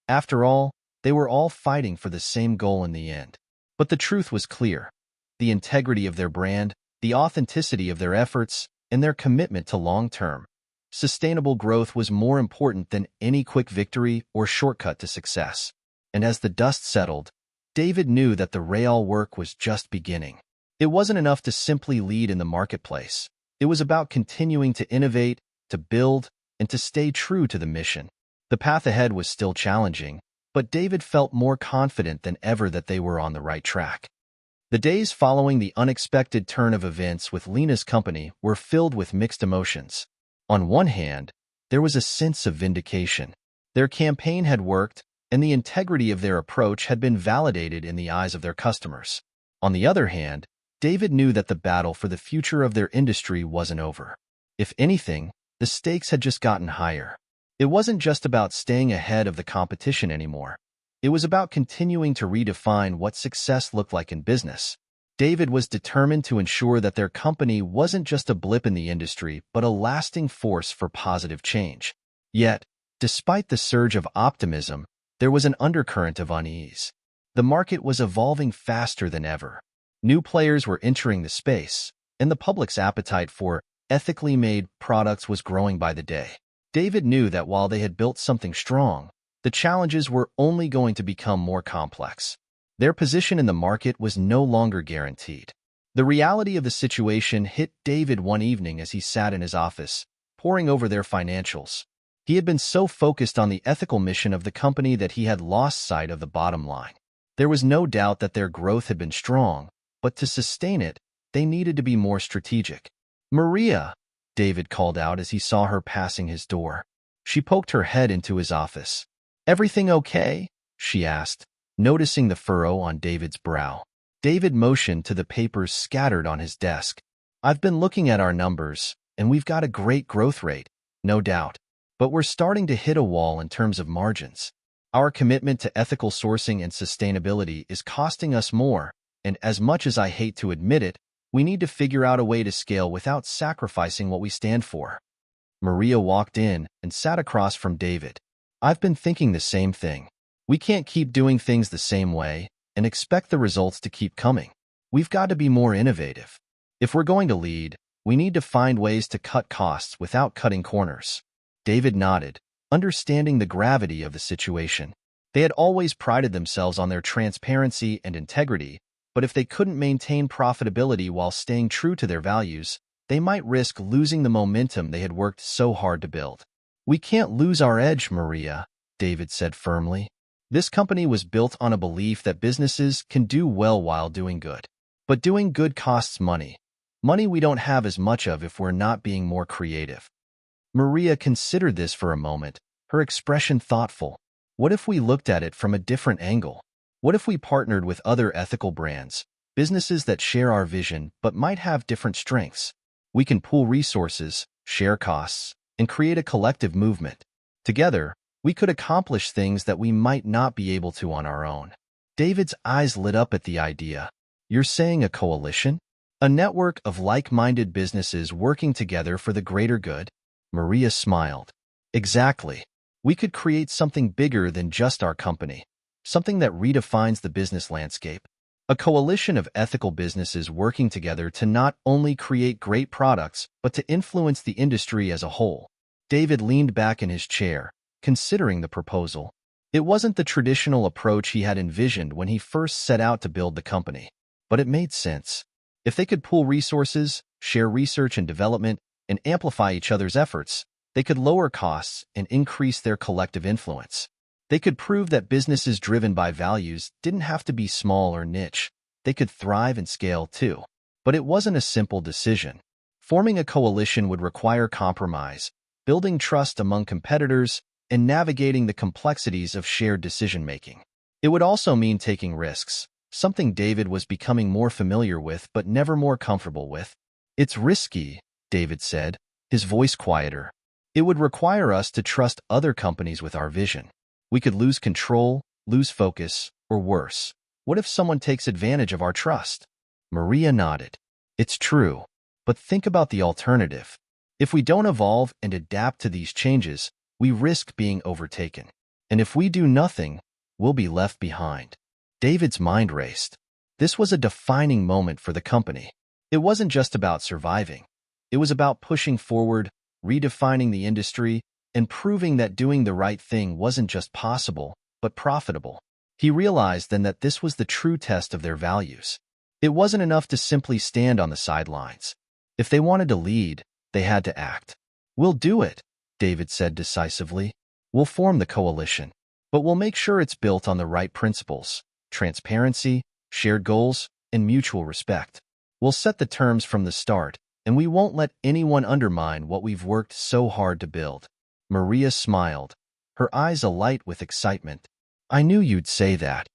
After all, they were all fighting for the same goal in the end. But the truth was clear. The integrity of their brand, the authenticity of their efforts, and their commitment to long-term, sustainable growth was more important than any quick victory or shortcut to success. And as the dust settled, David knew that the real work was just beginning. It wasn't enough to simply lead in the marketplace. It was about continuing to innovate, to build, and to stay true to the mission. The path ahead was still challenging, but David felt more confident than ever that they were on the right track. The days following the unexpected turn of events with Lena's company were filled with mixed emotions. On one hand, there was a sense of vindication. Their campaign had worked, and the integrity of their approach had been validated in the eyes of their customers. On the other hand, David knew that the battle for the future of their industry wasn't over. If anything, the stakes had just gotten higher. It wasn't just about staying ahead of the competition anymore. It was about continuing to redefine what success looked like in business. David was determined to ensure that their company wasn't just a blip in the industry, but a lasting force for positive change. Yet, despite the surge of optimism, there was an undercurrent of unease. The market was evolving faster than ever. New players were entering the space, and the public's appetite for ethically made products was growing by the day. David knew that while they had built something strong, the challenges were only going to become more complex. Their position in the market was no longer guaranteed. The reality of the situation hit David one evening as he sat in his office, poring over their financials. He had been so focused on the ethical mission of the company that he had lost sight of the bottom line. There was no doubt that their growth had been strong, but to sustain it, they needed to be more strategic. "Maria," David called out as he saw her passing his door. She poked her head into his office. "Everything okay?" she asked, noticing the furrow on David's brow. David motioned to the papers scattered on his desk. I've been looking at our numbers, and we've got a great growth rate, no doubt. But we're starting to hit a wall in terms of margins. Our commitment to ethical sourcing and sustainability is costing us more, and as much as I hate to admit it, we need to figure out a way to scale without sacrificing what we stand for. Maria walked in and sat across from David. I've been thinking the same thing. We can't keep doing things the same way and expect the results to keep coming. We've got to be more innovative. If we're going to lead, we need to find ways to cut costs without cutting corners. David nodded, understanding the gravity of the situation. They had always prided themselves on their transparency and integrity, but if they couldn't maintain profitability while staying true to their values, they might risk losing the momentum they had worked so hard to build. We can't lose our edge, Maria, David said firmly. This company was built on a belief that businesses can do well while doing good. But doing good costs money. Money we don't have as much of if we're not being more creative. Maria considered this for a moment, her expression thoughtful. What if we looked at it from a different angle? What if we partnered with other ethical brands, businesses that share our vision but might have different strengths? We can pool resources, share costs, and create a collective movement. Together, we could accomplish things that we might not be able to on our own. David's eyes lit up at the idea. You're saying a coalition? A network of like-minded businesses working together for the greater good? Maria smiled. Exactly. We could create something bigger than just our company, something that redefines the business landscape. A coalition of ethical businesses working together to not only create great products, but to influence the industry as a whole. David leaned back in his chair, considering the proposal. It wasn't the traditional approach he had envisioned when he first set out to build the company, but it made sense. If they could pool resources, share research and development, and amplify each other's efforts, they could lower costs and increase their collective influence. They could prove that businesses driven by values didn't have to be small or niche. They could thrive and scale too. But it wasn't a simple decision. Forming a coalition would require compromise, building trust among competitors, and navigating the complexities of shared decision-making. It would also mean taking risks, something David was becoming more familiar with but never more comfortable with. It's risky, David said, his voice quieter. It would require us to trust other companies with our vision. We could lose control, lose focus, or worse. What if someone takes advantage of our trust? Maria nodded. It's true, but think about the alternative. If we don't evolve and adapt to these changes, we risk being overtaken. And if we do nothing, we'll be left behind. David's mind raced. This was a defining moment for the company. It wasn't just about surviving. It was about pushing forward, redefining the industry, and proving that doing the right thing wasn't just possible, but profitable. He realized then that this was the true test of their values. It wasn't enough to simply stand on the sidelines. If they wanted to lead, they had to act. We'll do it, David said decisively. We'll form the coalition, but we'll make sure it's built on the right principles: transparency, shared goals, and mutual respect. We'll set the terms from the start, and we won't let anyone undermine what we've worked so hard to build. Maria smiled, her eyes alight with excitement. I knew you'd say that.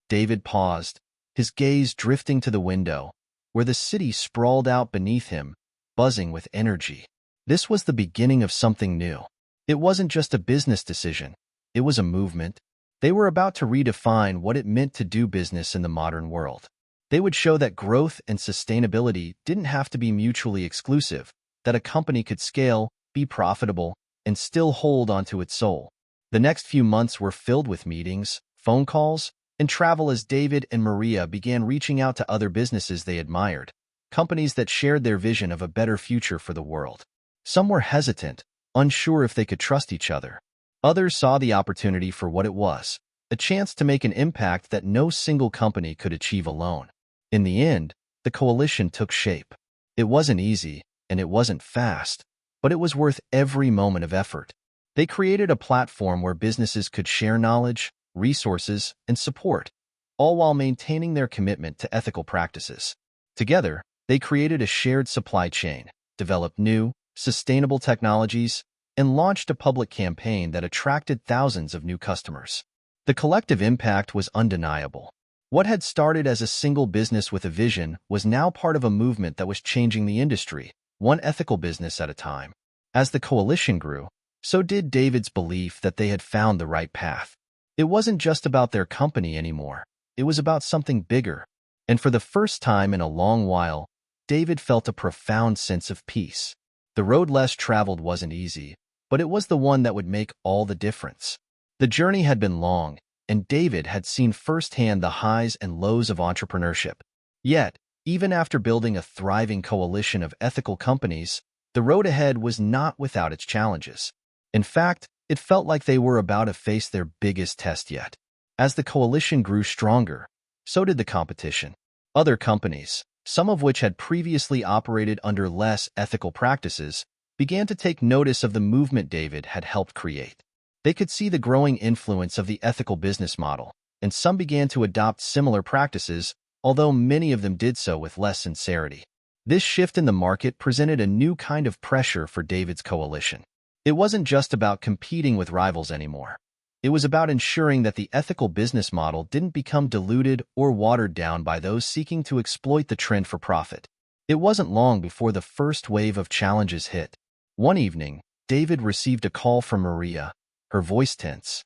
David paused, his gaze drifting to the window, where the city sprawled out beneath him, buzzing with energy. This was the beginning of something new. It wasn't just a business decision. It was a movement. They were about to redefine what it meant to do business in the modern world. They would show that growth and sustainability didn't have to be mutually exclusive, that a company could scale, be profitable, and still hold onto its soul. The next few months were filled with meetings, phone calls, and travel as David and Maria began reaching out to other businesses they admired, companies that shared their vision of a better future for the world. Some were hesitant, unsure if they could trust each other. Others saw the opportunity for what it was, a chance to make an impact that no single company could achieve alone. In the end, the coalition took shape. It wasn't easy, and it wasn't fast, but it was worth every moment of effort. They created a platform where businesses could share knowledge, resources, and support, all while maintaining their commitment to ethical practices. Together, they created a shared supply chain, developed new, sustainable technologies, and launched a public campaign that attracted thousands of new customers. The collective impact was undeniable. What had started as a single business with a vision was now part of a movement that was changing the industry, one ethical business at a time. As the coalition grew, so did David's belief that they had found the right path. It wasn't just about their company anymore. It was about something bigger. And for the first time in a long while, David felt a profound sense of peace. The road less traveled wasn't easy, but it was the one that would make all the difference. The journey had been long, and David had seen firsthand the highs and lows of entrepreneurship. Yet, even after building a thriving coalition of ethical companies, the road ahead was not without its challenges. In fact, it felt like they were about to face their biggest test yet. As the coalition grew stronger, so did the competition. Other companies, some of which had previously operated under less ethical practices, began to take notice of the movement David had helped create. They could see the growing influence of the ethical business model, and some began to adopt similar practices, although many of them did so with less sincerity. This shift in the market presented a new kind of pressure for David's coalition. It wasn't just about competing with rivals anymore. It was about ensuring that the ethical business model didn't become diluted or watered down by those seeking to exploit the trend for profit. It wasn't long before the first wave of challenges hit. One evening, David received a call from Maria, her voice tense.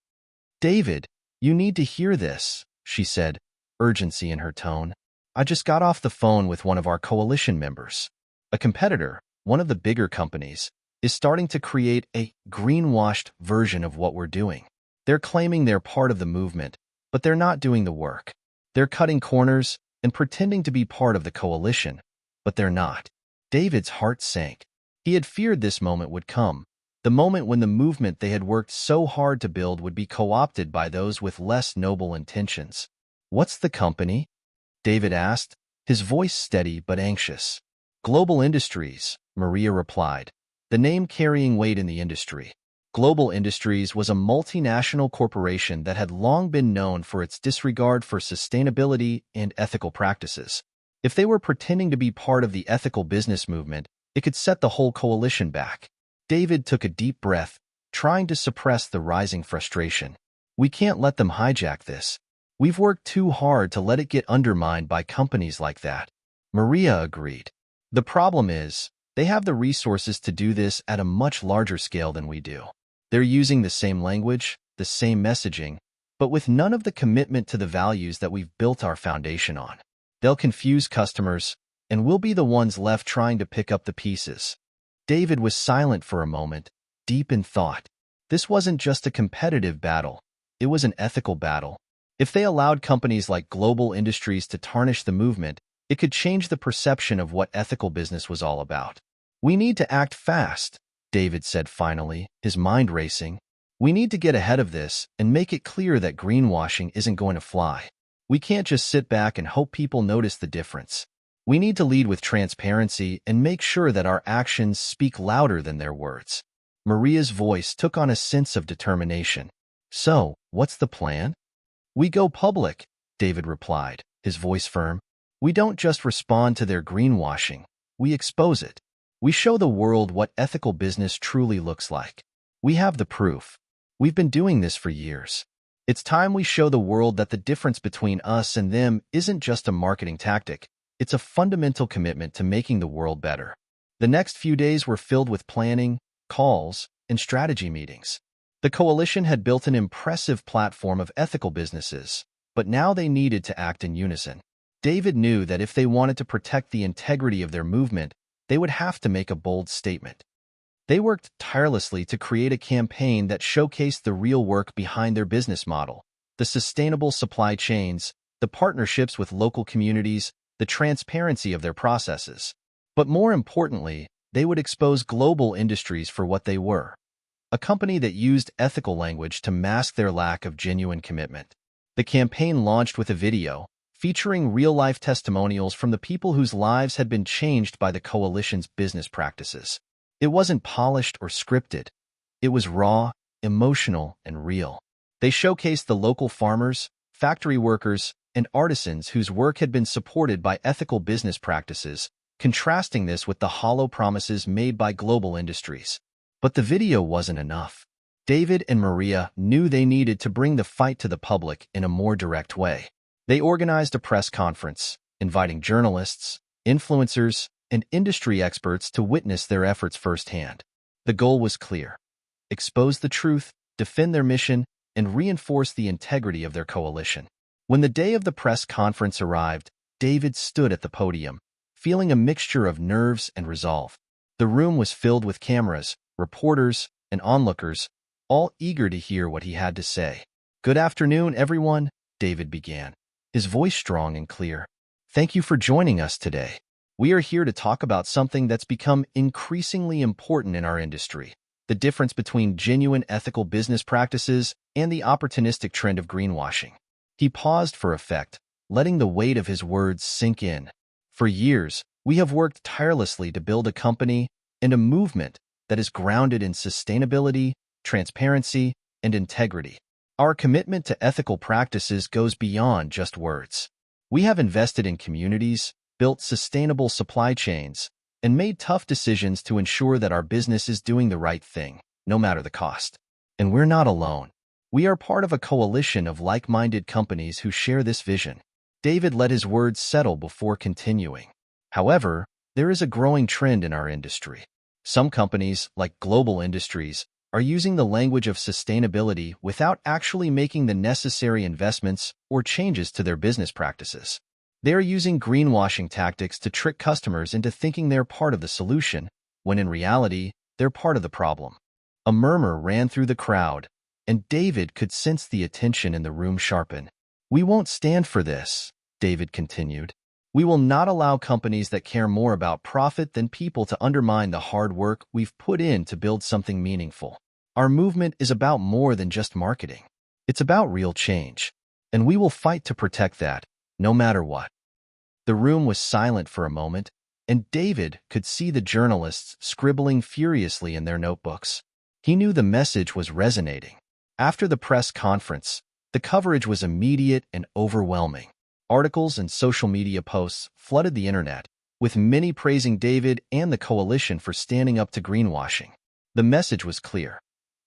"David, you need to hear this," she said, urgency in her tone. "I just got off the phone with one of our coalition members. A competitor, one of the bigger companies, is starting to create a greenwashed version of what we're doing. They're claiming they're part of the movement, but they're not doing the work. They're cutting corners and pretending to be part of the coalition, but they're not." David's heart sank. He had feared this moment would come, the moment when the movement they had worked so hard to build would be co-opted by those with less noble intentions. "What's the company?" David asked, his voice steady but anxious. "Global Industries," Maria replied, the name carrying weight in the industry. Global Industries was a multinational corporation that had long been known for its disregard for sustainability and ethical practices. If they were pretending to be part of the ethical business movement, it could set the whole coalition back. David took a deep breath, trying to suppress the rising frustration. "We can't let them hijack this. We've worked too hard to let it get undermined by companies like that." Maria agreed. "The problem is, they have the resources to do this at a much larger scale than we do. They're using the same language, the same messaging, but with none of the commitment to the values that we've built our foundation on. They'll confuse customers, and we'll be the ones left trying to pick up the pieces." David was silent for a moment, deep in thought. This wasn't just a competitive battle. It was an ethical battle. If they allowed companies like Global Industries to tarnish the movement, it could change the perception of what ethical business was all about. "We need to act fast," David said finally, his mind racing. "We need to get ahead of this and make it clear that greenwashing isn't going to fly. We can't just sit back and hope people notice the difference. We need to lead with transparency and make sure that our actions speak louder than their words." Maria's voice took on a sense of determination. "So, what's the plan?" "We go public," David replied, his voice firm. "We don't just respond to their greenwashing. We expose it. We show the world what ethical business truly looks like. We have the proof. We've been doing this for years. It's time we show the world that the difference between us and them isn't just a marketing tactic. It's a fundamental commitment to making the world better." The next few days were filled with planning, calls, and strategy meetings. The coalition had built an impressive platform of ethical businesses, but now they needed to act in unison. David knew that if they wanted to protect the integrity of their movement, they would have to make a bold statement. They worked tirelessly to create a campaign that showcased the real work behind their business model, the sustainable supply chains, the partnerships with local communities, the transparency of their processes. But more importantly, they would expose Global Industries for what they were, a company that used ethical language to mask their lack of genuine commitment. The campaign launched with a video, featuring real-life testimonials from the people whose lives had been changed by the coalition's business practices. It wasn't polished or scripted. It was raw, emotional, and real. They showcased the local farmers, factory workers, and artisans whose work had been supported by ethical business practices, contrasting this with the hollow promises made by Global Industries. But the video wasn't enough. David and Maria knew they needed to bring the fight to the public in a more direct way. They organized a press conference, inviting journalists, influencers, and industry experts to witness their efforts firsthand. The goal was clear: expose the truth, defend their mission, and reinforce the integrity of their coalition. When the day of the press conference arrived, David stood at the podium, feeling a mixture of nerves and resolve. The room was filled with cameras, reporters, and onlookers, all eager to hear what he had to say. "Good afternoon, everyone," David began, his voice strong and clear. "Thank you for joining us today. We are here to talk about something that's become increasingly important in our industry: the difference between genuine ethical business practices and the opportunistic trend of greenwashing." He paused for effect, letting the weight of his words sink in. "For years, we have worked tirelessly to build a company and a movement that is grounded in sustainability, transparency, and integrity. Our commitment to ethical practices goes beyond just words. We have invested in communities, built sustainable supply chains, and made tough decisions to ensure that our business is doing the right thing, no matter the cost. And we're not alone. We are part of a coalition of like-minded companies who share this vision." David let his words settle before continuing. "However, there is a growing trend in our industry. Some companies, like global industries, are using the language of sustainability without actually making the necessary investments or changes to their business practices. They are using greenwashing tactics to trick customers into thinking they're part of the solution, when in reality, they're part of the problem." A murmur ran through the crowd, and David could sense the attention in the room sharpen. "We won't stand for this," David continued. "We will not allow companies that care more about profit than people to undermine the hard work we've put in to build something meaningful. Our movement is about more than just marketing. It's about real change, and we will fight to protect that, no matter what." The room was silent for a moment, and David could see the journalists scribbling furiously in their notebooks. He knew the message was resonating. After the press conference, the coverage was immediate and overwhelming. Articles and social media posts flooded the internet, with many praising David and the coalition for standing up to greenwashing. The message was clear: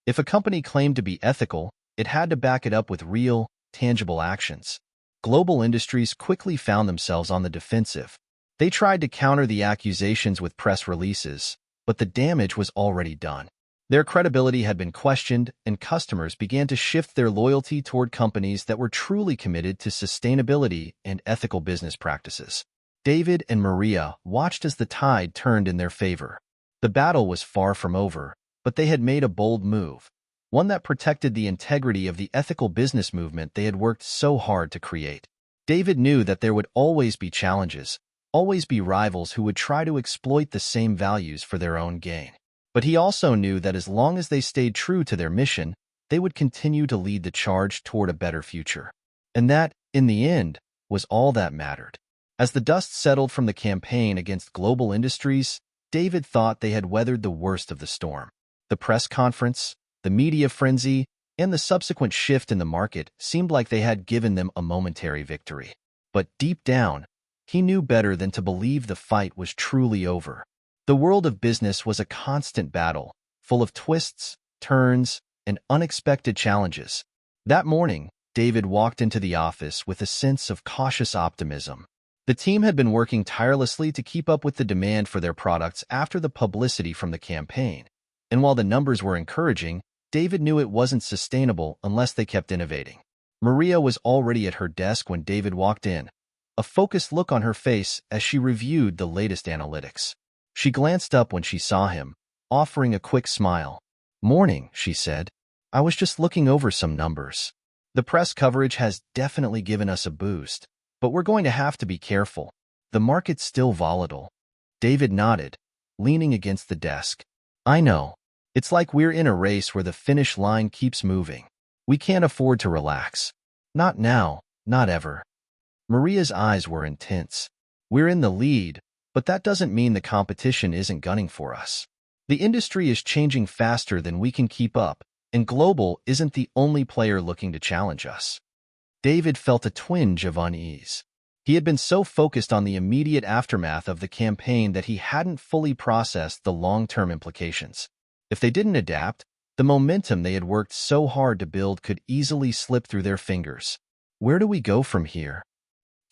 if a company claimed to be ethical, it had to back it up with real, tangible actions. Global industries quickly found themselves on the defensive. They tried to counter the accusations with press releases, but the damage was already done. Their credibility had been questioned, and customers began to shift their loyalty toward companies that were truly committed to sustainability and ethical business practices. David and Maria watched as the tide turned in their favor. The battle was far from over, but they had made a bold move, one that protected the integrity of the ethical business movement they had worked so hard to create. David knew that there would always be challenges, always be rivals who would try to exploit the same values for their own gain. But he also knew that as long as they stayed true to their mission, they would continue to lead the charge toward a better future. And that, in the end, was all that mattered. As the dust settled from the campaign against global industries, David thought they had weathered the worst of the storm. The press conference, the media frenzy, and the subsequent shift in the market seemed like they had given them a momentary victory. But deep down, he knew better than to believe the fight was truly over. The world of business was a constant battle, full of twists, turns, and unexpected challenges. That morning, David walked into the office with a sense of cautious optimism. The team had been working tirelessly to keep up with the demand for their products after the publicity from the campaign. And while the numbers were encouraging, David knew it wasn't sustainable unless they kept innovating. Maria was already at her desk when David walked in, a focused look on her face as she reviewed the latest analytics. She glanced up when she saw him, offering a quick smile. "Morning," she said. "I was just looking over some numbers. The press coverage has definitely given us a boost, but we're going to have to be careful. The market's still volatile." David nodded, leaning against the desk. "I know. It's like we're in a race where the finish line keeps moving. We can't afford to relax. Not now, not ever." Maria's eyes were intense. "We're in the lead, but that doesn't mean the competition isn't gunning for us. The industry is changing faster than we can keep up, and global isn't the only player looking to challenge us." David felt a twinge of unease. He had been so focused on the immediate aftermath of the campaign that he hadn't fully processed the long-term implications. If they didn't adapt, the momentum they had worked so hard to build could easily slip through their fingers. "Where do we go from here?"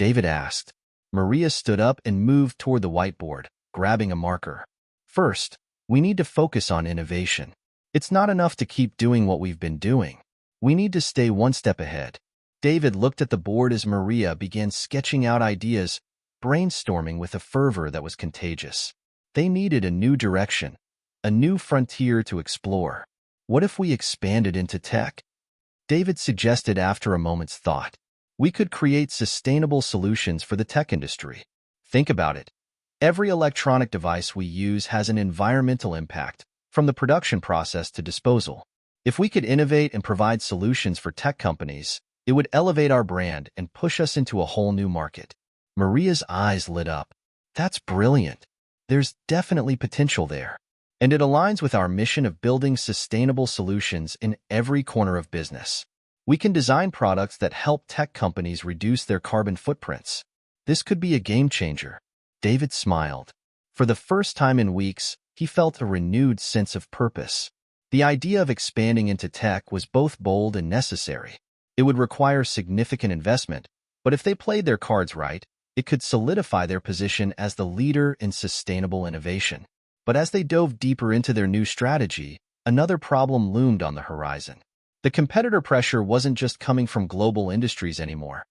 David asked. Maria stood up and moved toward the whiteboard, grabbing a marker. First, we need to focus on innovation. It's not enough to keep doing what we've been doing. We need to stay one step ahead. David looked at the board as Maria began sketching out ideas, brainstorming with a fervor that was contagious. They needed a new direction, a new frontier to explore. What if we expanded into tech? David suggested after a moment's thought. We could create sustainable solutions for the tech industry. Think about it. Every electronic device we use has an environmental impact, from the production process to disposal. If we could innovate and provide solutions for tech companies, it would elevate our brand and push us into a whole new market. Maria's eyes lit up. That's brilliant. There's definitely potential there. And it aligns with our mission of building sustainable solutions in every corner of business. We can design products that help tech companies reduce their carbon footprints. This could be a game changer. David smiled. For the first time in weeks, he felt a renewed sense of purpose. The idea of expanding into tech was both bold and necessary. It would require significant investment, but if they played their cards right, it could solidify their position as the leader in sustainable innovation. But as they dove deeper into their new strategy, another problem loomed on the horizon. The competitor pressure wasn't just coming from global industries anymore.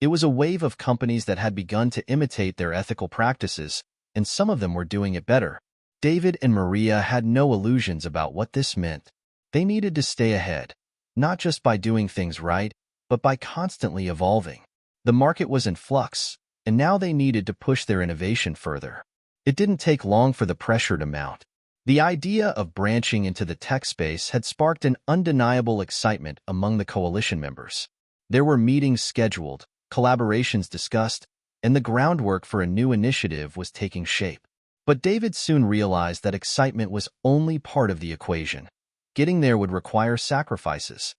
It was a wave of companies that had begun to imitate their ethical practices, and some of them were doing it better. David and Maria had no illusions about what this meant. They needed to stay ahead, not just by doing things right, but by constantly evolving. The market was in flux, and now they needed to push their innovation further. It didn't take long for the pressure to mount. The idea of branching into the tech space had sparked an undeniable excitement among the coalition members. There were meetings scheduled, collaborations discussed, and the groundwork for a new initiative was taking shape. But David soon realized that excitement was only part of the equation. Getting there would require sacrifices.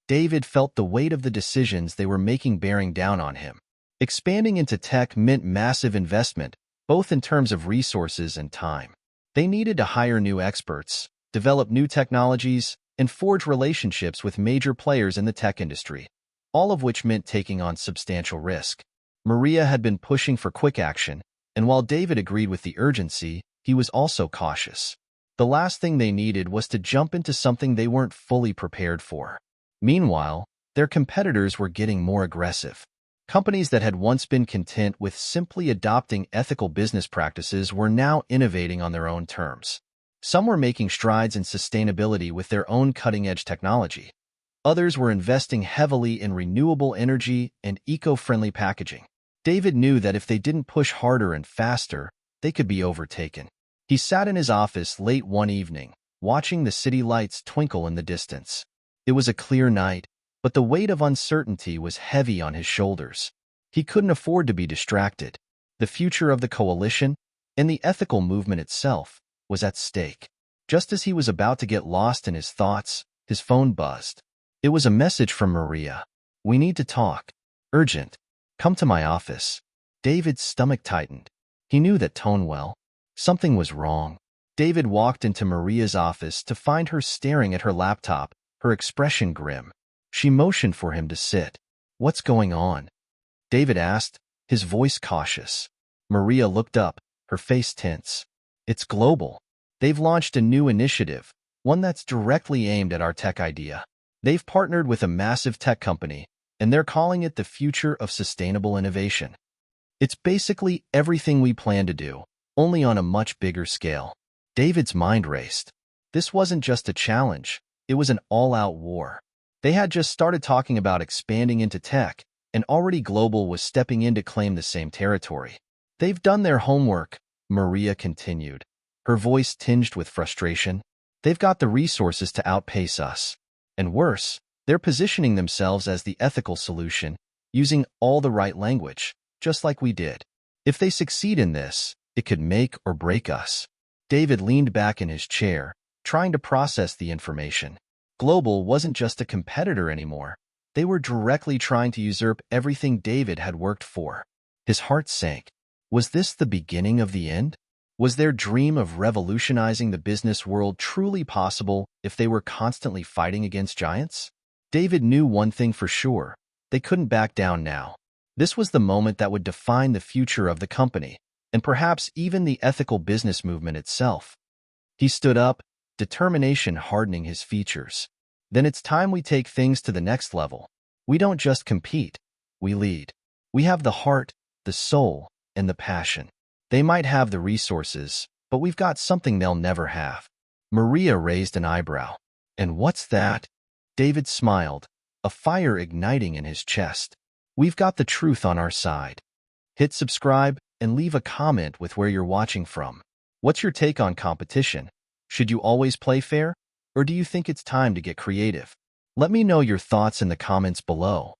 David felt the weight of the decisions they were making bearing down on him. Expanding into tech meant massive investment, both in terms of resources and time. They needed to hire new experts, develop new technologies, and forge relationships with major players in the tech industry, all of which meant taking on substantial risk. Maria had been pushing for quick action, and while David agreed with the urgency, he was also cautious. The last thing they needed was to jump into something they weren't fully prepared for. Meanwhile, their competitors were getting more aggressive. Companies that had once been content with simply adopting ethical business practices were now innovating on their own terms. Some were making strides in sustainability with their own cutting-edge technology. Others were investing heavily in renewable energy and eco-friendly packaging. David knew that if they didn't push harder and faster, they could be overtaken. He sat in his office late one evening, watching the city lights twinkle in the distance. It was a clear night, but the weight of uncertainty was heavy on his shoulders. He couldn't afford to be distracted. The future of the coalition, and the ethical movement itself, was at stake. Just as he was about to get lost in his thoughts, his phone buzzed. It was a message from Maria. "We need to talk. Urgent. Come to my office." David's stomach tightened. He knew that tone well. Something was wrong. David walked into Maria's office to find her staring at her laptop, her expression grim. She motioned for him to sit. "What's going on?" David asked, his voice cautious. Maria looked up, her face tense. "It's global. They've launched a new initiative, one that's directly aimed at our tech idea. They've partnered with a massive tech company, and they're calling it the future of sustainable innovation. It's basically everything we plan to do, only on a much bigger scale." David's mind raced. This wasn't just a challenge, it was an all-out war. They had just started talking about expanding into tech, and already Global was stepping in to claim the same territory. "They've done their homework," Maria continued, her voice tinged with frustration. "They've got the resources to outpace us. And worse, they're positioning themselves as the ethical solution, using all the right language, just like we did. If they succeed in this, it could make or break us." David leaned back in his chair, trying to process the information. Global wasn't just a competitor anymore. They were directly trying to usurp everything David had worked for. His heart sank. Was this the beginning of the end? Was their dream of revolutionizing the business world truly possible if they were constantly fighting against giants? David knew one thing for sure. They couldn't back down now. This was the moment that would define the future of the company, and perhaps even the ethical business movement itself. He stood up, determination hardening his features. Then it's time we take things to the next level. We don't just compete, we lead. We have the heart, the soul, and the passion. They might have the resources, but we've got something they'll never have. Maria raised an eyebrow. And what's that? David smiled, a fire igniting in his chest. We've got the truth on our side. Hit subscribe and leave a comment with where you're watching from. What's your take on competition? Should you always play fair? Or do you think it's time to get creative? Let me know your thoughts in the comments below.